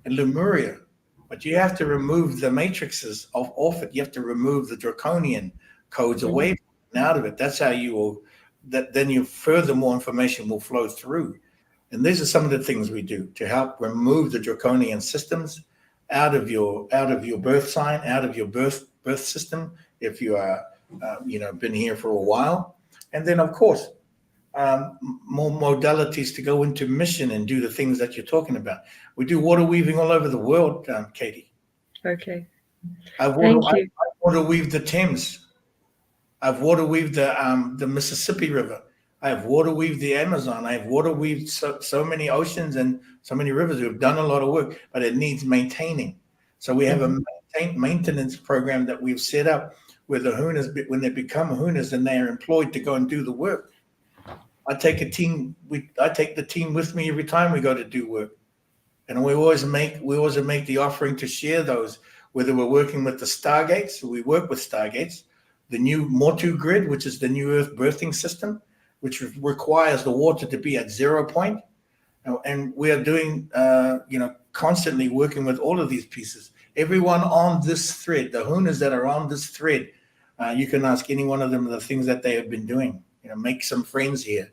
in Lemuria. But you have to remove the matrices off it. You have to remove the draconian codes away from it and out of it. That's how you will, then you further more information will flow through. And these are some of the things we do to help remove the draconian systems out of your birth sign, out of your birth system, if you are been here for a while. And then of course, more modalities to go into mission and do the things that you're talking about. We do water weaving all over the world, Katie. Okay. I've water weaved the Thames. I've water weaved the Mississippi River. I have water weaved the Amazon. I have water weaved so many oceans and so many rivers. We've done a lot of work, but it needs maintaining. So we have a maintenance program that we've set up where the Hunas, when they become Hunas and they are employed to go and do the work. I take the team with me every time we go to do work. And we always make the offering to share those, whether we're working with the Stargates, we work with Stargates, the new Motu grid, which is the new Earth birthing system, which requires the water to be at 0 point. And we are doing, constantly working with all of these pieces. Everyone on this thread, the Hunas that are on this thread, you can ask any one of them the things that they have been doing. Make some friends here.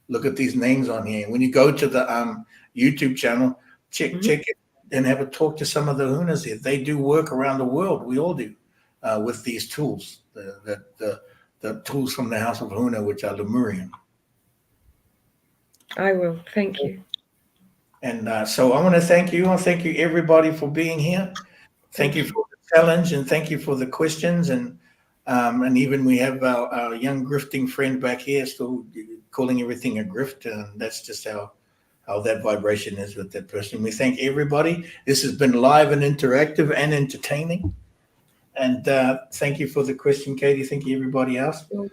Look at these names on here. When you go to the YouTube channel, check it and have a talk to some of the Hunas here. They do work around the world. We all do with these tools, the tools from the House of Huna, which are Lemurian. I will. Thank you. And so I want to thank you. I thank you, everybody, for being here. Thank you for the challenge, and thank you for the questions. And even we have our young grifting friend back here still calling everything a grift. And that's just how that vibration is with that person. We thank everybody. This has been live and interactive and entertaining. And thank you for the question, Katie. Thank you, everybody else. Thank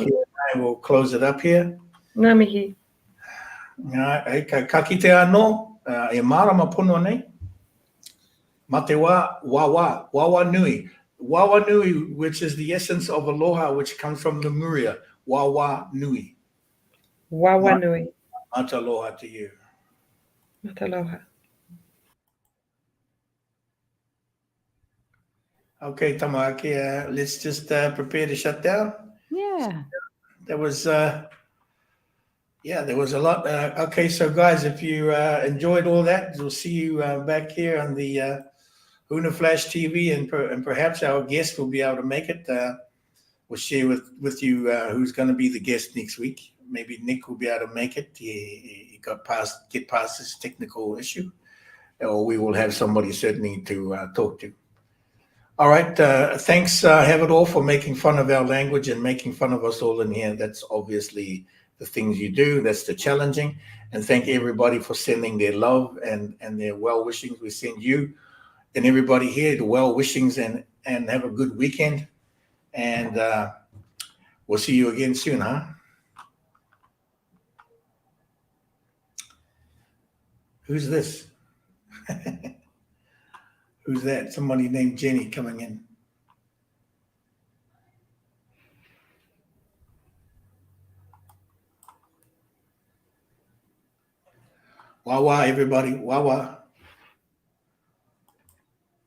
you. I will close it up here. Ngā mihi. Ka kite anō, e marama pono nei. Ma te wawa nui. Wawa nui, which is the essence of aloha, which comes from Lemuria. Wawa nui. Wawa nui. Mata aloha to you. Mata aloha. Okay, Tamaki, let's just prepare to shut down. Yeah. There was a lot. Okay, so guys, if you enjoyed all that, we'll see you back here on the Huna Flash TV, and perhaps our guest will be able to make it. We'll share with you who's going to be the guest next week. Maybe Nick will be able to make it. He get past this technical issue, or we will have somebody certainly to talk to. All right. Thanks, Have It All, for making fun of our language and making fun of us all in here. That's obviously the things you do. That's the challenging. And thank everybody for sending their love and their well wishings. We send you and everybody here the well wishings, and have a good weekend. And we'll see you again soon, huh? Who's this? Who's that? Somebody named Jenny coming in. Wawa, everybody. Wawa.